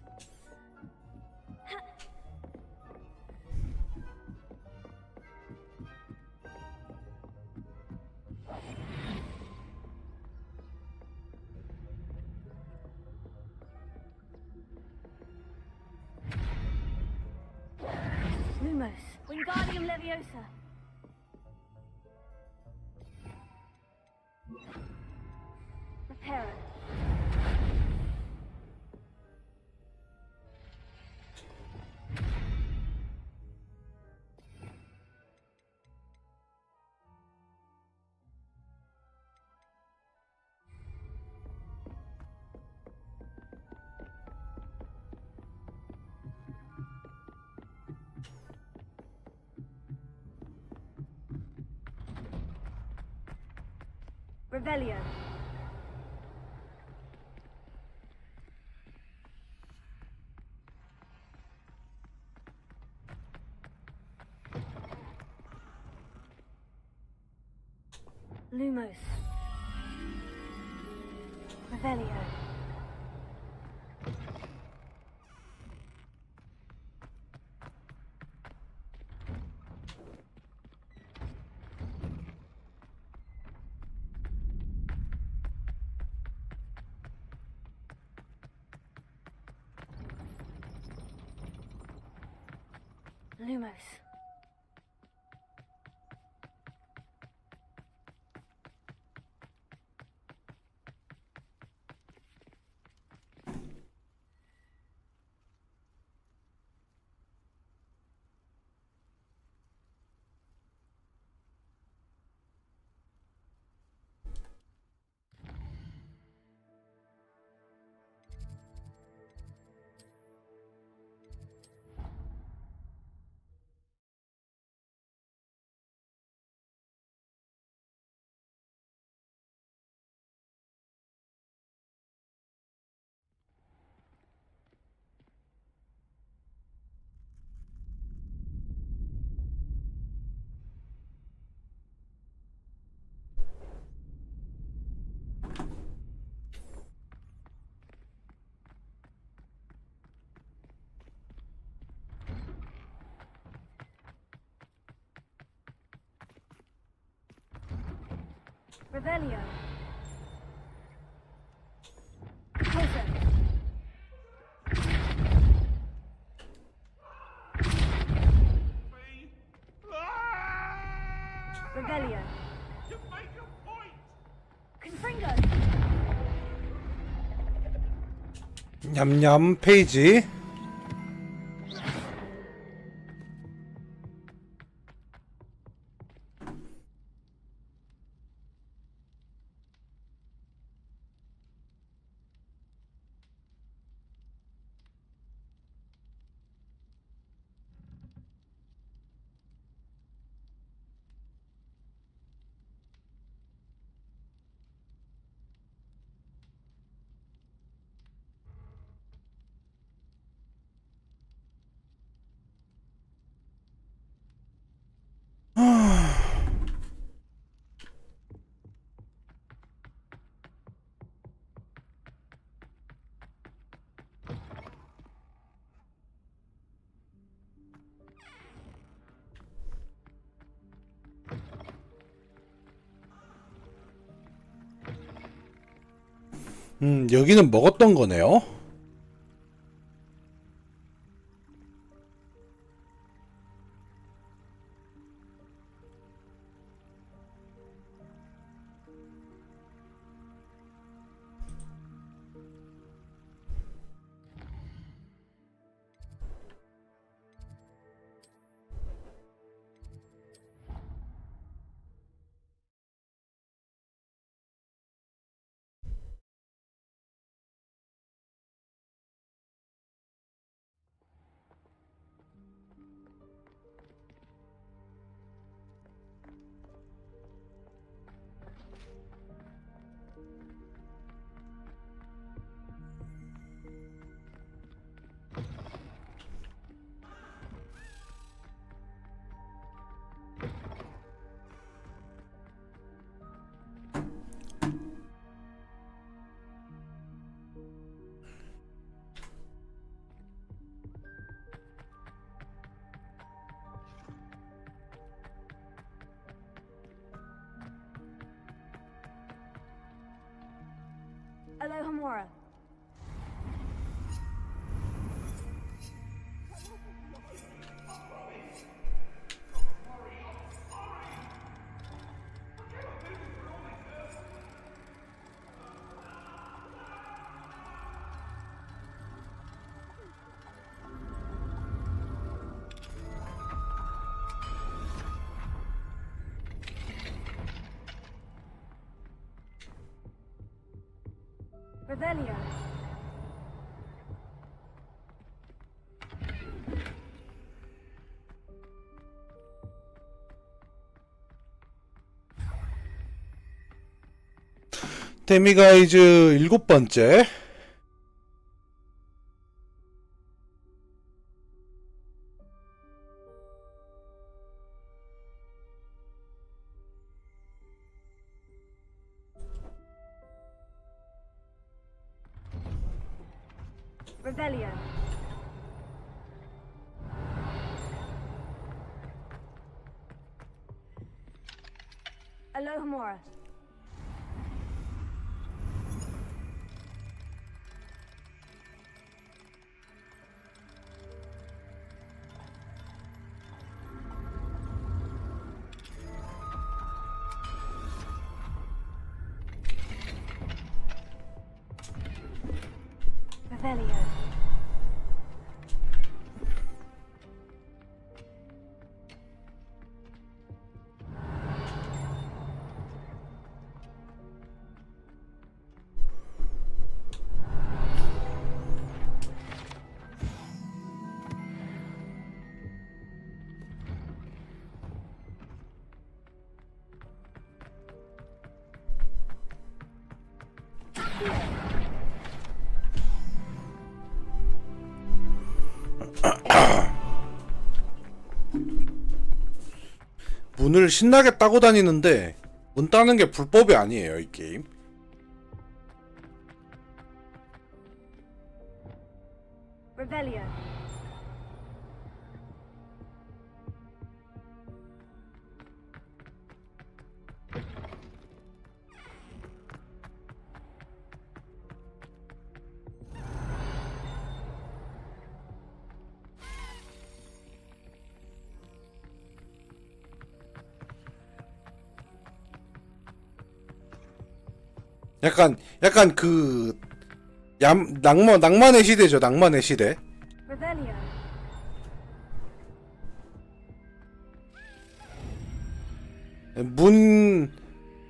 Lumos. Wingardium Leviosa. Reparo. Revelio. Lumos. Revelio. Lumos. Revelio. Closer. Revelio. To make a point! Confringo. 냠냠 페이지. 여기는 먹었던 거네요. Alohomora. Revelio. 데미가이즈 7번째. Revelio. Alohomora. Revelio. 문을 신나게 따고 다니는데 문 따는 게 불법이 아니에요, 이 게임. Revelio. 약간 그 낭만의 시대죠. 낭만의 시대. Revelio.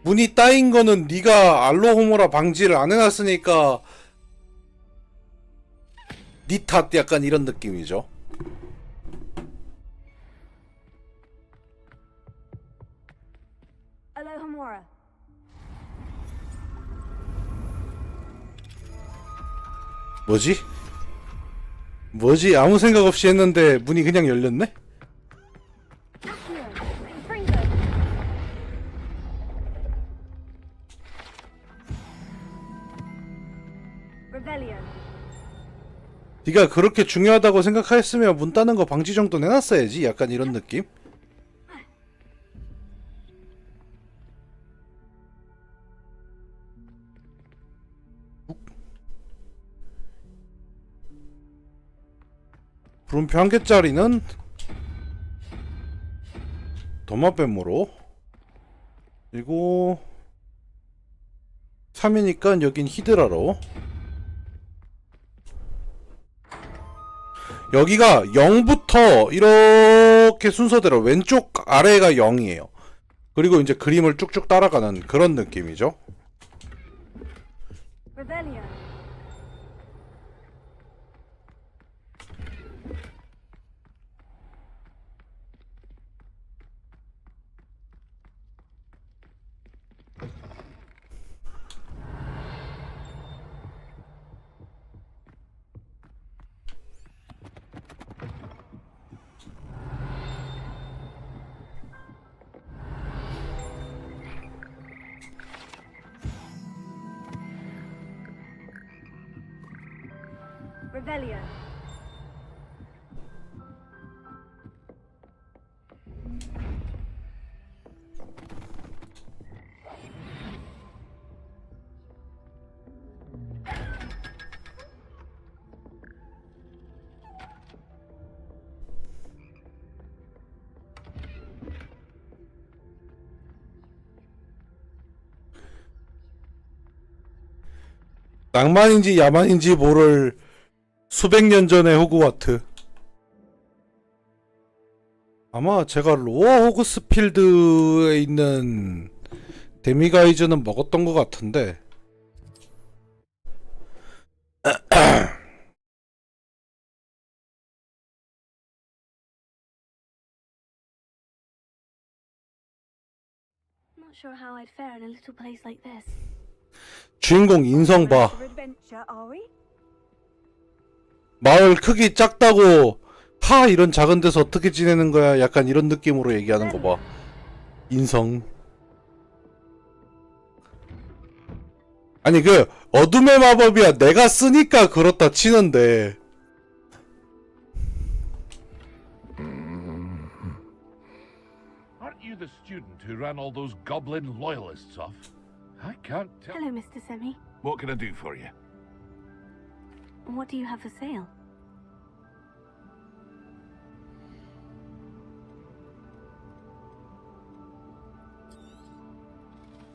문이 따인 거는 네가 알로호모라 방지를 안 해놨으니까 니 탓 약간 이런 느낌이죠. Alohomora. 뭐지? 아무 생각 없이 했는데 문이 그냥 열렸네? Revelio. 네가 그렇게 중요하다고 생각했으면 문 따는 거 방지 정도 내놨어야지. 약간 이런 느낌? 물음표 1개짜리는 도마뱀으로, 그리고 3이니까 여긴 히드라로. 여기가 0부터 이렇게 순서대로 왼쪽 아래가 0이에요. 그리고 이제 그림을 쭉쭉 따라가는 그런 느낌이죠. Revelio. Revelio. 낭만인지 야만인지 모를 수백 년 전의 호그와트. 아마 제가 로어 호그스필드에 있는 데미가이즈는 먹었던 것 같은데. Not sure how I'd fare in a little place like this. 주인공 인성 봐. Adventure, are we? 마을 크기 작다고 하 이런 작은 데서 어떻게 지내는 거야? 약간 이런 느낌으로 얘기하는 거 봐. 인성. 아니 그 어둠의 마법이야. 내가 쓰니까 그렇다 치는데. Aren't you the student who ran all those goblin loyalists off? I can't tell. Hello, Mr. Semi. What can I do for you? What do you have for sale?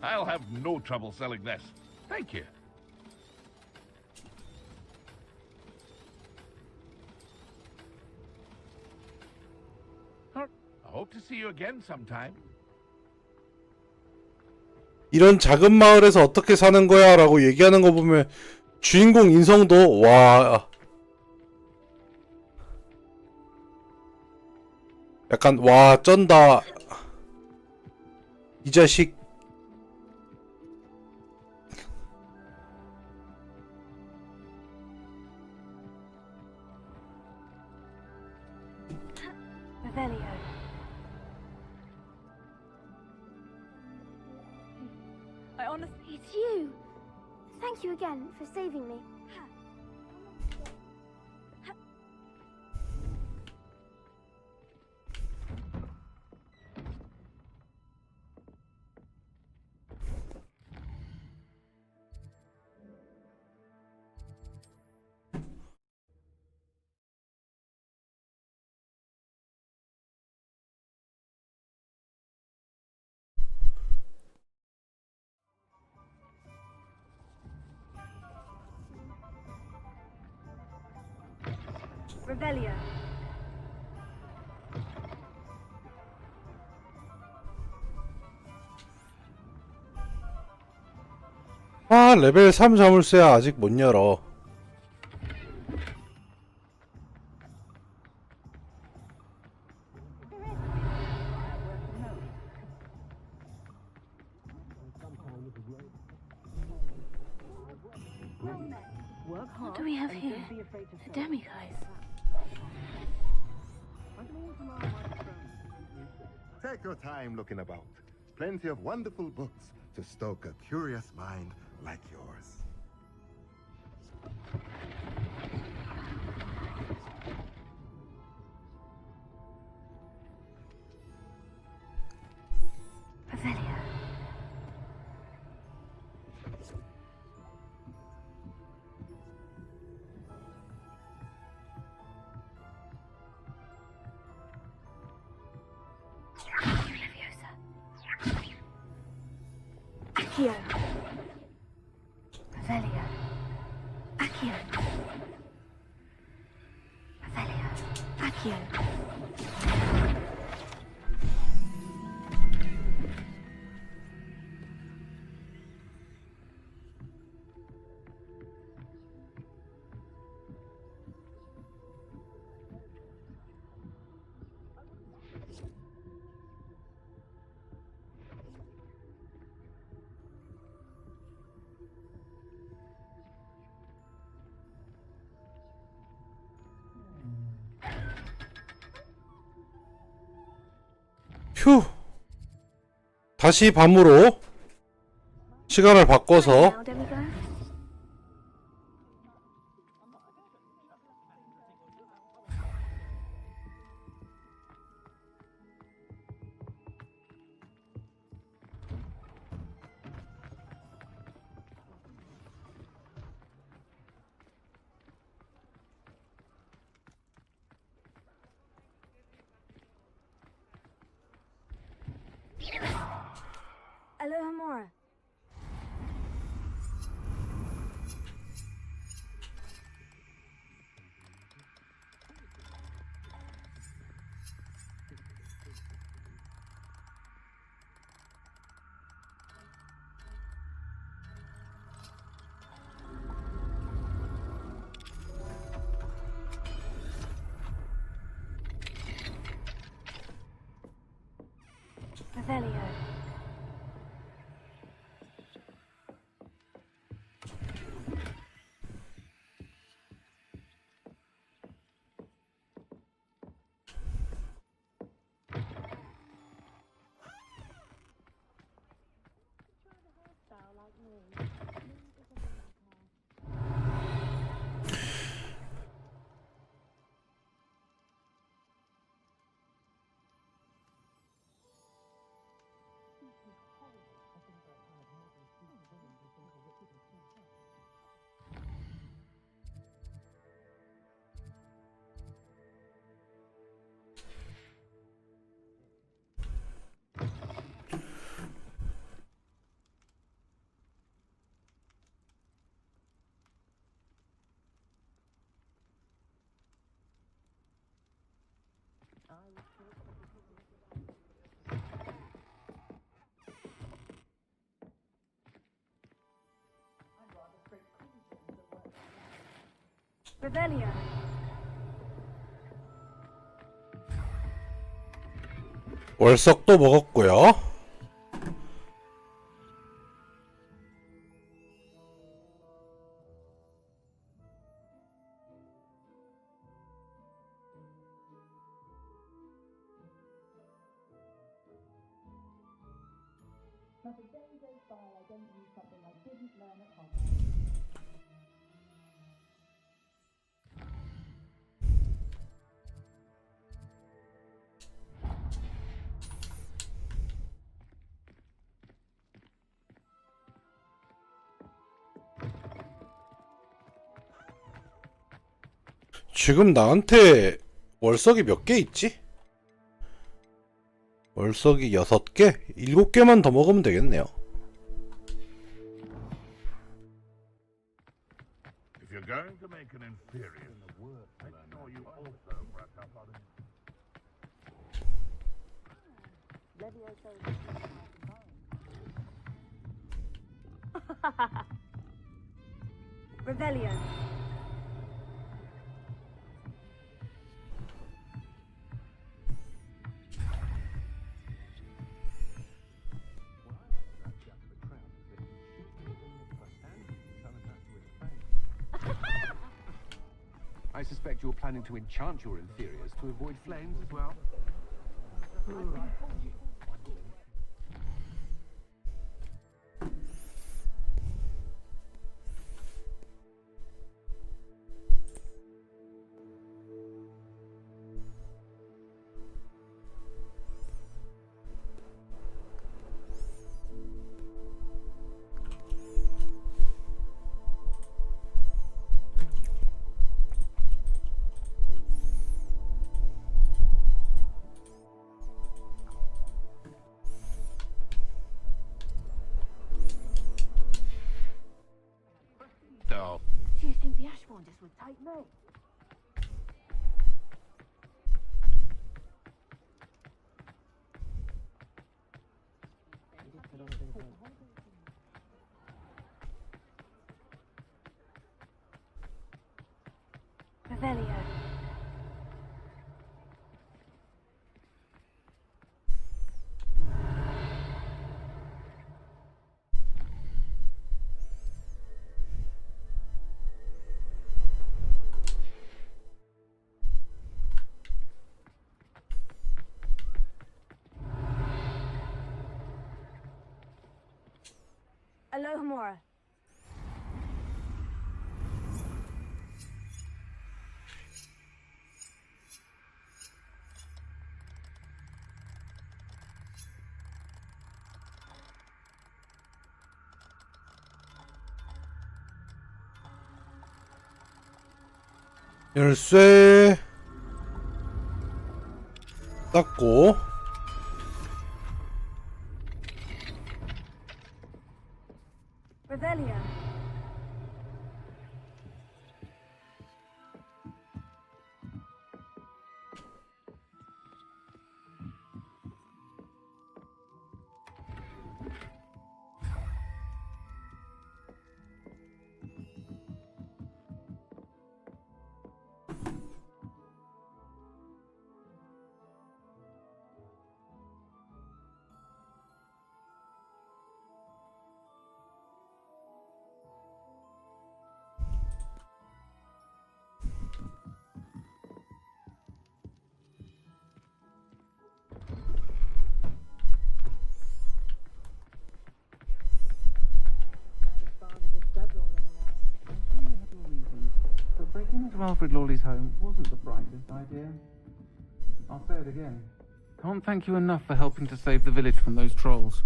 I'll have no trouble selling this. Thank you. I hope to see you again sometime. 이런 작은 마을에서 어떻게 사는 거야? 라고 얘기하는 거 보면 주인공 인성도 와 약간 와 쩐다 이 자식. Revelio. I honestly... It's you! Thank you again for saving me. Revelio. 아, 레벨 3 자물쇠야 아직 못 열어. What do we have here? A demiguise. Take your time looking about. Plenty of wonderful books to stoke a curious mind like yours. Revelio. Accio. Revelio. Accio. Revelio. Accio. 휴. 다시 밤으로 시간을 바꿔서 Now, demiguise. Alohomora. Revelio. Revelio. 월석도 먹었고요. 지금 나한테 월석이 몇 개 있지? 월석이 6개? 7개만 더 먹으면 되겠네요. If you're going to make an inferior. Make sure you also brush up on it. Revelio. I suspect you're planning to enchant your inferiors to avoid flames as well. No. Do you think the Ashwanders would take me? Revelio. Alohomora. 열쇠 닦고 Revelio. But breaking into Alfred Lawley's home wasn't the brightest idea. I'll say it again. Can't thank you enough for helping to save the village from those trolls.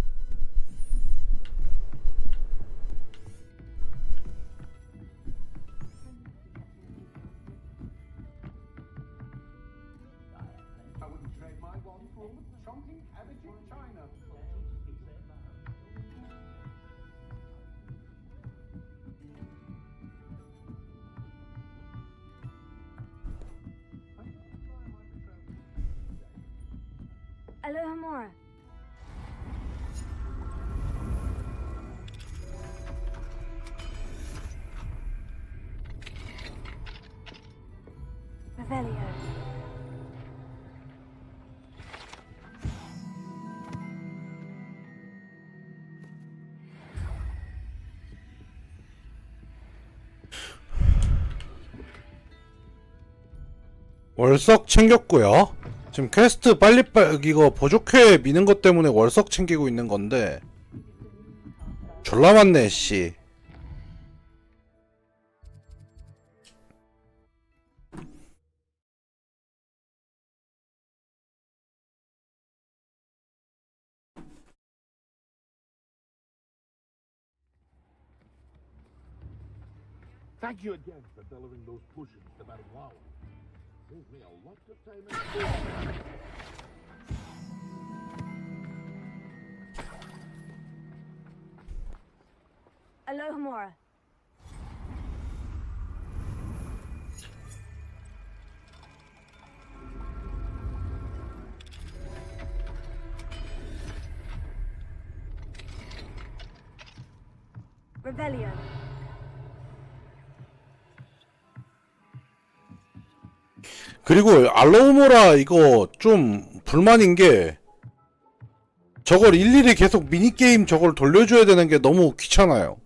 I wouldn't trade my wand for all the chonking cabbage in China. Alohomora. Revelio. 월석 챙겼고요. 지금 퀘스트 빨리빨리 이거 보조회 미는 것 때문에 월석 챙기고 있는 건데 졸라 많네 씨. Thank you again for delivering those potions to Wow. Saved me a lot of time and Alohomora. Revelio. 그리고 알로우모라 이거 좀 불만인 게 저걸 일일이 계속 미니게임 저걸 돌려줘야 되는 게 너무 귀찮아요.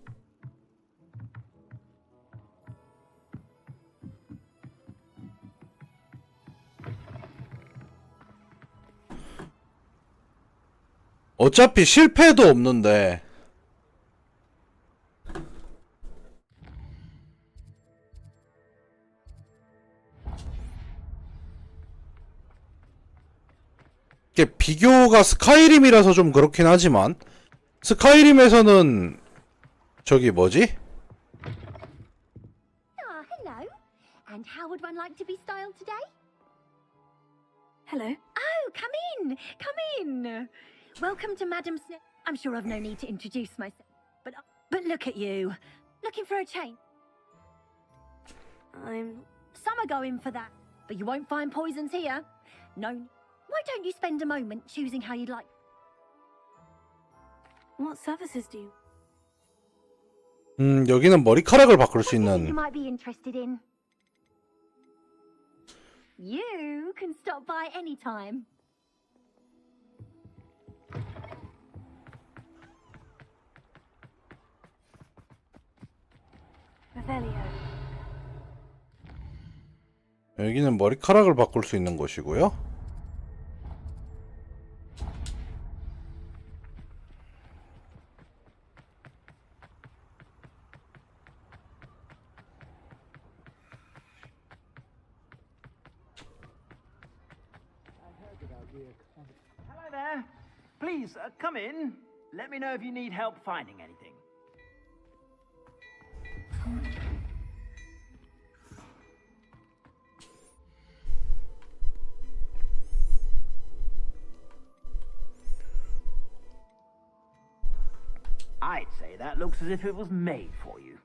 어차피 실패도 없는데 이게 비교가 스카이림이라서 좀 그렇긴 하지만 스카이림에서는 저기 뭐지? Ah, hello. And how would one like to be styled today? Hello. Oh, come in. Come in. Welcome to Madam Snow. I'm sure I've no need to introduce myself. But look at you. Looking for a change. Some are going for that. But you won't find poisons here. No. Why don't you spend a moment choosing how you'd like? What services do you? 여기는 머리카락을 바꿀 수 You 있는 might be interested in. You can stop by anytime. Revelio. 여기는 머리카락을 바꿀 수 있는 곳이고요. Hello there. Please, come in. Let me know if you need help finding anything. I'd say that looks as if it was made for you.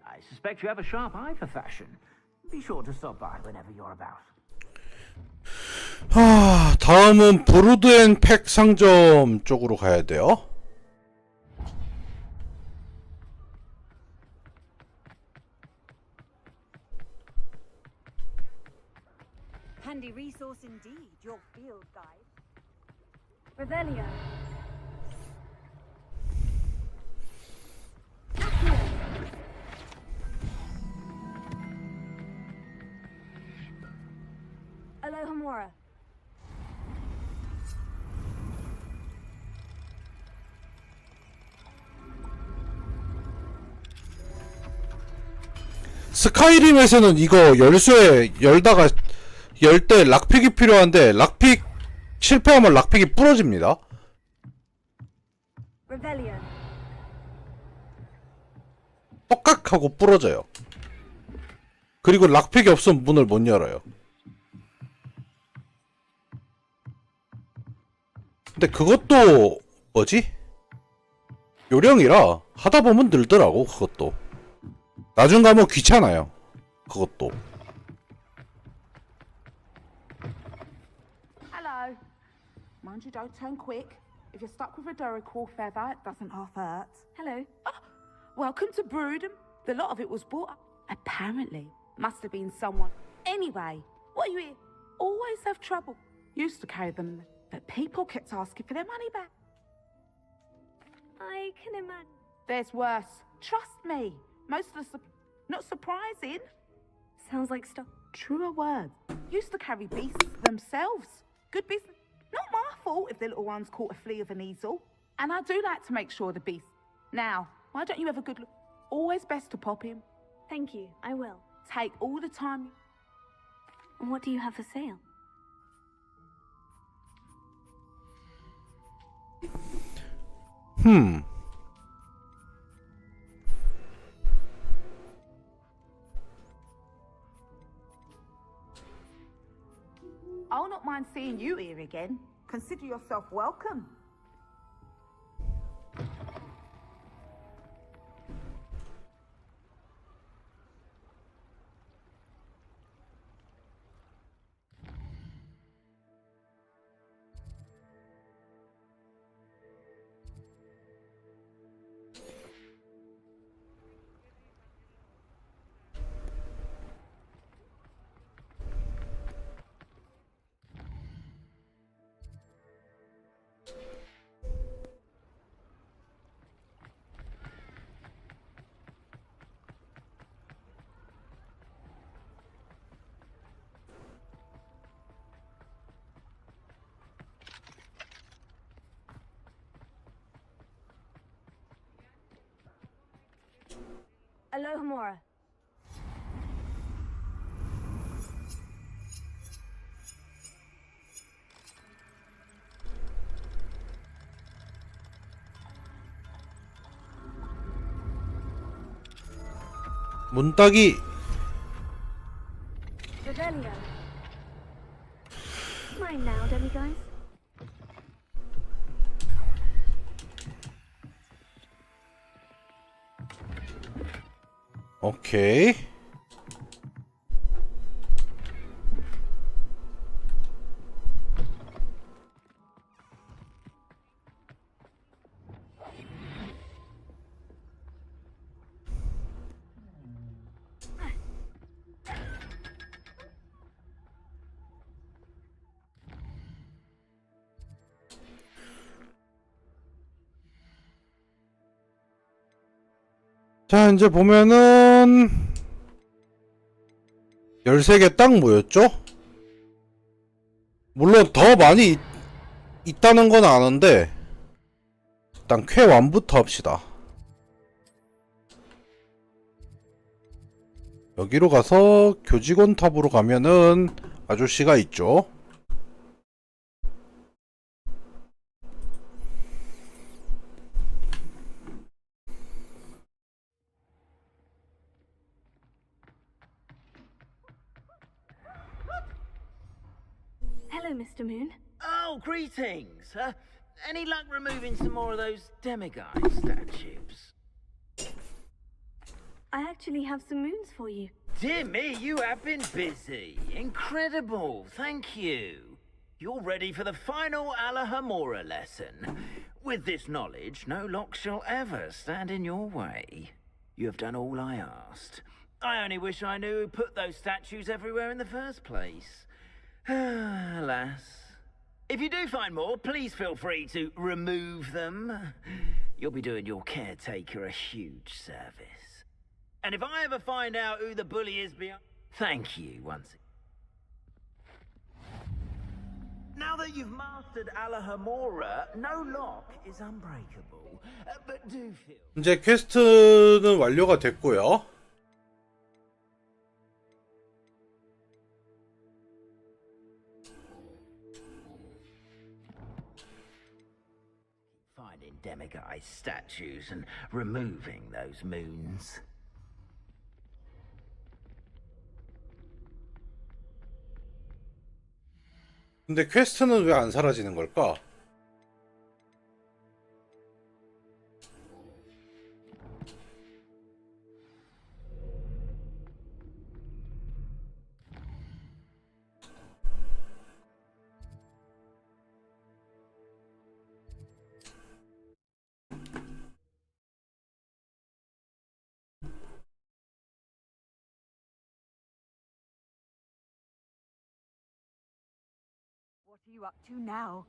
I suspect you have a sharp eye for fashion. Be sure to stop by whenever you're about. 다음은 브루드 앤 팩 상점 쪽으로 가야 돼요. Handy resource indeed, your field guide. Revelio. Alohomora. 스카이림에서는 이거 열쇠 열다가 열 때 락픽이 필요한데 락픽 실패하면 락픽이 부러집니다. Revelio. 똑깍 하고 부러져요. 그리고 락픽이 없으면 문을 못 열어요. 근데 그것도 뭐지? 요령이라 하다 보면 늘더라고. 그것도 나중 가면 귀찮아요. 그것도. Hello. Mind you don't turn quick. If you're stuck with a Duracore feather, it doesn't half hurt. Hello. Oh, welcome to Broodham. The lot of it was bought up. Apparently. Must have been someone. Anyway, what are you here? Always have trouble. Used to carry them, but people kept asking for their money back. I can imagine. There's worse. Trust me. Most of the... Not surprising. Sounds like stuff. Truer words. Used to carry beasts themselves. Good business. Not my fault if the little ones caught a flea of an easel. And I do like to make sure the beast. Now, why don't you have a good look? Always best to pop him. Thank you, I will. Take all the time. And what do you have for sale? I'll not mind seeing you here again. Consider yourself welcome. Alohomora. 문따기. Revelio. Mine now, demiguys. 오케이. 자, 이제 보면은 13개 딱 모였죠? 물론 더 많이 있다는 건 아는데 일단 쾌완부터 합시다. 여기로 가서 교직원 탑으로 가면은 아저씨가 있죠. Hello, Mr. Moon. Oh, greetings. Any luck removing some more of those demiguise statues? I actually have some moons for you. Dear me, you have been busy. Incredible, thank you. You're ready for the final Alohomora lesson. With this knowledge, no lock shall ever stand in your way. You have done all I asked. I only wish I knew who put those statues everywhere in the first place. Alas. If you do find more, please feel free to remove them. You'll be doing your caretaker a huge service. And if I ever find out who the bully is behind... Thank you once again. Now that you've mastered Alohomora, no lock is unbreakable. But do feel... 이제 퀘스트는 완료가 됐고요. Finding demiguise statues and removing those moons. 근데 퀘스트는 왜 안 사라지는 걸까? What are you up to now?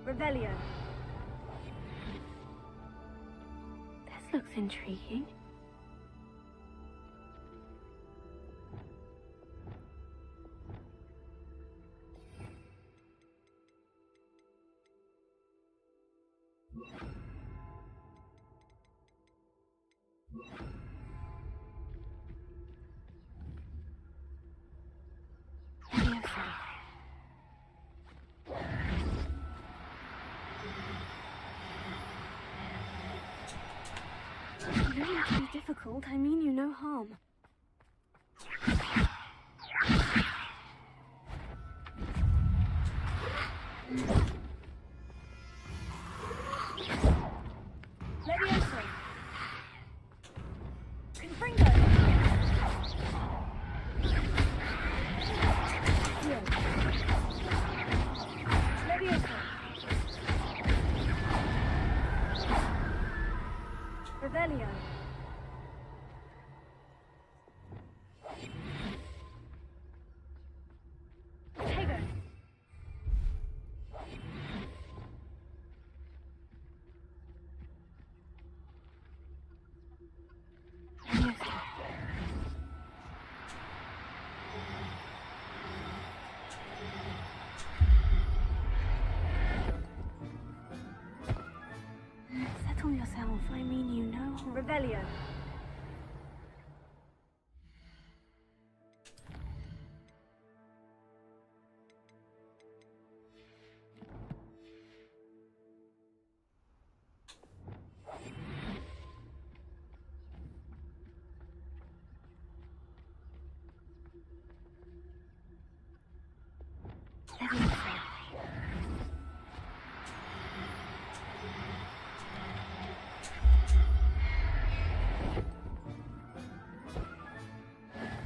Revelio. This looks intriguing. Leviosa. don't need to be difficult. I mean you no harm. Levioso. Confringo. Here. Levioso. Revelio. Tego. Settle yourself. I mean you no harm. Revelio.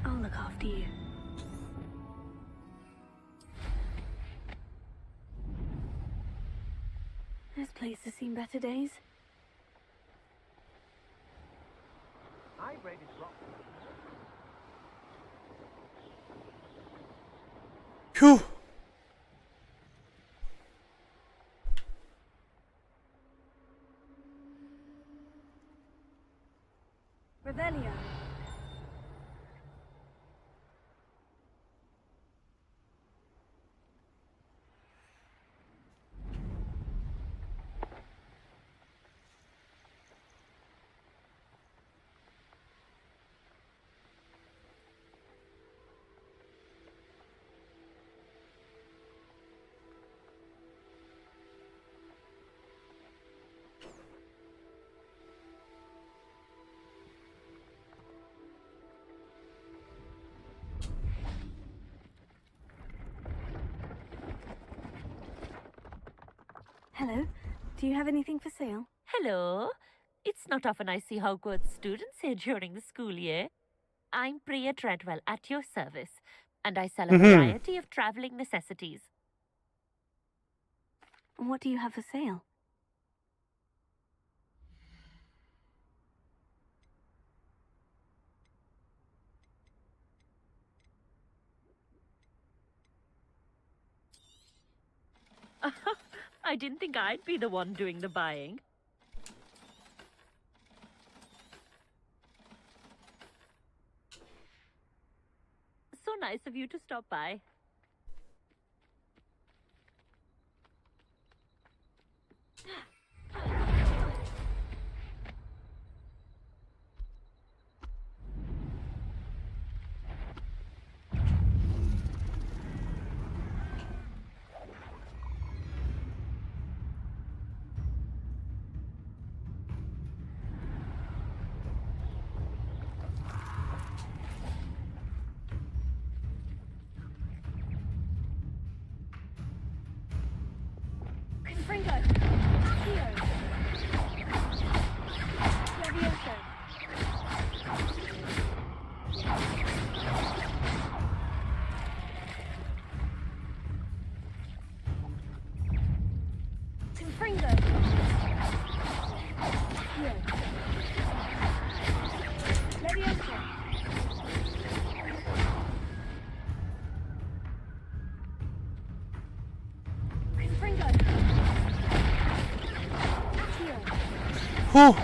I'll look after you. This place has seen better days. I read it wrong. 휴. Revelio. Hello. Do you have anything for sale? Hello. It's not often I see Hogwarts students here during the school year. I'm Priya Treadwell at your service, and I sell a variety of traveling necessities. What do you have for sale? I didn't think I'd be the one doing the buying. So nice of you to stop by. Confringo. Accio. Levioso. Confringo. Accio. Levioso. Confringo. 후.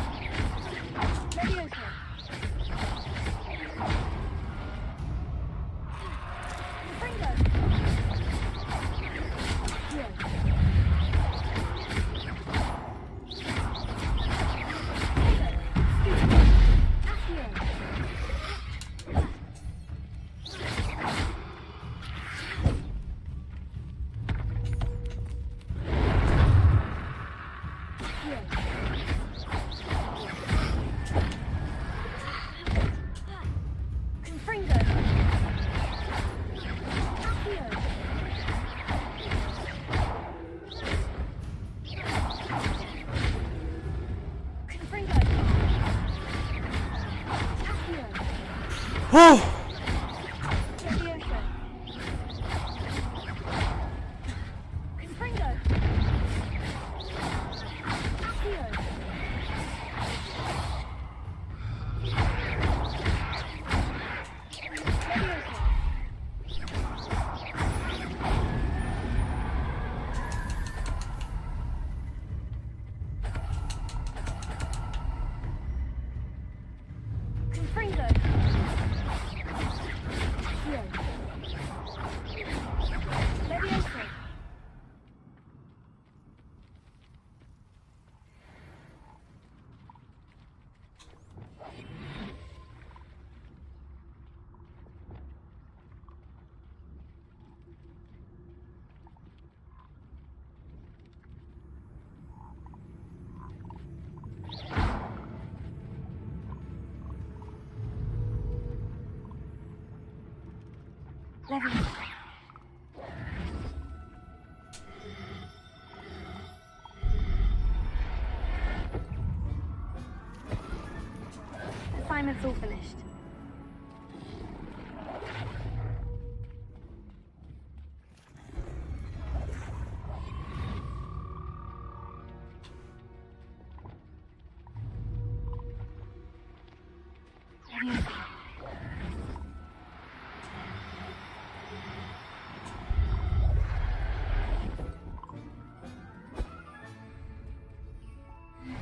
Assignment's all finished.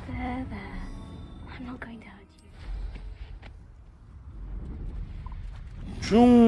There. I'm not going to hurt you. 중.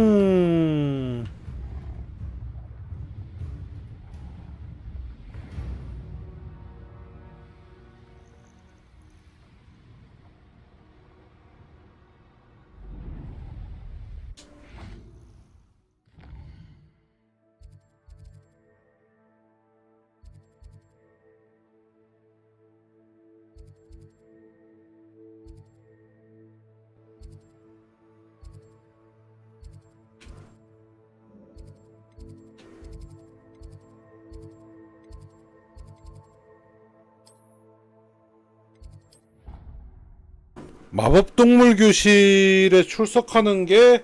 마법동물 교실에 출석하는 게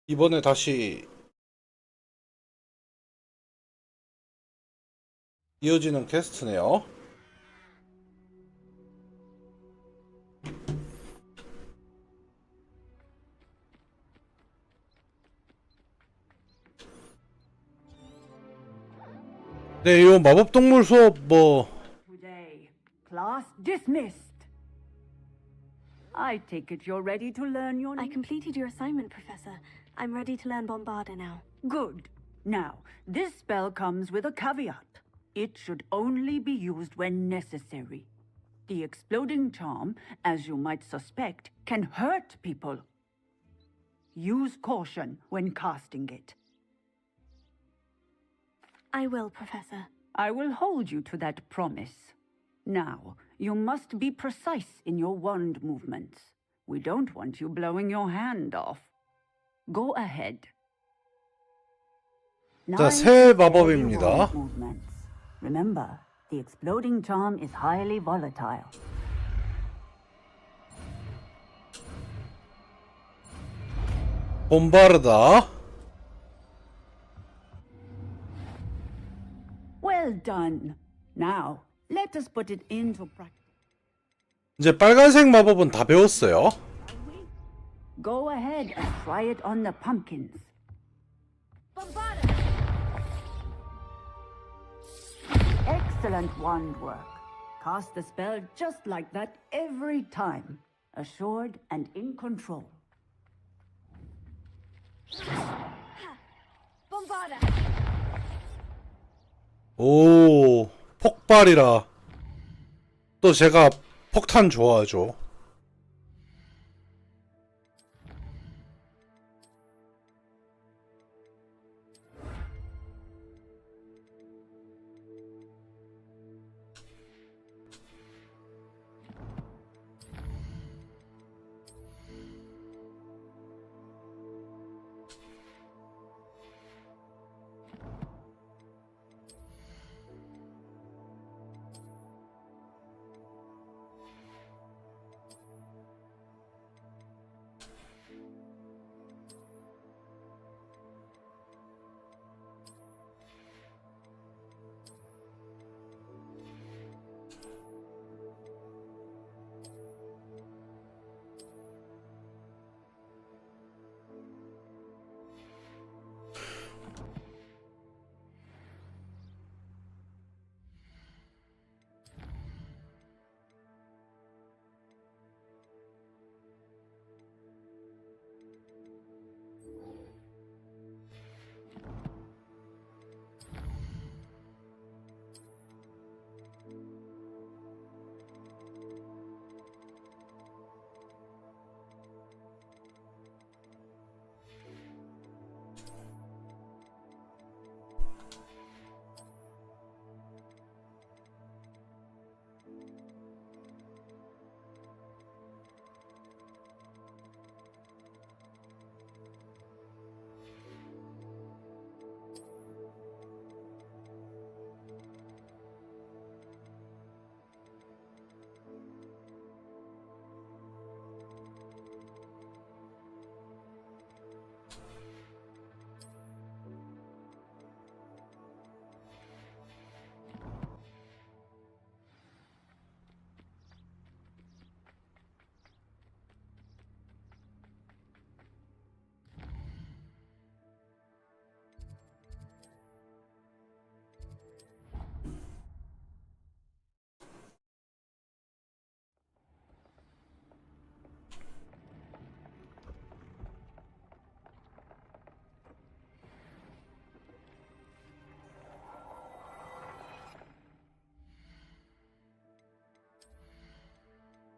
이번에 다시 이어지는 퀘스트네요. 네, 이 마법동물 수업 Today, class dismissed. I take it you're ready to learn your... I completed your assignment, Professor. I'm ready to learn Bombarda now. Good. Now, this spell comes with a caveat. It should only be used when necessary. The exploding charm, as you might suspect, can hurt people. Use caution when casting it. I will, Professor. I will hold you to that promise. Now, you must be precise in your wand movements. We don't want you blowing your hand off. Go ahead. 자, 새 마법입니다. Remember, the exploding charm is highly volatile. 봄바르다. Well done. Now, let us put it into practice. 이제 빨간색 마법은 다 배웠어요. Go ahead and try it on the pumpkins. Excellent wand work. Cast the spell just like that every time. Assured and in control. Bombarda! 오, 폭발이라. 또 제가 폭탄 좋아하죠.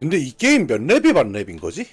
근데 이 게임 몇 랩이 반 랩인 거지?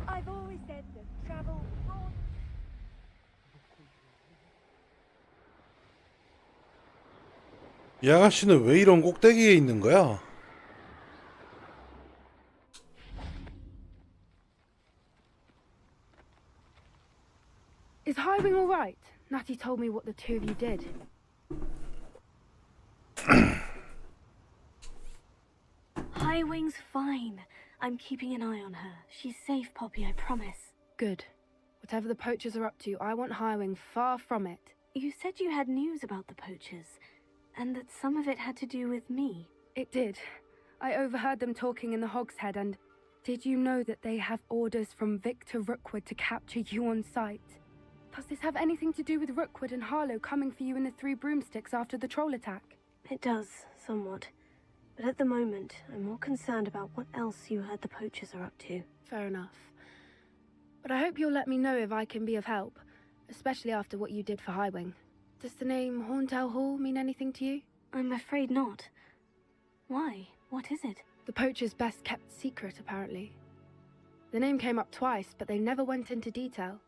I've always said that travel brought 이 아가씨는 왜 이런 꼭대기에 있는 거야? Is Highwing all right? Natty told me what the two of you did. Highwing's fine. I'm keeping an eye on her. She's safe, Poppy, I promise. Good. Whatever the poachers are up to, I want Highwing far from it. You said you had news about the poachers, and that some of it had to do with me. It did. I overheard them talking in the Hogshead, and did you know that they have orders from Victor Rookwood to capture you on sight? Does this have anything to do with Rookwood and Harlow coming for you in the Three Broomsticks after the troll attack? It does, somewhat. But at the moment, I'm more concerned about what else you heard the poachers are up to. Fair enough. But I hope you'll let me know if I can be of help, especially after what you did for Highwing. Does the name Horntail Hall mean anything to you? I'm afraid not. Why? What is it? The poachers' best kept secret, apparently. The name came up twice, but they never went into detail.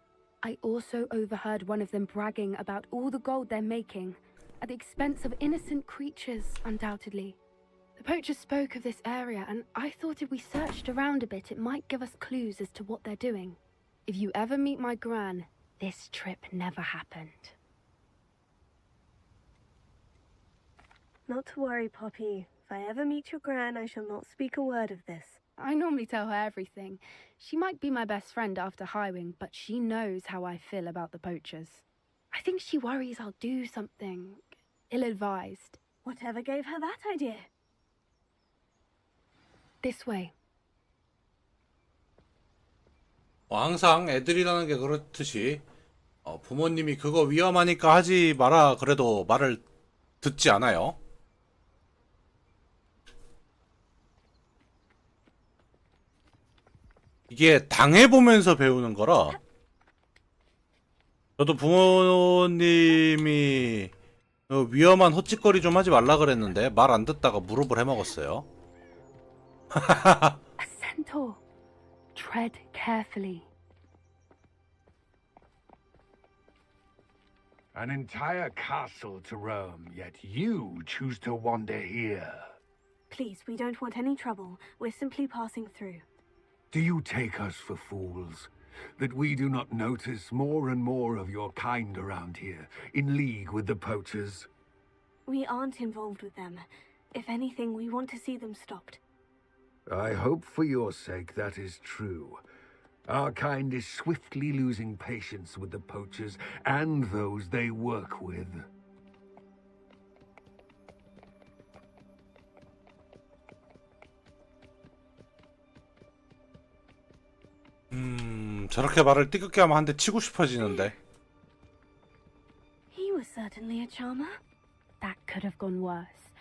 I also overheard one of them bragging about all the gold they're making, at the expense of innocent creatures, undoubtedly. The poachers spoke of this area, and I thought if we searched around a bit, it might give us clues as to what they're doing. If you ever meet my gran, this trip never happened. Not to worry, Poppy. If I ever meet your gran, I shall not speak a word of this. I normally tell her everything. She might be my best friend after Highwing, but she knows how I feel about the poachers. I think she worries I'll do something ill-advised. Whatever gave her that idea? This way. 항상 애들이라는 게 그렇듯이 부모님이 그거 위험하니까 하지 마라 그래도 말을 듣지 않아요. 이게 당해보면서 배우는 거라 저도 부모님이 위험한 헛짓거리 좀 하지 말라 그랬는데 말 안 듣다가 무릎을 해먹었어요. A centaur. Tread carefully. An entire castle to roam, yet you choose to wander here. Please, we don't want any trouble. We're simply passing through. Do you take us for fools? That we do not notice more and more of your kind around here, in league with the poachers? We aren't involved with them. If anything, we want to see them stopped. I hope for your sake that is true. Our kind is swiftly losing patience with the poachers and those they work with. 저렇게 말을 띠껍게 하면 한 대 치고 싶어지는데. He was certainly a charmer. That could have gone worse.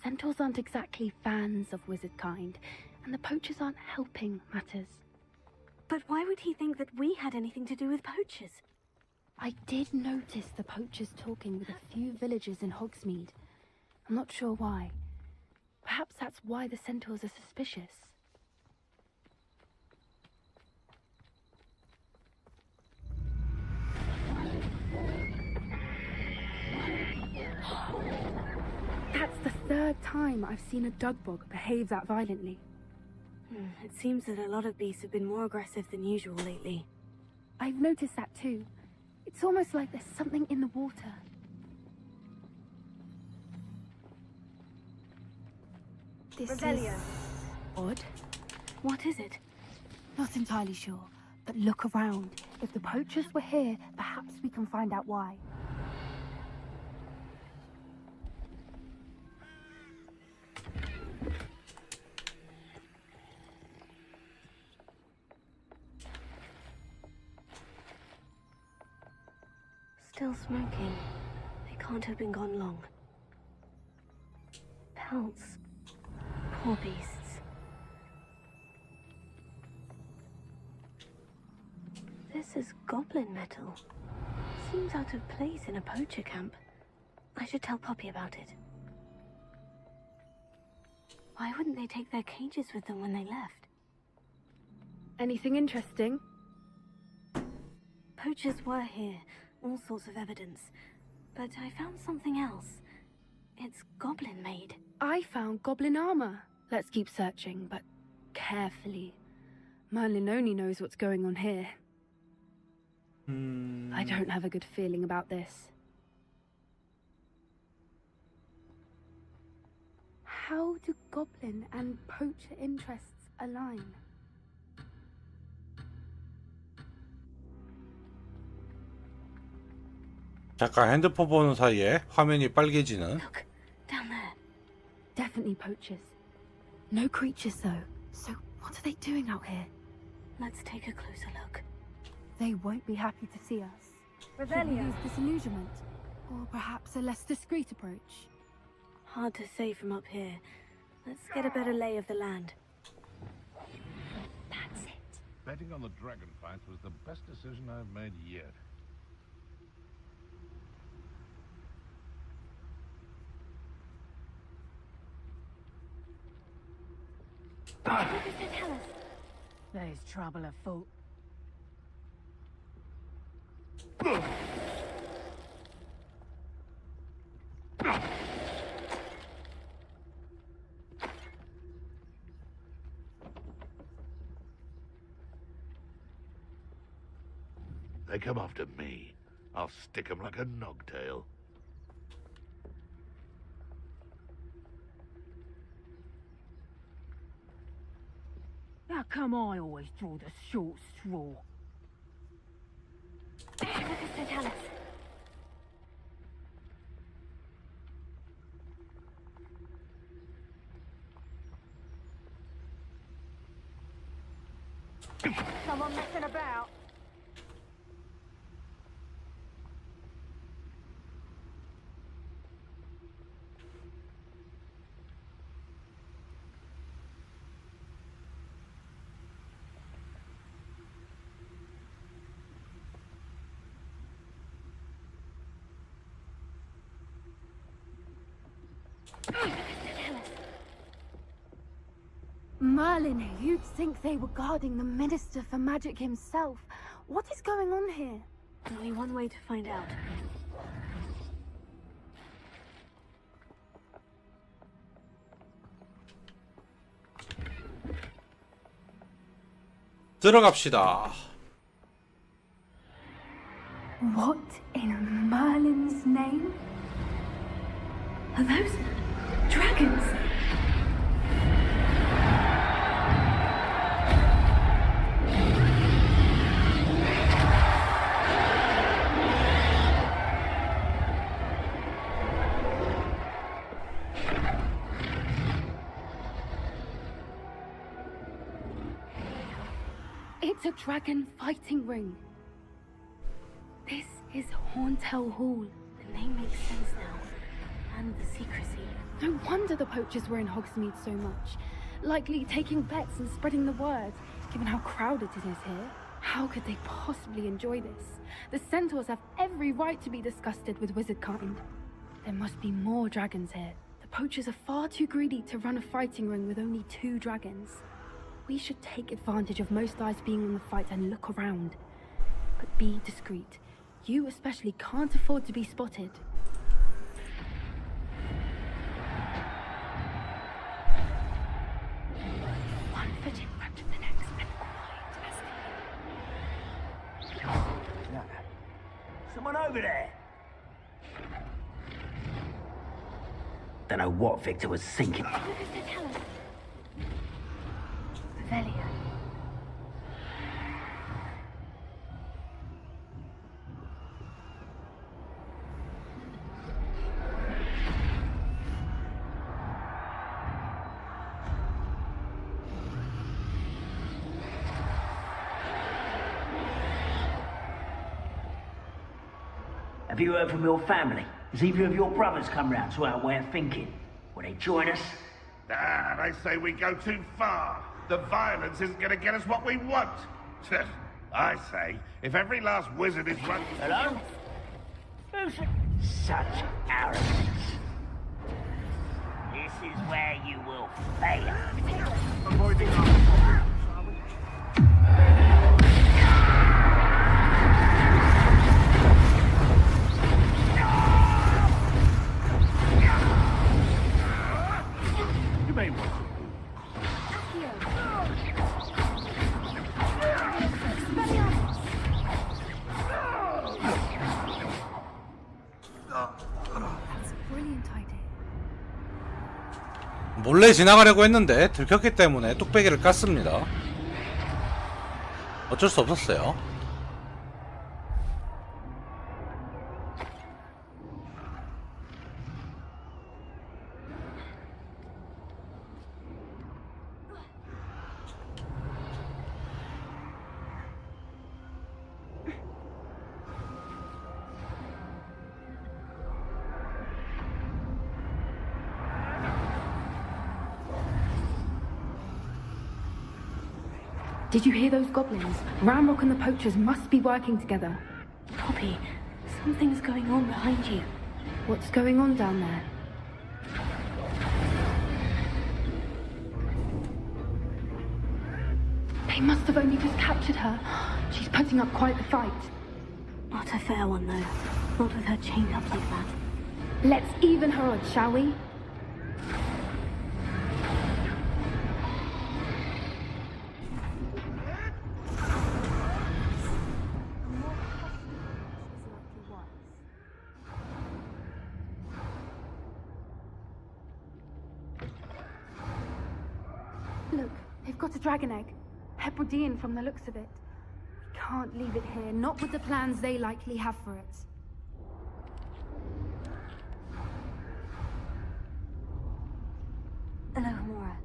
Centaurs aren't exactly fans of wizard kind, and the poachers aren't helping matters. But why would he think that we had anything to do with poachers? I did notice the poachers talking with a few villagers in Hogsmeade. I'm not sure why. Perhaps that's why the centaurs are suspicious. That's the third time I've seen a dugbog behave that violently. It seems that a lot of beasts have been more aggressive than usual lately. I've noticed that too. It's almost like there's something in the water. This Revelio. is odd. What is it? Not entirely sure, but look around. If the poachers were here, perhaps we can find out why. Still smoking. They can't have been gone long. Pelts. Poor beasts. This is goblin metal. Seems out of place in a poacher camp. I should tell Poppy about it. Why wouldn't they take their cages with them when they left? Anything interesting? Poachers were here. All sorts of evidence. But I found something else. It's goblin made. I found goblin armor. Let's keep searching, but carefully. Merlin only knows what's going on here. I don't have a good feeling about this. How do goblin and poacher interests align? 잠깐 핸드폰 보는 사이에 화면이 빨개지는. Down there. Definitely poachers. No creatures though. So what are they doing out here? Let's take a closer look. They won't be happy to see us. Should we Revelio. use disillusionment? Or perhaps a less discreet approach? Hard to say from up here. Let's get a better lay of the land. That's it. Betting on the dragon fights was the best decision I've made yet. There's trouble afoot. They come after me. I'll stick 'em like a nogtail. How come I always draw the short straw? Someone messing about. Merlin, you'd think they were guarding the Minister for Magic himself. What is going on here? Only one way to find out. 들어갑시다. What in Merlin's name? Are those dragons? It's a a dragon fighting ring. This is Horntail Hall. The name makes sense now. And the secrecy. No wonder the poachers were in Hogsmeade so much. Likely taking bets and spreading the word, given how crowded it is here. How could they possibly enjoy this? The centaurs have every right to be disgusted with wizard kind. There must be more dragons here. The poachers are far too greedy to run a fighting ring with only 2 dragons. We should take advantage of most eyes being on the fight and look around. But be discreet. You especially can't afford to be spotted. One foot in front of the next and quiet as Someone over there. Don't know what Victor was thinking. Velia. Have you heard from your family? Has either of your brothers come round to our way of thinking? Will they join us? Ah, they say we go too far. The violence isn't going to get us what we want. I say, if every last wizard is run... Hello? Such arrogance. This is where you will fail. Avoiding our problems, shall we? You may want to. 몰래 지나가려고 했는데 들켰기 때문에 뚝배기를 깠습니다. 어쩔 수 없었어요. Did you hear those goblins? Ramrock and the poachers must be working together. Poppy, something's going on behind you. What's going on down there? They must have only just captured her. She's putting up quite the fight. Not a fair one, though. Not with her chained up like that. Let's even her odds, shall we? Look, they've got a dragon egg. Hebridean from the looks of it. We can't leave it here, not with the plans they likely have for it. Alohomora.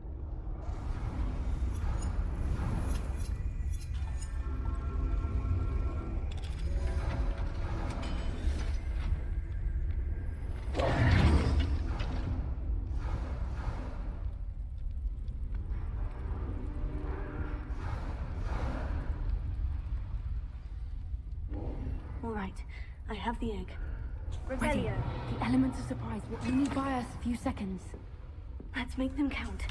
All right, I have the egg. Ready. The elements of surprise will only buy us a few seconds. Let's make them count.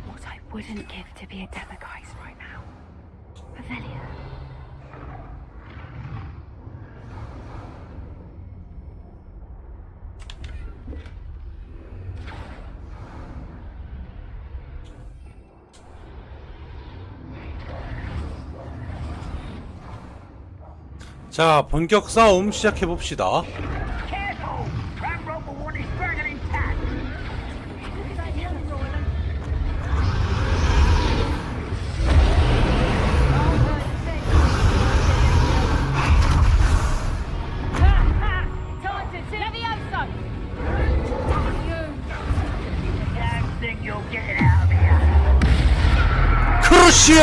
What I wouldn't give to be a Demogorgon right now. Revelia. 자, 본격 싸움 시작해 봅시다. Careful! Ramrock will want his dragon intact. Time to Levioso! 크루시오!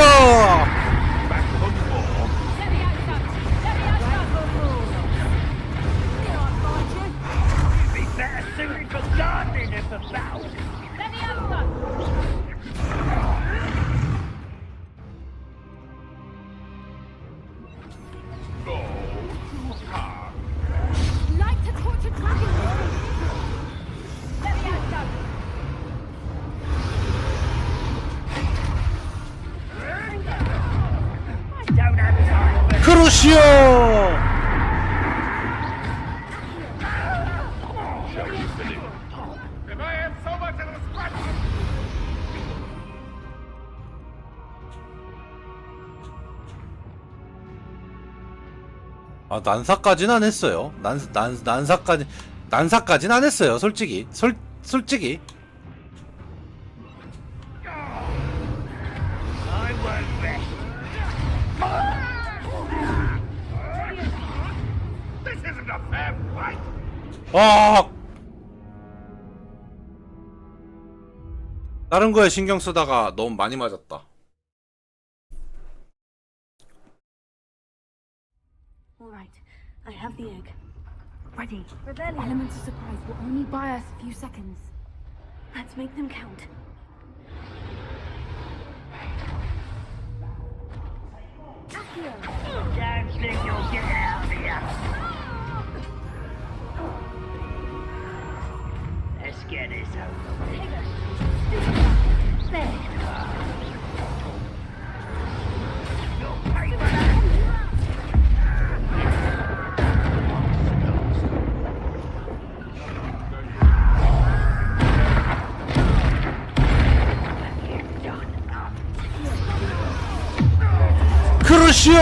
Like to torture dragons. Let me out, Doug. 크루시오! If I have so much of a scratch. 아, 난사까진 안 했어요. 난사까진 안 했어요. 솔직히. 솔직히. I won't rest. This isn't a fair fight. 아! 다른 거에 신경 쓰다가 너무 많이 맞았다. All right, I have the egg. Ready. Elements of surprise will only buy us a few seconds. Let's make them count. Don't think you'll get out of here. Let's get this over with. There. You'll pay for that. 크루시오!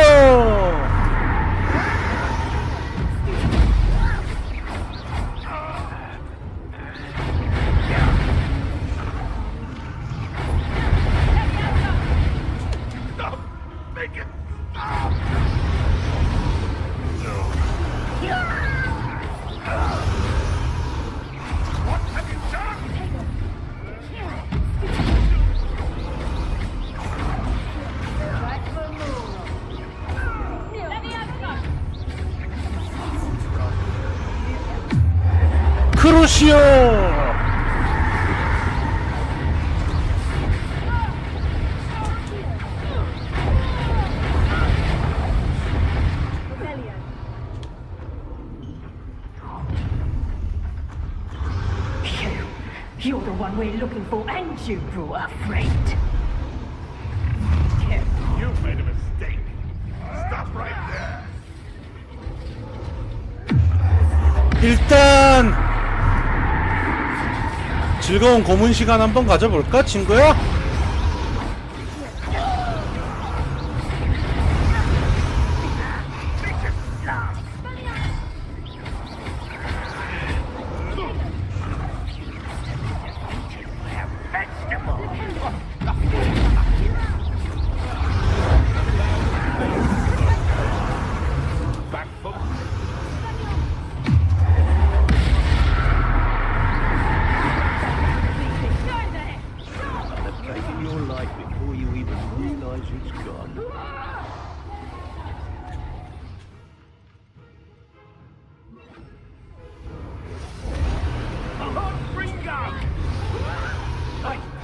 크루시오! You're the one we're looking for, and you brought a friend. You made a mistake. Stop right there. 일단 즐거운 고문 시간 한번 가져볼까, 친구야?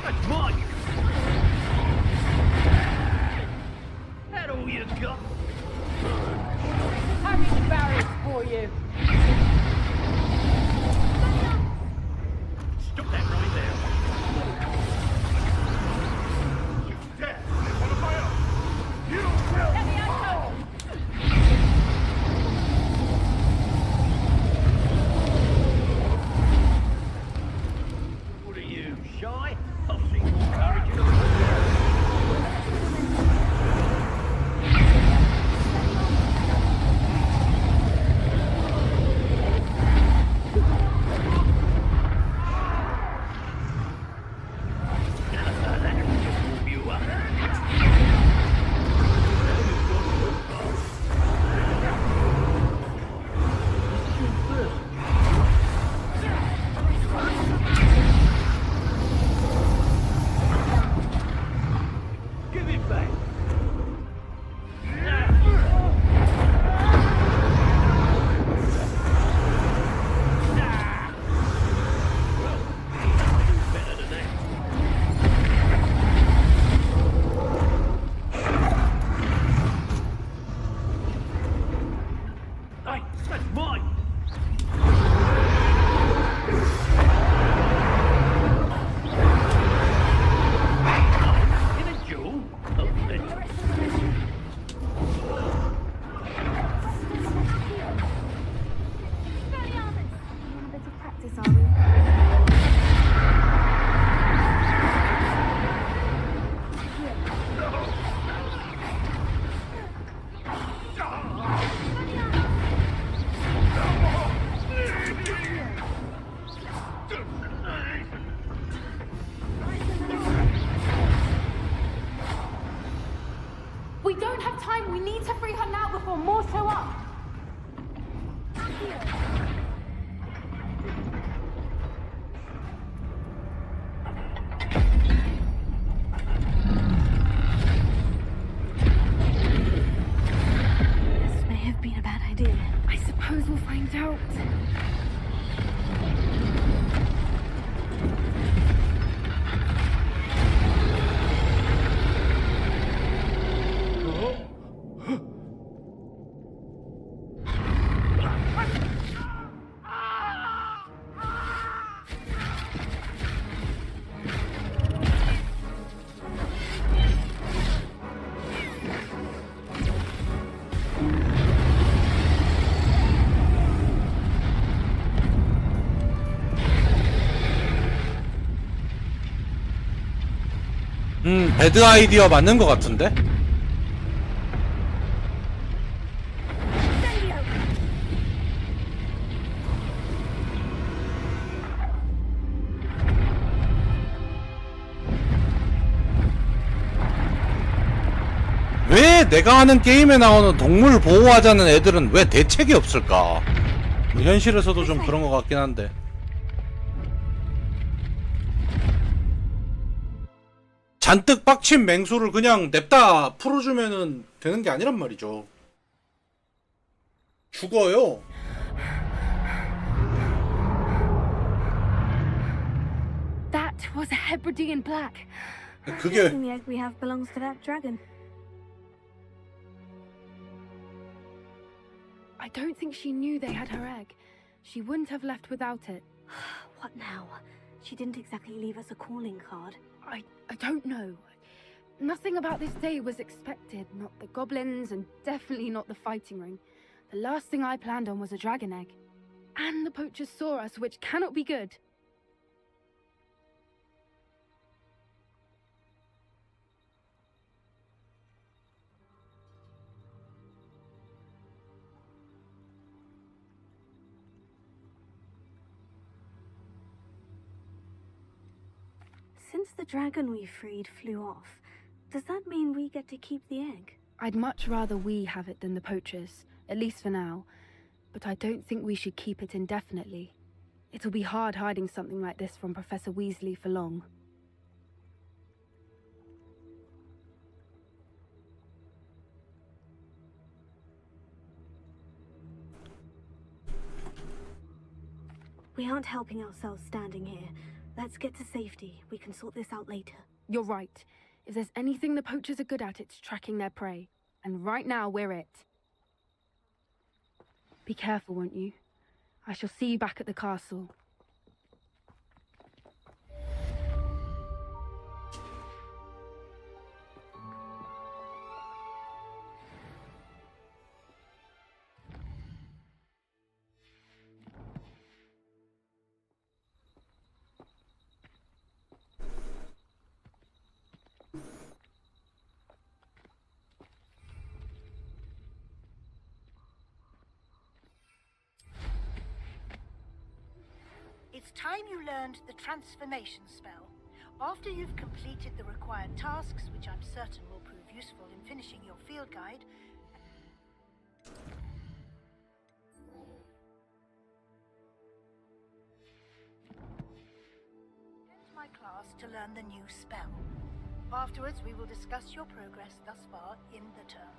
That's mine. That all you got? Having the barriers for you. Stop that right there. Dead. One of my own. You will. Let me out. What are you, shy? I've seen more courage in a We need to free her now before more show up. This may have been a bad idea. I suppose we'll find out. 배드 아이디어 맞는 것 같은데? 왜 내가 하는 게임에 나오는 동물 보호하자는 애들은 왜 대책이 없을까? 현실에서도 좀 그런 것 같긴 한데. 잔뜩 빡친 맹수를 그냥 냅다 풀어주면은 되는 게 아니란 말이죠. 죽어요. That was a Hebridean black. 그게 The egg we have belongs to that dragon. I don't think she knew they had her egg. She wouldn't have left without it. What now? She didn't exactly leave us a calling card. I don't know. Nothing about this day was expected. Not the goblins, and definitely not the fighting ring. The last thing I planned on was a dragon egg. And the poachers saw us, which cannot be good. Since the dragon we freed flew off, does that mean we get to keep the egg? I'd much rather we have it than the poachers, at least for now. But I don't think we should keep it indefinitely. It'll be hard hiding something like this from Professor Weasley for long. We aren't helping ourselves standing here. Let's get to safety. We can sort this out later. You're right. If there's anything the poachers are good at, it's tracking their prey. And right now, we're it. Be careful, won't you? I shall see you back at the castle. It's time you learned the transformation spell. After you've completed the required tasks, which I'm certain will prove useful in finishing your field guide, attend my class to learn the new spell. Afterwards, we will discuss your progress thus far in the term.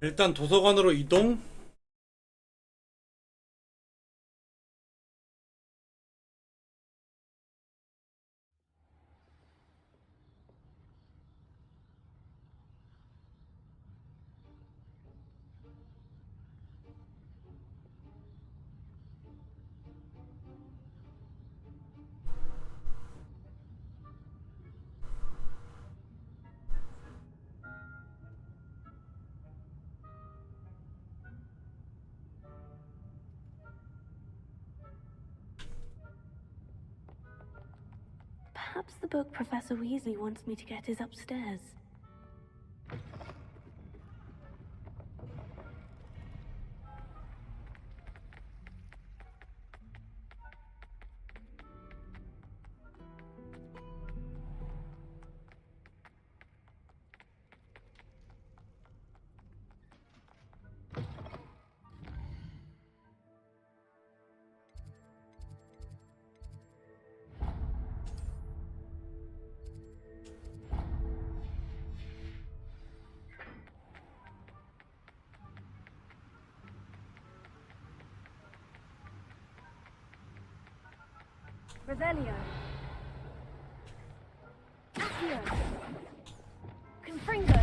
일단 도서관으로 이동. the book Professor Weasley wants me to get is upstairs. Revelio. Accio. Confringo.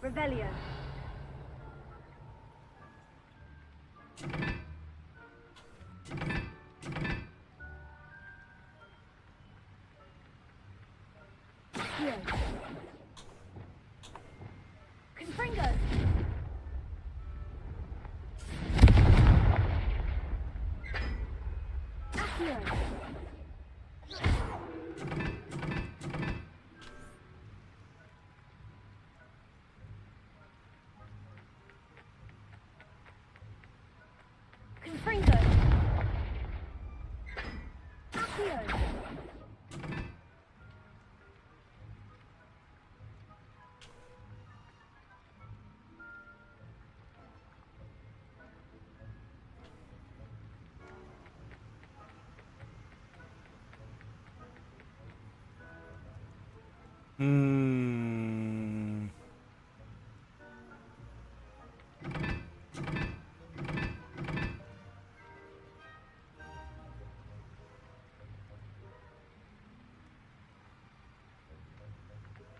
Revelio. Accio. Confringo. Confringo. Accio.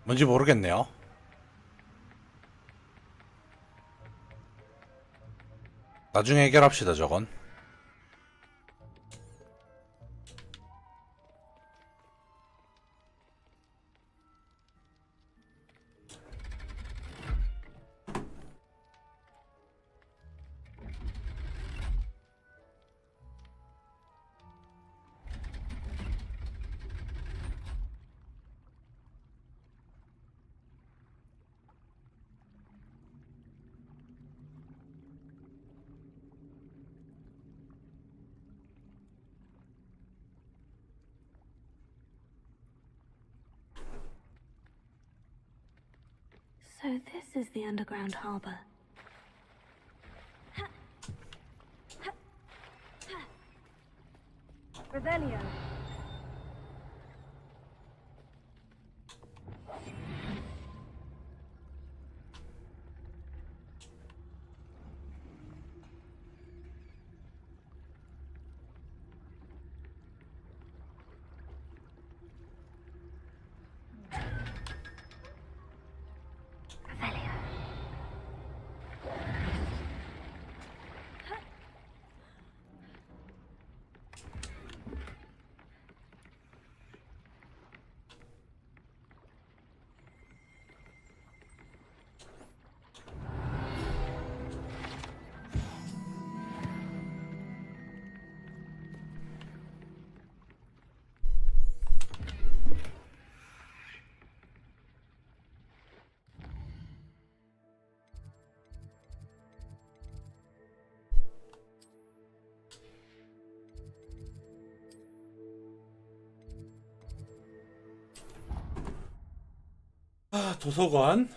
뭔지 모르겠네요. 나중에 해결합시다, 저건. So this is the underground harbor. Revelio. 도서관.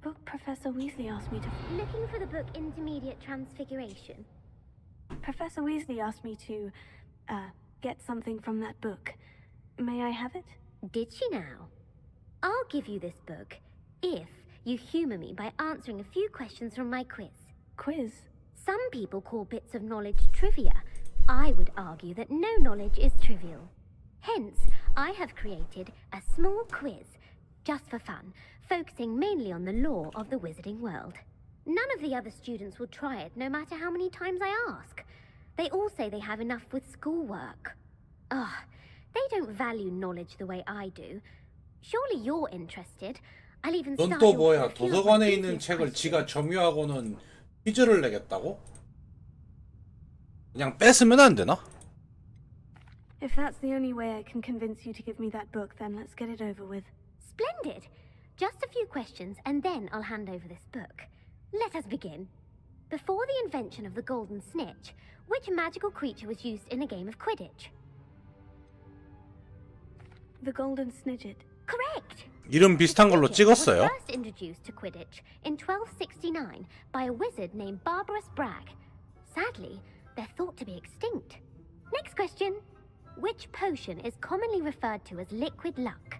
Book Professor Weasley asked me to... Looking for the book Intermediate Transfiguration? Professor Weasley asked me to, get something from that book. May I have it? Did she now? I'll give you this book if you humour me by answering a few questions from my quiz. Quiz? Some people call bits of knowledge trivia. I would argue that no knowledge is trivial. Hence, I have created a small quiz, just for fun, focusing mainly on the lore of the wizarding world. None of the other students will try it, no matter how many times I ask. They all say they have enough with schoolwork. Ugh, they don't value knowledge the way I do. Surely you're interested. I'll even 넌 start 또 you 뭐야? off with a few of my 도서관에 있는 easiest 책을 questions. 지가 점유하고는 퀴즈를 내겠다고? 그냥 뺏으면 안 되나? If that's the only way I can convince you to give me that book, then let's get it over with. Splendid! Just a few questions, and then I'll hand over this book. Let us begin. Before the invention of the golden snitch, which magical creature was used in a game of Quidditch? The golden snidget. Correct! 이름 비슷한 걸로 Was 찍었어요. first introduced to Quidditch in 1269 by a wizard named Barbarous Bragg. Sadly, they're thought to be extinct. Next question. Which potion is commonly referred to as liquid luck?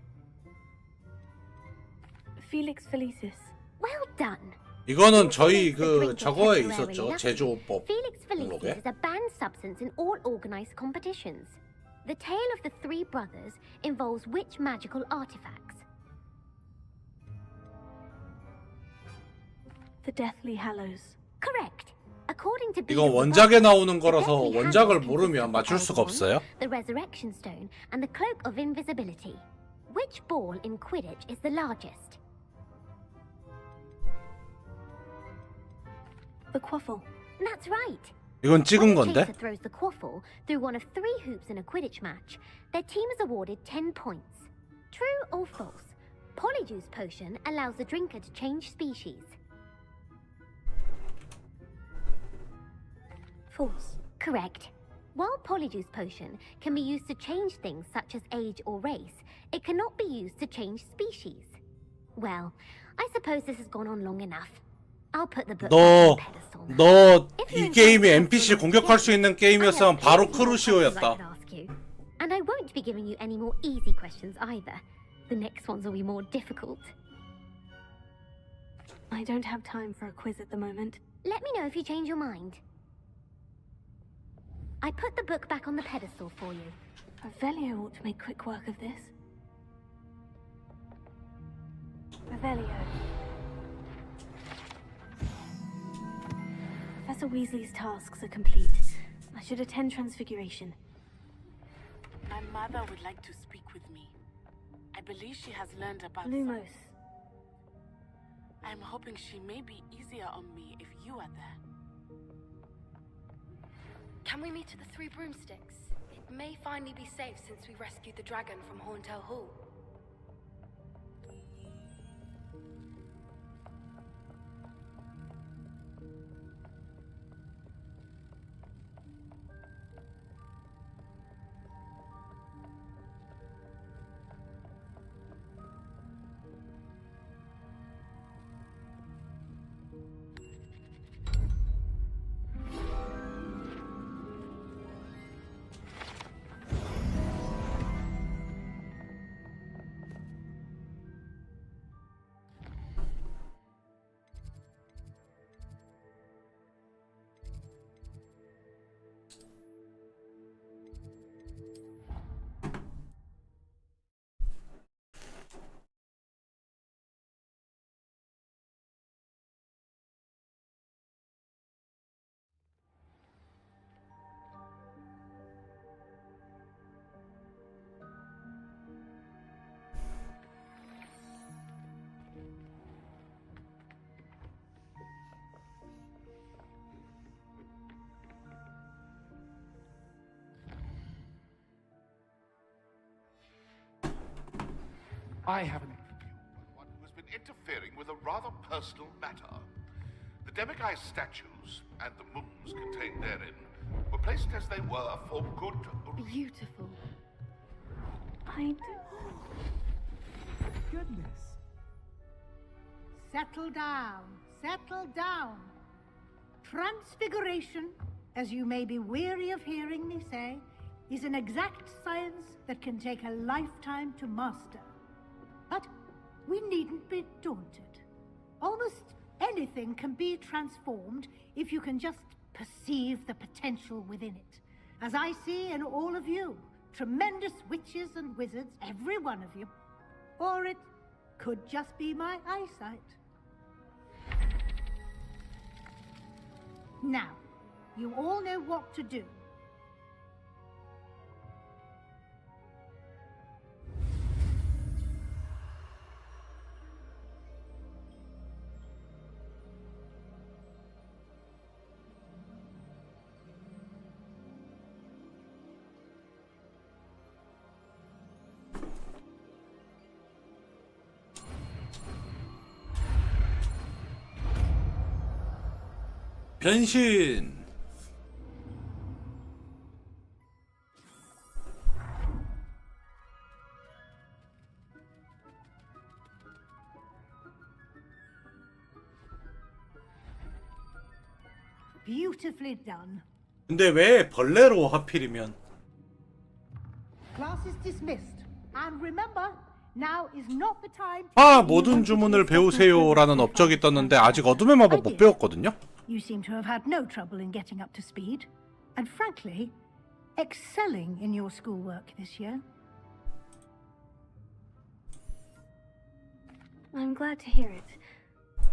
Felix Felicis. Well done. 이거는 저희 그 저거에 있었죠. 제조법 Felix Felicis 목록에. is a banned substance in all organized competitions. The tale of the three brothers involves which magical artifacts? The Deathly Hallows. Correct. According to 이건 원작에 나오는 거라서 원작을 모르면 맞출 수가 없어요. the Resurrection Stone and the Cloak of Invisibility. Which ball in Quidditch is the largest? The Quaffle. That's right. 이건 찍은 When a 건데. chaser throws the quaffle through one of 3 hoops in a Quidditch match, their team is awarded 10 points. True or false? Polyjuice potion allows the drinker to change species. False. Correct. While Polyjuice potion can be used to change things such as age or race, it cannot be used to change species. Well, I suppose this has gone on long enough. I'll put the book back on the pedestal now. 너 이 게임이 NPC 공격할 수 있는 게임이었으면 바로 크루시오였다. And I won't be giving you any more easy questions either. The next ones will be more difficult. I don't have time for a quiz at the moment. Let me know if you change your mind. I put the book back on the pedestal for you. Revelio ought to make quick work of this. Revelio. Professor Weasley's tasks are complete. I should attend Transfiguration. My mother would like to speak with me. I believe she has learned about Lumos. I'm hoping she may be easier on me if you are there. Can we meet at the Three Broomsticks? It may finally be safe since we rescued the dragon from Horntail Hall. I haven't. One who has been interfering with a rather personal matter. The Demiguise statues and the mums contained therein were placed as they were for good reason. Beautiful. I do. Goodness. Settle down. Settle down. Transfiguration, as you may be weary of hearing me say, is an exact science that can take a lifetime to master. But we needn't be daunted. Almost anything can be transformed if you can just perceive the potential within it. As I see in all of you, tremendous witches and wizards, every one of you. Or it could just be my eyesight. Now, you all know what to do. 변신. Beautifully done. 근데 왜 벌레로 하필이면? Class is dismissed. And remember, now is not the time. 모든 주문을 배우세요라는 업적이 떴는데 아직 어둠의 마법 못 배웠거든요. You seem to have had no trouble in getting up to speed, and frankly, excelling in your schoolwork this year. I'm glad to hear it.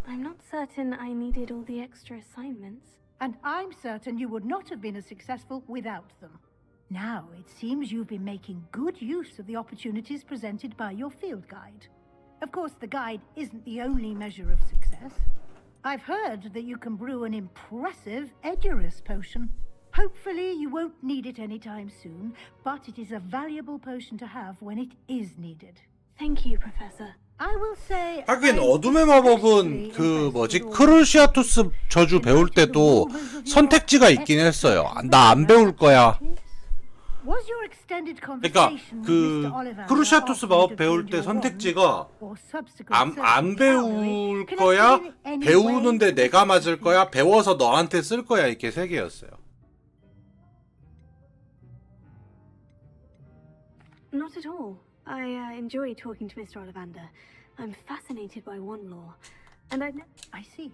I'm not certain I needed all the extra assignments. And I'm certain you would not have been as successful without them. Now, it seems you've been making good use of the opportunities presented by your field guide. Of course, the guide isn't the only measure of success. I've heard that you can brew an impressive Edurus potion. Hopefully, you won't need it anytime soon, but it is a valuable potion to have when it is needed. Thank you, Professor. I will say. 하긴 어둠의 마법은 그 뭐지 크루시아투스 저주 배울 때도 선택지가 있긴 했어요. 나 안 배울 거야. 그러니까 그 크루시아투스 마법 배울 때 선택지가 안 배울 거야, 배우는데 내가 맞을 거야, 배워서 너한테 쓸 거야 이렇게 세 개였어요. Not at all. I enjoy talking to Mr. Ollivander. I'm fascinated by one law, and I see.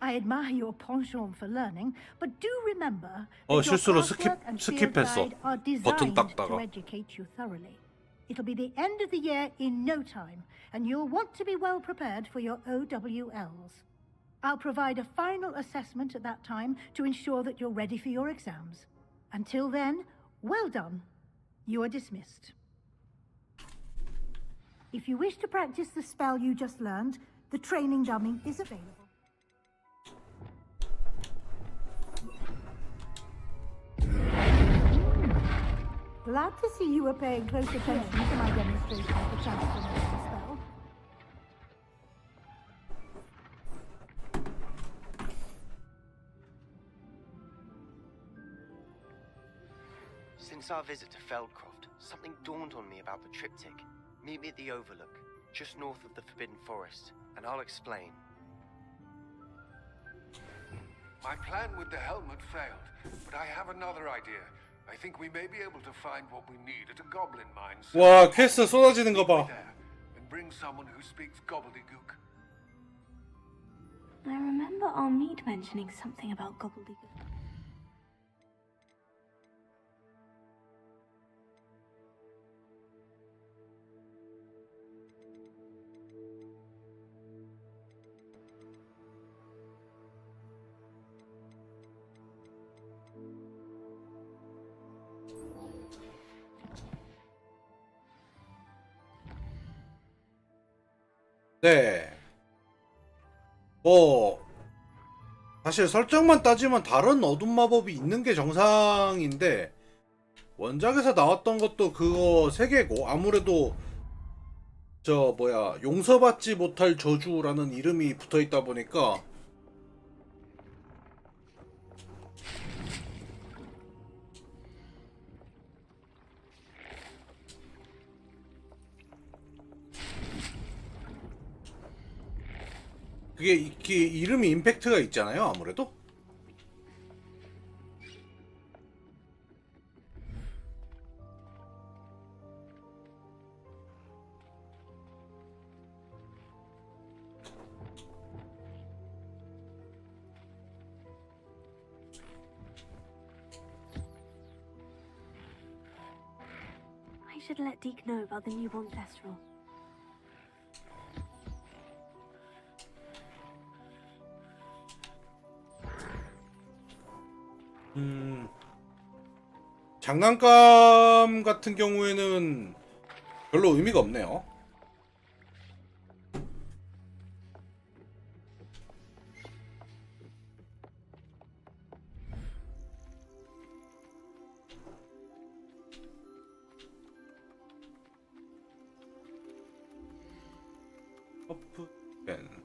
I admire your penchant for learning, but do remember that 실수로 your classwork and field 스킵했어. guide are 버튼 designed to 닦다가. educate you thoroughly. It'll be the end of the year in no time, and you'll want to be well prepared for your OWLs. I'll provide a final assessment at that time to ensure that you're ready for your exams. Until then, well done. You are dismissed. If you wish to practice the spell you just learned, the training dummy is available. Glad to see you were paying close attention to my demonstration of the transformation spell. Since our visit to Feldcroft, something dawned on me about the triptych. Meet me at the Overlook, just north of the Forbidden Forest, and I'll explain. My plan with the helmet failed, but I have another idea. I think we may be able to find what we need at a goblin mine. 와, 퀘스트 쏟아지는 거 봐. And bring someone who speaks gobbledygook. I remember Armide mentioning something about gobbledygook. 네. 사실 설정만 따지면 다른 어둠 마법이 있는 게 정상인데 원작에서 나왔던 것도 그거 3개고 아무래도 용서받지 못할 저주라는 이름이 붙어있다 보니까 그게 이름이 임팩트가 있잖아요, 아무래도. should let Deke know about the newborn Thestral. 장난감 같은 경우에는 별로 의미가 없네요. 퍼프펜.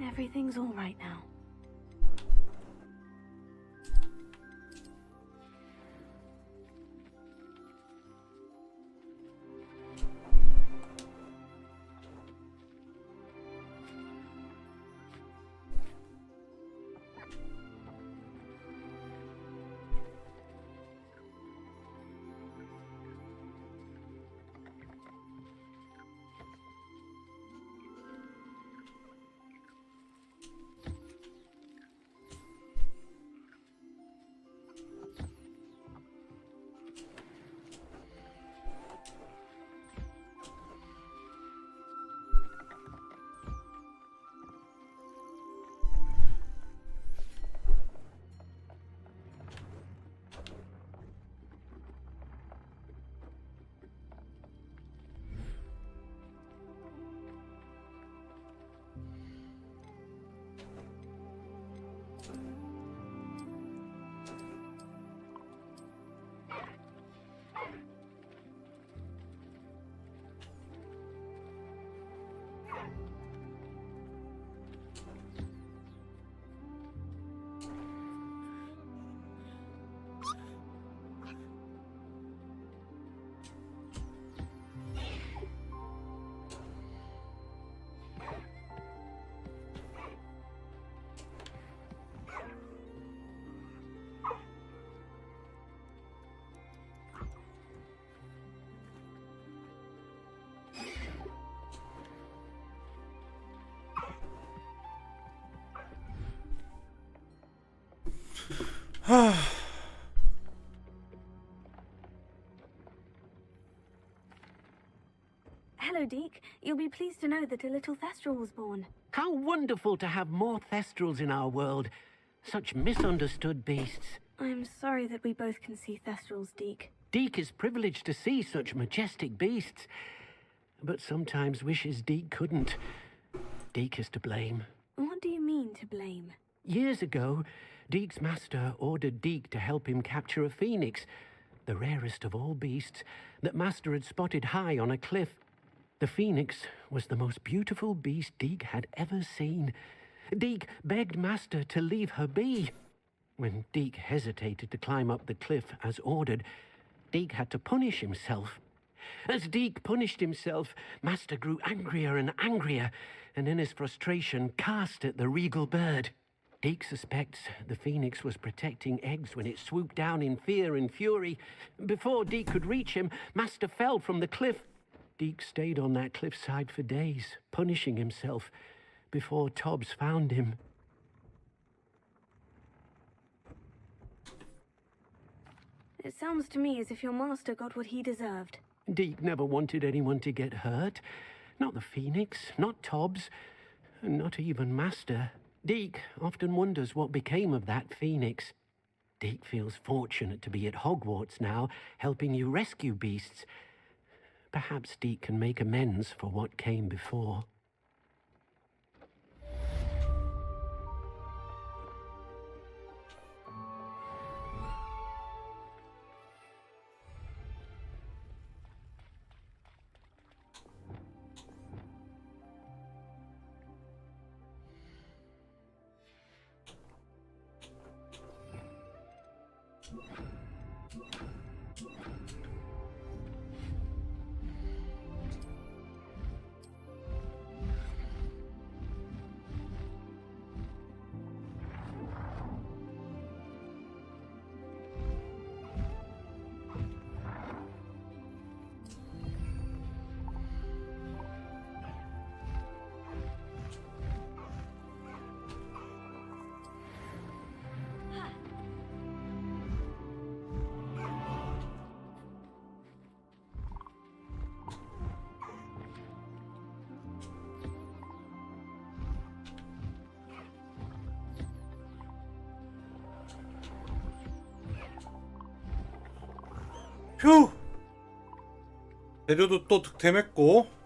Everything's all right now. Hello, Deke. You'll be pleased to know that a little Thestral was born. How wonderful to have more Thestrals in our world. Such misunderstood beasts. I'm sorry that we both can see Thestrals, Deke. Deke is privileged to see such majestic beasts, but sometimes wishes Deke couldn't. Deke is to blame. What do you mean, to blame? Years ago, Deke's master ordered Deke to help him capture a phoenix, the rarest of all beasts, that master had spotted high on a cliff. The phoenix was the most beautiful beast Deke had ever seen. Deke begged master to leave her be. When Deke hesitated to climb up the cliff as ordered, Deke had to punish himself. As Deke punished himself, master grew angrier and angrier, and in his frustration cast at the regal bird. Deke suspects the phoenix was protecting eggs when it swooped down in fear and fury. Before Deke could reach him, master fell from the cliff. Deke stayed on that cliffside for days, punishing himself, before Tobbs found him. It sounds to me as if your master got what he deserved. Deke never wanted anyone to get hurt. Not the phoenix, not Tobbs, and not even master. Deke often wonders what became of that phoenix. Deke feels fortunate to be at Hogwarts now, helping you rescue beasts. Perhaps Deke can make amends for what came before. 휴! 재료도 또 득템했고.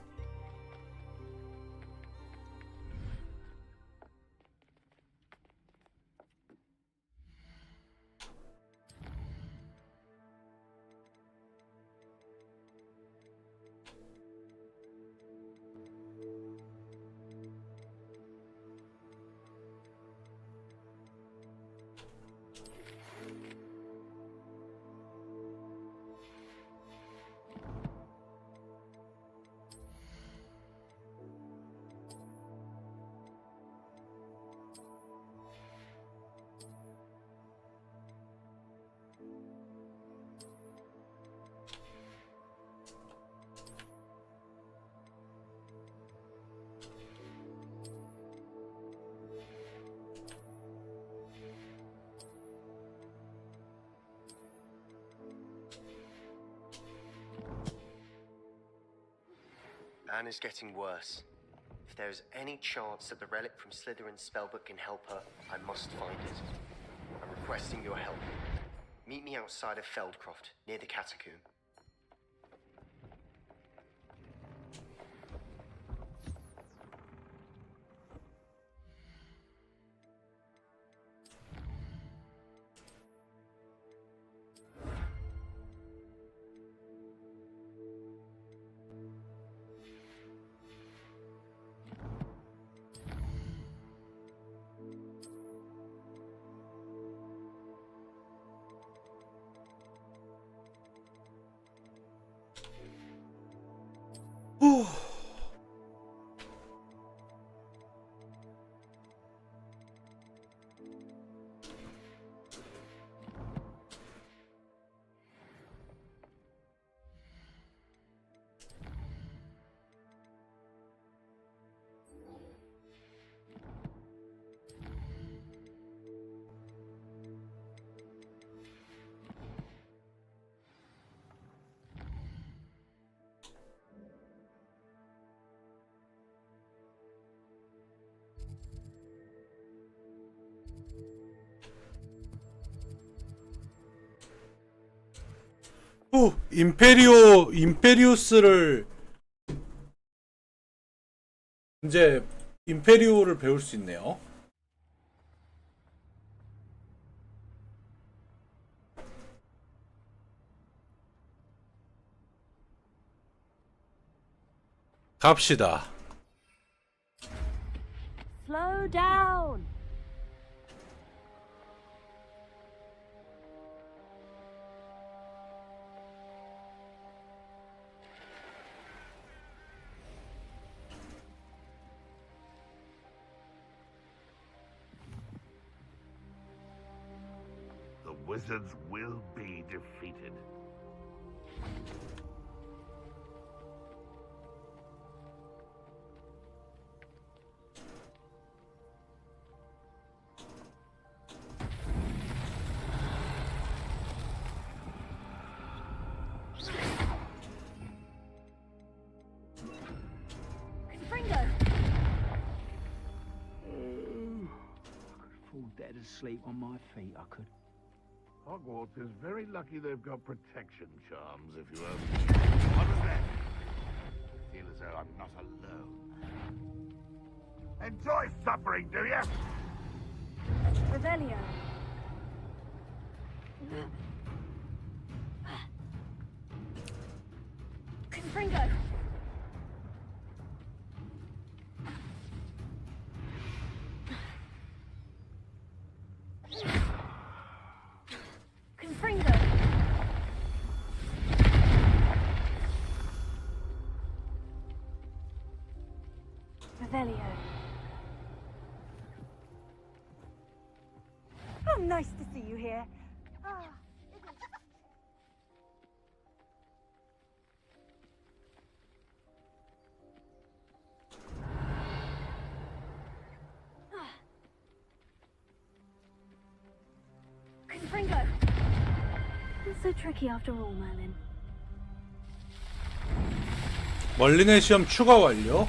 Anne is getting worse. If there is any chance that the relic from Slytherin's spellbook can help her, I must find it. I'm requesting your help. Meet me outside of Feldcroft, near the catacomb. 임페리우스를 이제 임페리오를 배울 수 있네요. 갑시다. Slow down. The wizards will be defeated. Dead asleep on my feet, I could. Hogwarts is very lucky they've got protection charms, if you only... What was that? I feel as though I'm not alone. Enjoy suffering, do you? Revelio. Confringo. Oh, nice to see you here. Confringo! Not so tricky after all, Merlin. 멀린의 시험 추가 완료.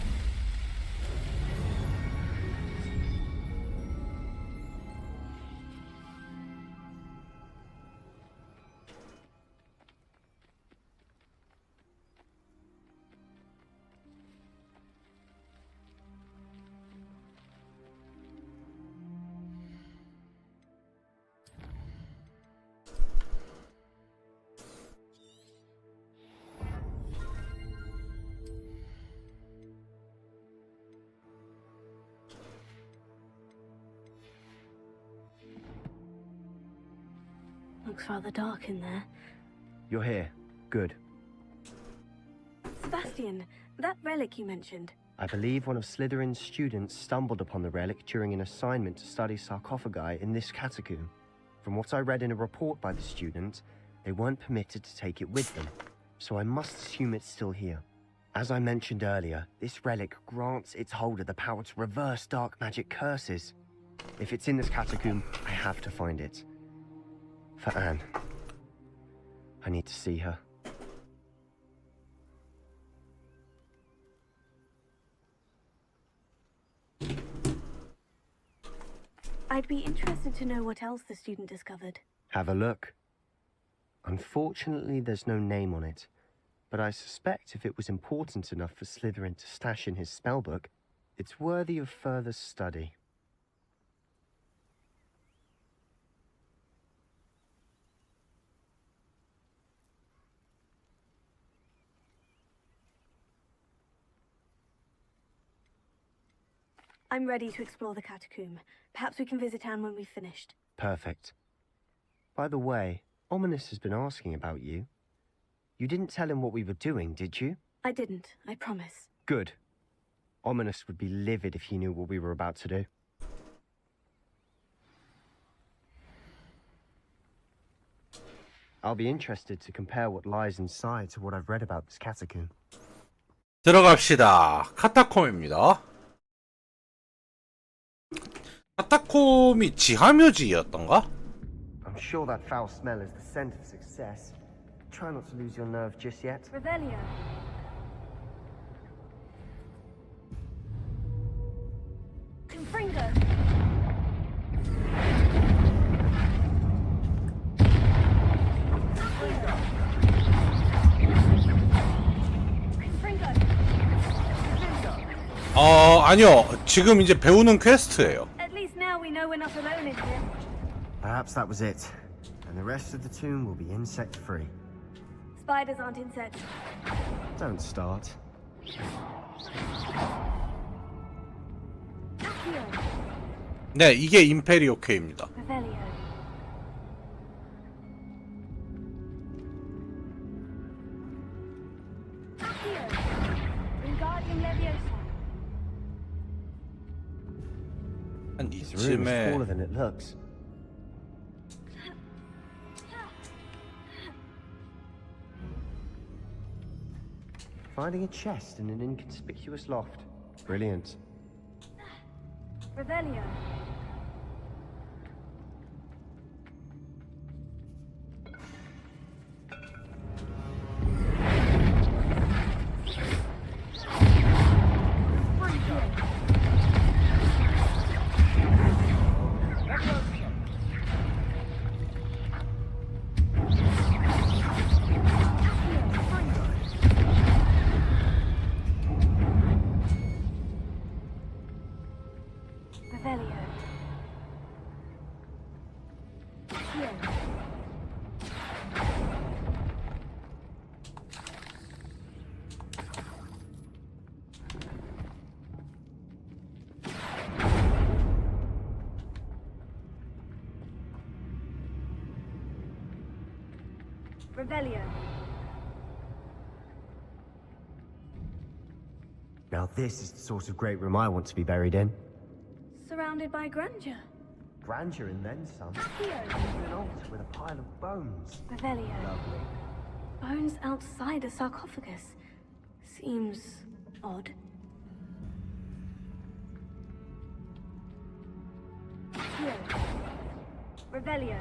Looks rather dark in there. You're here. Good. Sebastian, that relic you mentioned. I believe one of Slytherin's students stumbled upon the relic during an assignment to study sarcophagi in this catacomb. From what I read in a report by the student, they weren't permitted to take it with them, so I must assume it's still here. As I mentioned earlier, this relic grants its holder the power to reverse dark magic curses. If it's in this catacomb, I have to find it. For Anne. I need to see her. I'd be interested to know what else the student discovered. Have a look. Unfortunately, there's no name on it, but I suspect if it was important enough for Slytherin to stash in his spellbook, it's worthy of further study. I'm ready to explore the catacomb. Perhaps we can visit Anne when we've finished. Perfect. By the way, Ominous has been asking about you. You didn't tell him what we were doing, did you? I didn't, I promise. Good. Ominous would be livid if he knew what we were about to do. I'll be interested to compare what lies inside to what I've read about this catacomb. 들어갑시다. 카타콤입니다. 카타콤이 지하묘지였던가? I'm sure that foul smell is the scent of success. Try not to lose your nerve just yet. Revelio. Confringo. 아니요. 지금 이제 배우는 퀘스트예요. At least now we know we're not alone in here. Perhaps that was it. And the rest of the tomb will be insect-free. Spiders aren't insects. Don't start. 네, 이게 임페리오 K입니다. Revelio. Wingardium Leviosa. 한 This room is 이쯤에 smaller than it looks. Finding a chest in an inconspicuous loft. Brilliant. Revelio. Revelio. Revelio. Now this is the sort of great room I want to be buried in. Surrounded by grandeur. Grandeur and then some. Even an altar with a pile of bones. Revelio. Lovely. Bones outside a sarcophagus. Seems odd. Here. Revelio.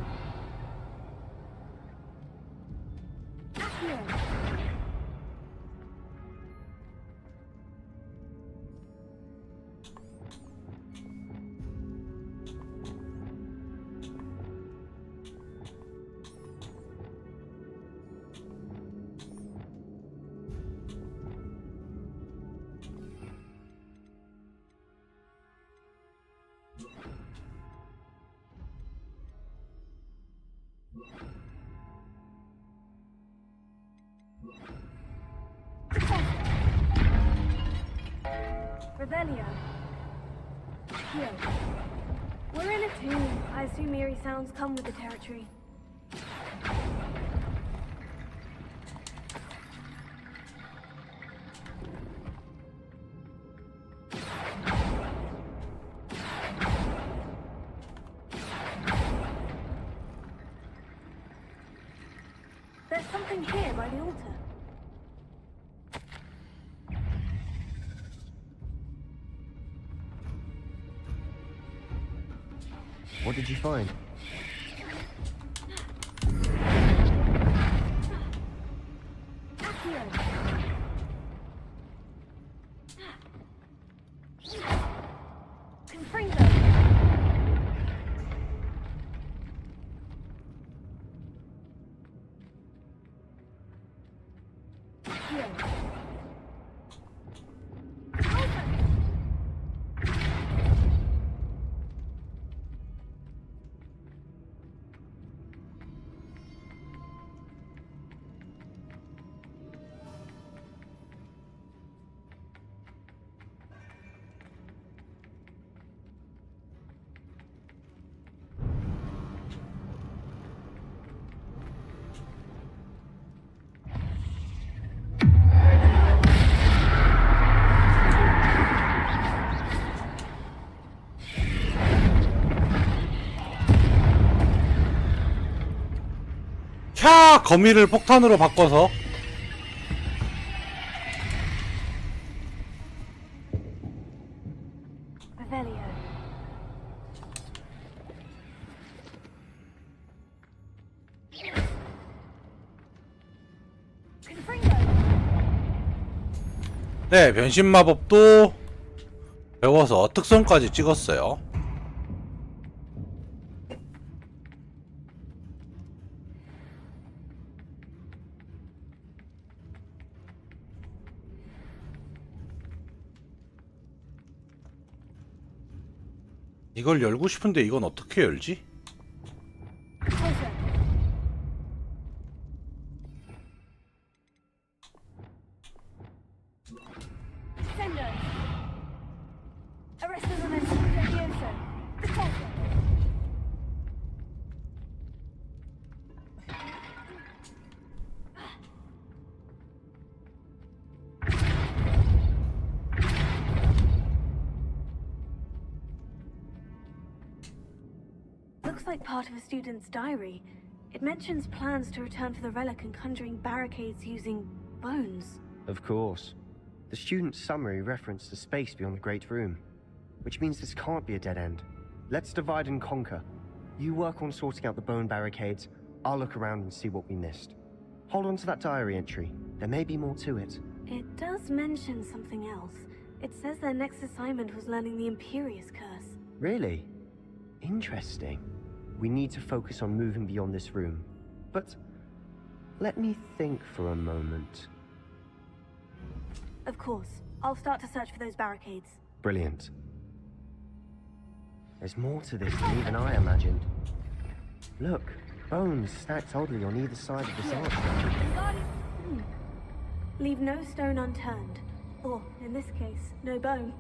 Here. Revelio. Here. We're in a tomb. I assume eerie sounds come with the territory. There's something here by the altar. What did you find? 캬! 거미를 폭탄으로 바꿔서 Revelio. 네, 변신 마법도 배워서 특성까지 찍었어요. 이걸 열고 싶은데 이건 어떻게 열지? Looks like part of a student's diary. It mentions plans to return for the relic and conjuring barricades using bones. Of course. The student's summary referenced the space beyond the Great Room, which means this can't be a dead end. Let's divide and conquer. You work on sorting out the bone barricades, I'll look around and see what we missed. Hold on to that diary entry. There may be more to it. It does mention something else. It says their next assignment was learning the Imperious Curse. Really? Interesting. We need to focus on moving beyond this room. But let me think for a moment. Of course. I'll start to search for those barricades. Brilliant. There's more to this than even I imagined. Look, bones stacked oddly on either side of this archway. Leave no stone unturned. Or, in this case, no bone.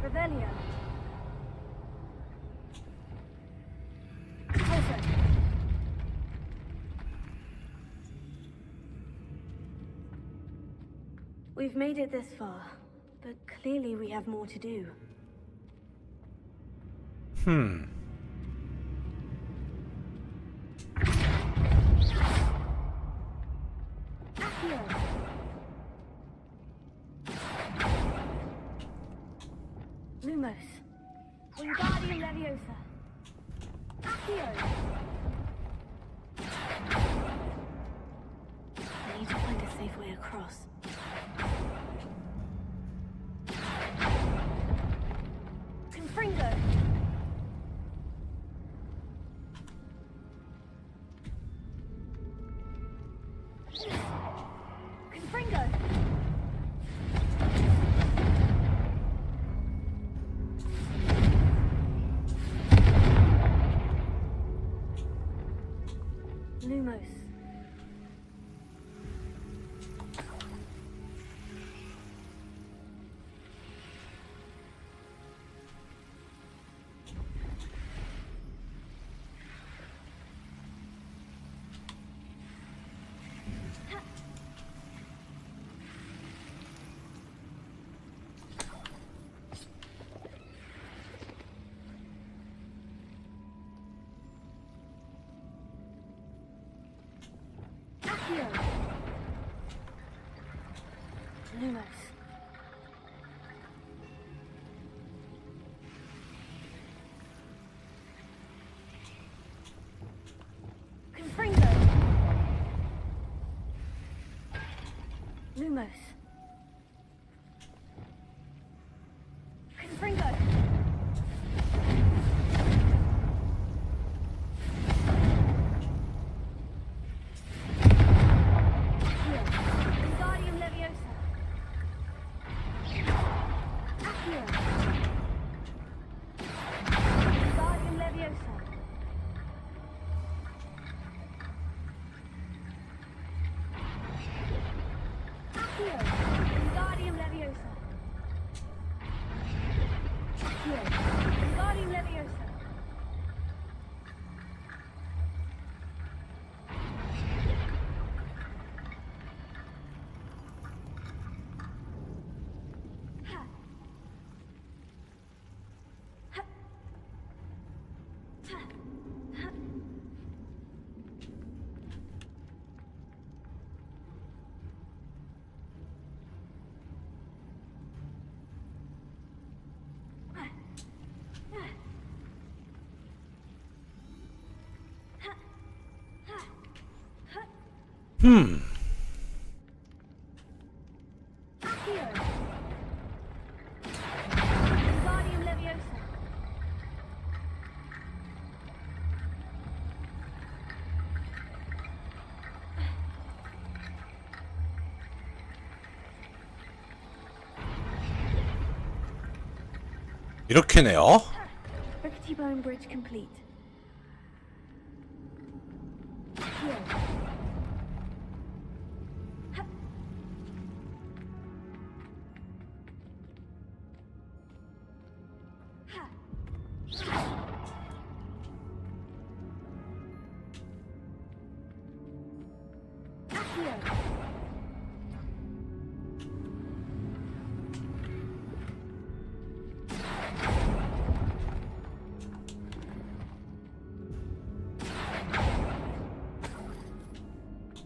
Revelio. Closer. We've made it this far, but clearly we have more to do. Accio. Lumos. Wingardium Leviosa. Accio. I need to find a safe way across. Confringo. Confringo. Lumos. Accio. Lumos. Confringo. Lumos. Confringo. Wingardium Leviosa. Accio. Wingardium Leviosa. Accio. Wingardium Leviosa. Accio. Wingardium Leviosa. Accio. Wingardium Leviosa. 이렇게네요. Rickety Bone Bridge complete. Accio.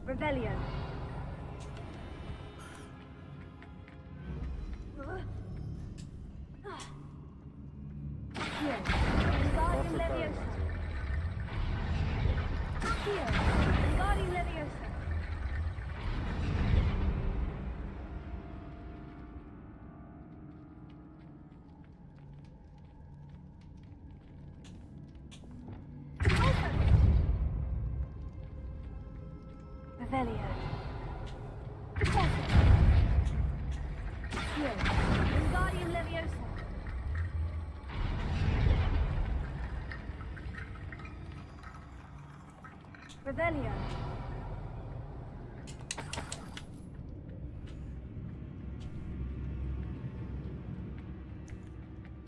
Rebellion. Accio. Wingardium Leviosa. Accio. Wingardium Leviosa. Revelio. Accio. Wingardium Leviosa. Revelio.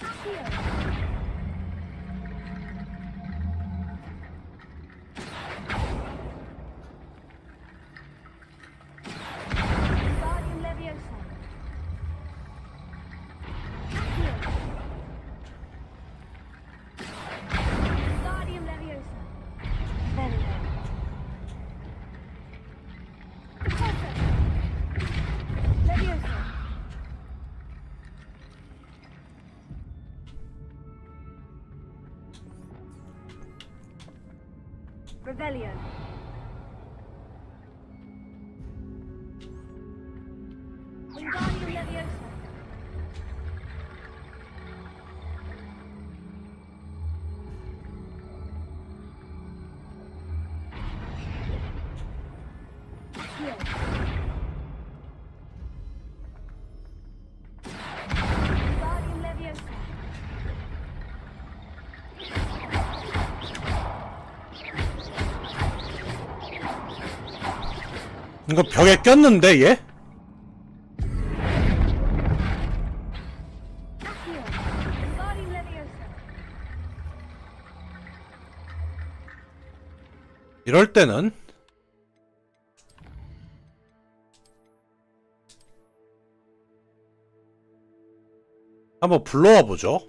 Accio. Wingardium Leviosa. Revelio. Wingardium Leviosa. Accio. Wingardium Leviosa. 이거 벽에 꼈는데 얘? 이럴 때는 한번 불러와 보죠.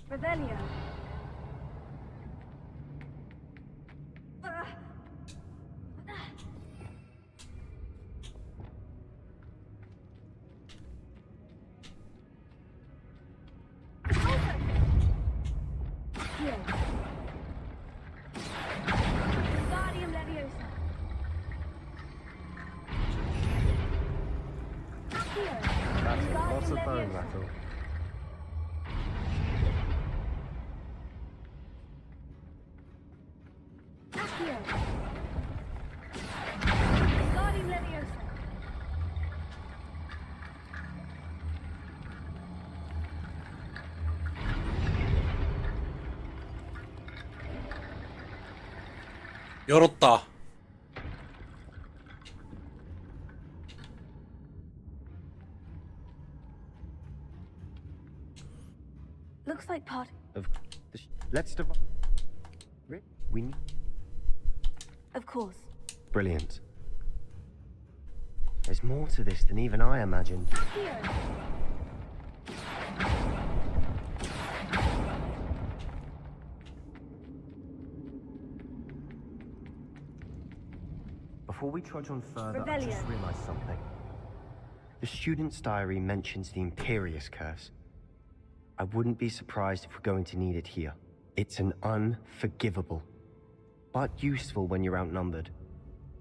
Revelio. Wingardium Leviosa. That's lots of bone rattle. Wingardium Leviosa. 열었다. Looks like part. Let's divide. We. Of course. Brilliant. There's more to this than even I imagined. Before we trudge on further, I just realized something. The student's diary mentions the Imperious Curse. I wouldn't be surprised if we're going to need it here. It's an unforgivable, but useful when you're outnumbered.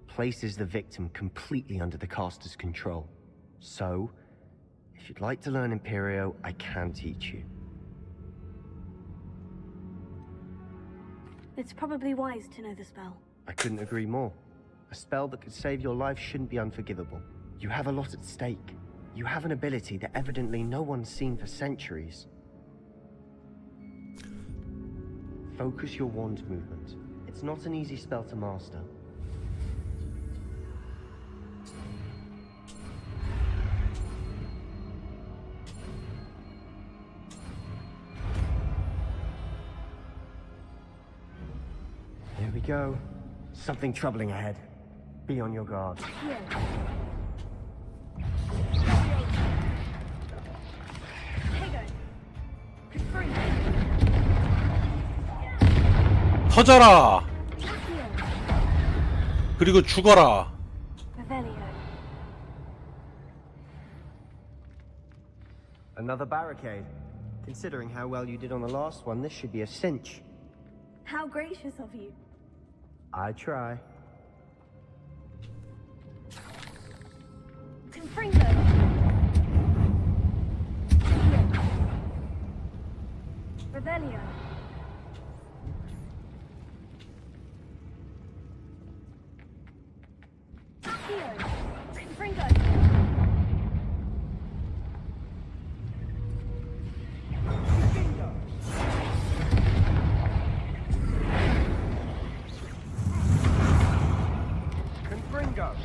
Places the victim completely under the caster's control. So, if you'd like to learn Imperio, I can teach you. It's probably wise to know the spell. I couldn't agree more. A spell that could save your life shouldn't be unforgivable. You have a lot at stake. You have an ability that evidently no one's seen for centuries. Focus your wand movement. It's not an easy spell to master. Here we go. Something troubling ahead. Be on your guard. 터져라. 그리고 죽어라. Another barricade. Considering how well you did on the last one, this should be a cinch. How gracious of you. I try. Confringo. Revelio. Confringo. Confringo.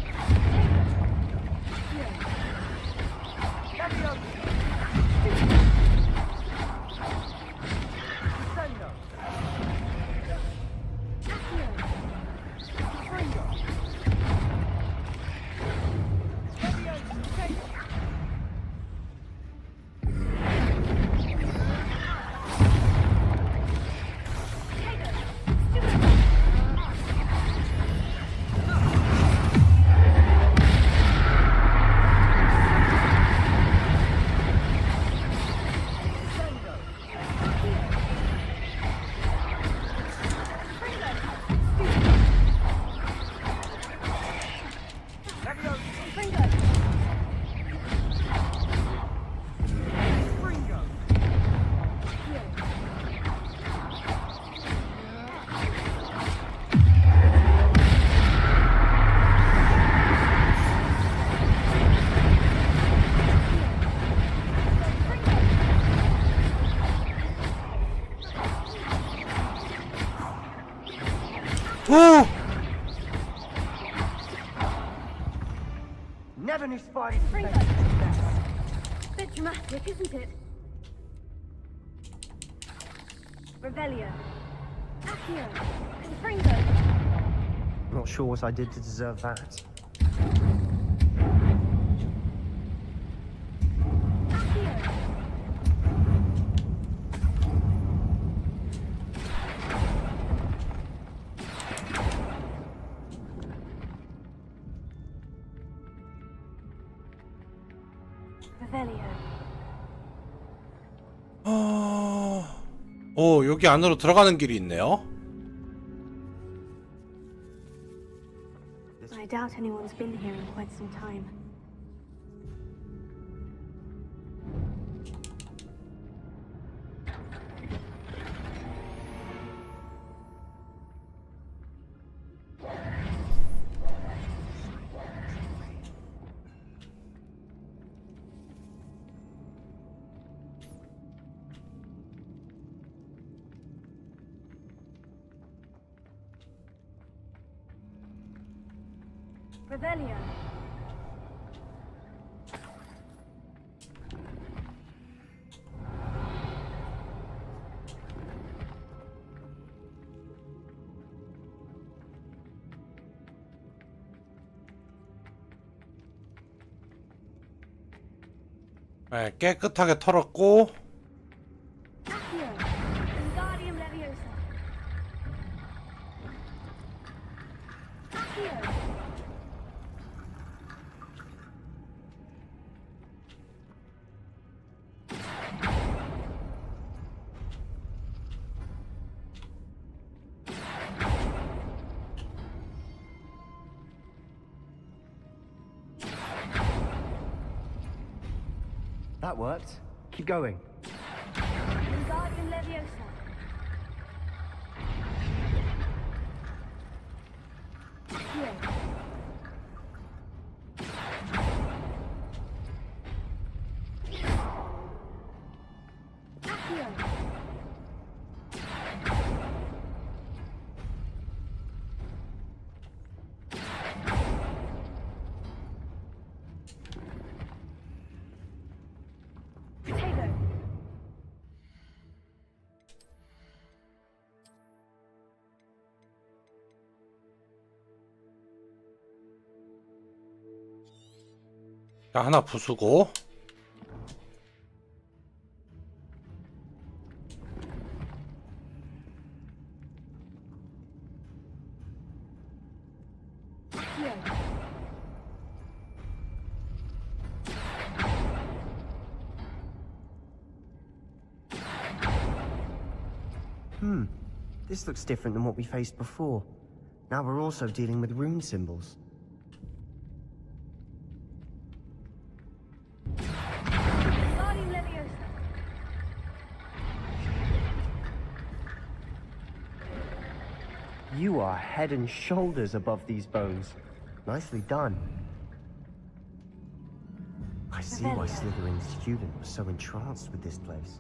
오! Never knew spiders. Bit dramatic, isn't it? Revelio. Accio. Confringo. Not sure what I did to deserve that. 여기 안으로 들어가는 길이 있네요. I doubt anyone's been here in quite some time. Revelio. 네, 깨끗하게 털었고 That worked. Keep going. Wingardium Leviosa. Accio. Accio. 자, 하나 부수고 This looks different than what we faced before. Now we're also dealing with rune symbols. Wingardium Leviosa. You are head and shoulders above these bones. Nicely done. I see why Slytherin's student was so entranced with this place.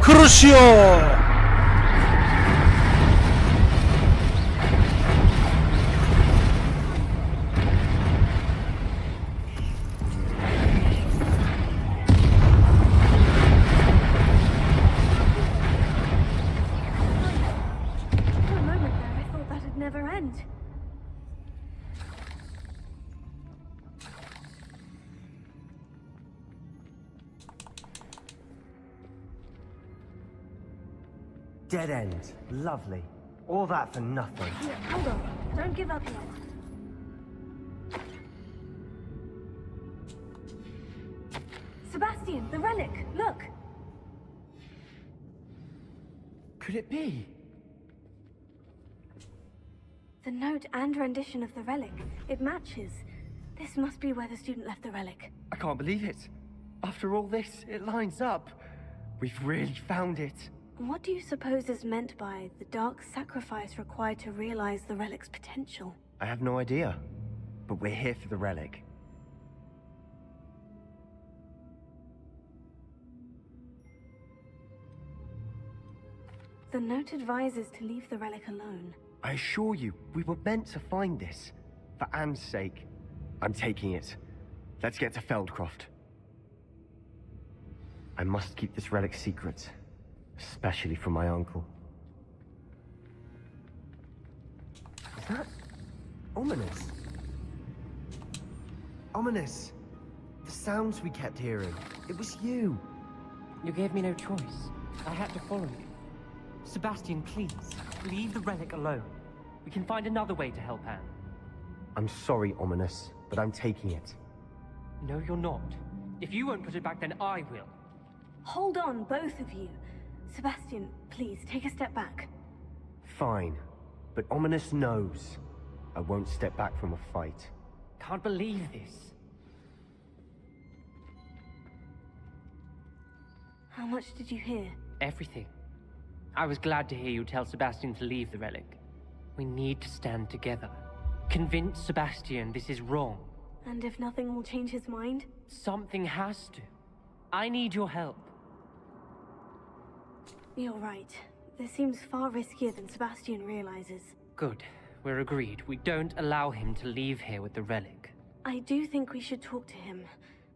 그러시오. For a moment there, I thought that'd never end. Dead end. Lovely. All that for nothing. Here, hold on. Don't give up yet. Sebastian, the relic! Look! Could it be? The note and rendition of the relic. It matches. This must be where the student left the relic. I can't believe it. After all this, it lines up. We've really found it. What do you suppose is meant by the dark sacrifice required to realize the relic's potential? I have no idea. But we're here for the relic. The note advises to leave the relic alone. I assure you, we were meant to find this. For Anne's sake. I'm taking it. Let's get to Feldcroft. I must keep this relic secret. Especially from my uncle. Is that ominous? Ominous. The sounds we kept hearing. It was you. You gave me no choice. I had to follow you. Sebastian, please, leave the relic alone. We can find another way to help Anne. I'm sorry, Ominous, but I'm taking it. No, you're not. If you won't put it back, then I will. Hold on, both of you. Sebastian, please, take a step back. Fine. But Ominous knows. I won't step back from a fight. Can't believe this. How much did you hear? Everything. I was glad to hear you tell Sebastian to leave the relic. We need to stand together. Convince Sebastian this is wrong. And if nothing will change his mind? Something has to. I need your help. You're right. This seems far riskier than Sebastian realizes. Good. We're agreed. We don't allow him to leave here with the relic. I do think we should talk to him,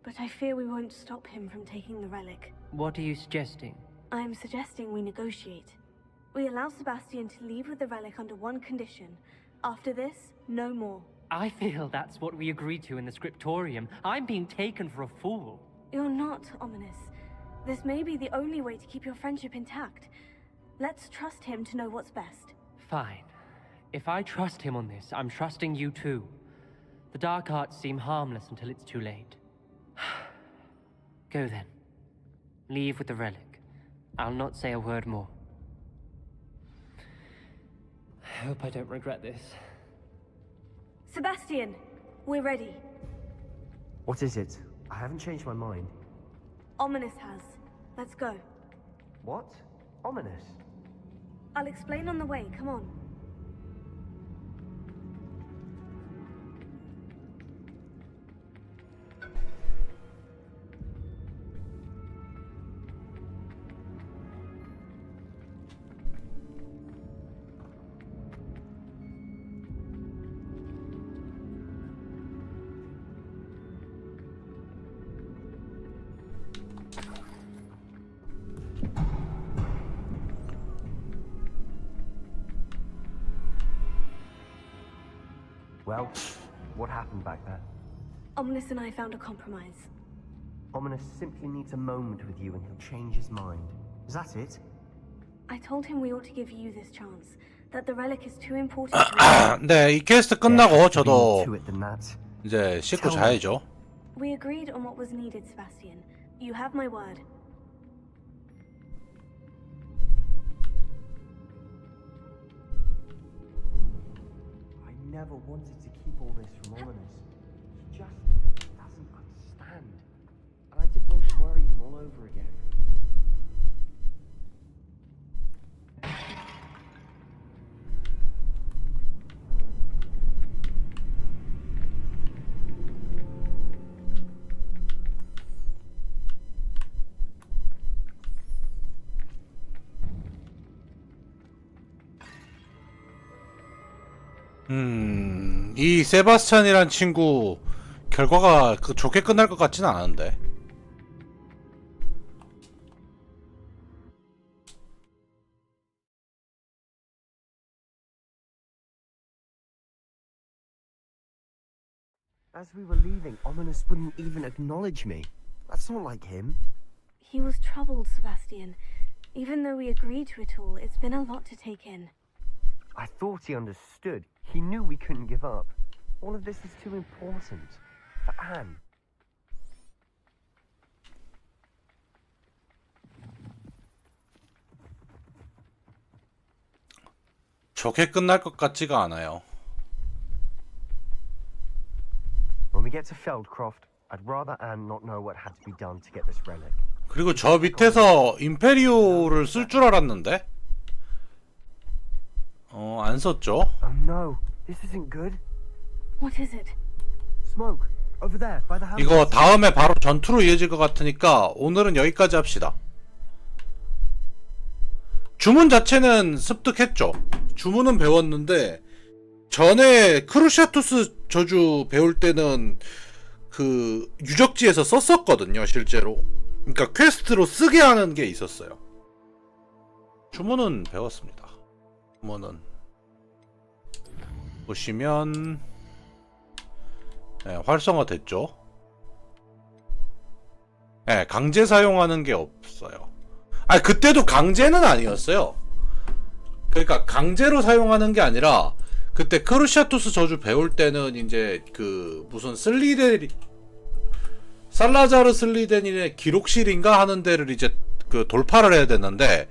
but I fear we won't stop him from taking the relic. What are you suggesting? I'm suggesting we negotiate. We allow Sebastian to leave with the relic under one condition. After this, no more. I feel that's what we agreed to in the scriptorium. I'm being taken for a fool. You're not, Ominous. This may be the only way to keep your friendship intact. Let's trust him to know what's best. Fine. If I trust him on this, I'm trusting you too. The dark arts seem harmless until it's too late. Go then. Leave with the relic. I'll not say a word more. I hope I don't regret this. Sebastian, we're ready. What is it? I haven't changed my mind. Ominous has. Let's go. What? Ominous? I'll explain on the way. Come on. Well, what happened back there? Ominous and I found a compromise. Ominous simply needs a moment with you and he'll change his mind. Is that it? I told him we ought to give you this chance. That the relic is too important to 네, 이 퀘스트 끝나고 저도 이제 씻고 자야죠. We agreed on what was needed, Sebastian. You have my word. I never wanted to keep all this from Ominous. He just doesn't understand. And I didn't want to worry him all over again. 이 세바스찬이란 친구 결과가 좋게 끝날 것 같지는 않은데. As we were leaving, Ominous wouldn't even acknowledge me. That's not like him. He was troubled, Sebastian. Even though we agreed to it all, it's been a lot to take in. I thought he understood. He knew we couldn't give up. All of this is too important. For Anne. 좋게 끝날 것 같지가 않아요. When we get to Feldcroft, I'd rather Anne not know what had to be done to get this relic. 그리고 저 밑에서 임페리오를 쓸 줄 알았는데 안 썼죠. Oh no, this isn't good. What is it? Smoke, over there, by the house. 이거 다음에 바로 전투로 이어질 것 같으니까 오늘은 여기까지 합시다. 주문 자체는 습득했죠. 주문은 배웠는데 전에 크루샤투스 저주 배울 때는 그 유적지에서 썼었거든요, 실제로. 그러니까 퀘스트로 쓰게 하는 게 있었어요. 주문은 배웠습니다. 주문은 보시면 네, 활성화 됐죠. 네, 강제 사용하는 게 없어요. 아, 그때도 강제는 아니었어요. 그러니까 강제로 사용하는 게 아니라 그때 크루샤투스 저주 배울 때는 이제 그 무슨 살라자르 슬리덴인의 기록실인가 하는 데를 이제 그 돌파를 해야 되는데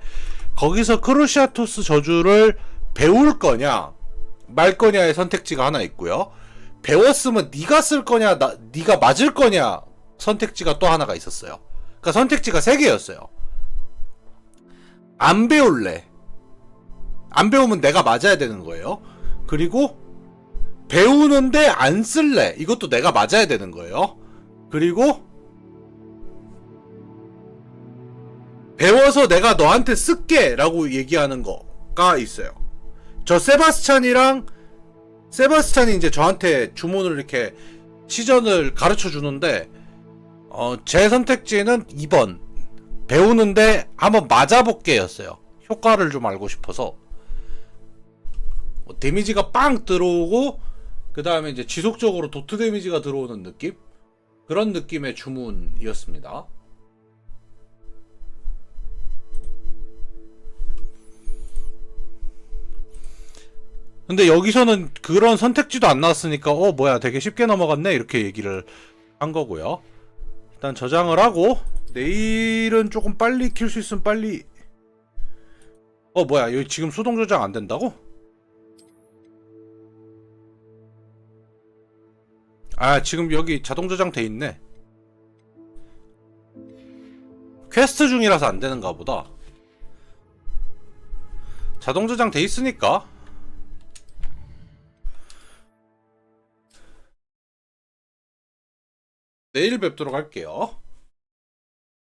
거기서 크루샤투스 저주를 배울 거냐 말 거냐의 선택지가 하나 있고요. 배웠으면 네가 쓸 거냐 네가 맞을 거냐 선택지가 또 하나가 있었어요. 그러니까 선택지가 3개였어요. 안 배울래. 안 배우면 내가 맞아야 되는 거예요. 그리고 배우는데 안 쓸래. 이것도 내가 맞아야 되는 거예요. 그리고 배워서 내가 너한테 쓸게 라고 얘기하는 거가 있어요. 저 세바스찬이 이제 저한테 주문을 이렇게 시전을 가르쳐 주는데 제 선택지는 2번 배우는데 한번 맞아볼게 였어요. 효과를 좀 알고 싶어서. 데미지가 빵 들어오고 그 다음에 이제 지속적으로 도트 데미지가 들어오는 느낌? 그런 느낌의 주문이었습니다. 근데 여기서는 그런 선택지도 안 나왔으니까 뭐야 되게 쉽게 넘어갔네 이렇게 얘기를 한 거고요. 일단 저장을 하고 내일은 조금 빨리 킬 수 있으면 빨리. 뭐야 여기 지금 수동 저장 안 된다고? 아 지금 여기 자동 저장 돼 있네. 퀘스트 중이라서 안 되는가 보다. 자동 저장 돼 있으니까 내일 뵙도록 할게요.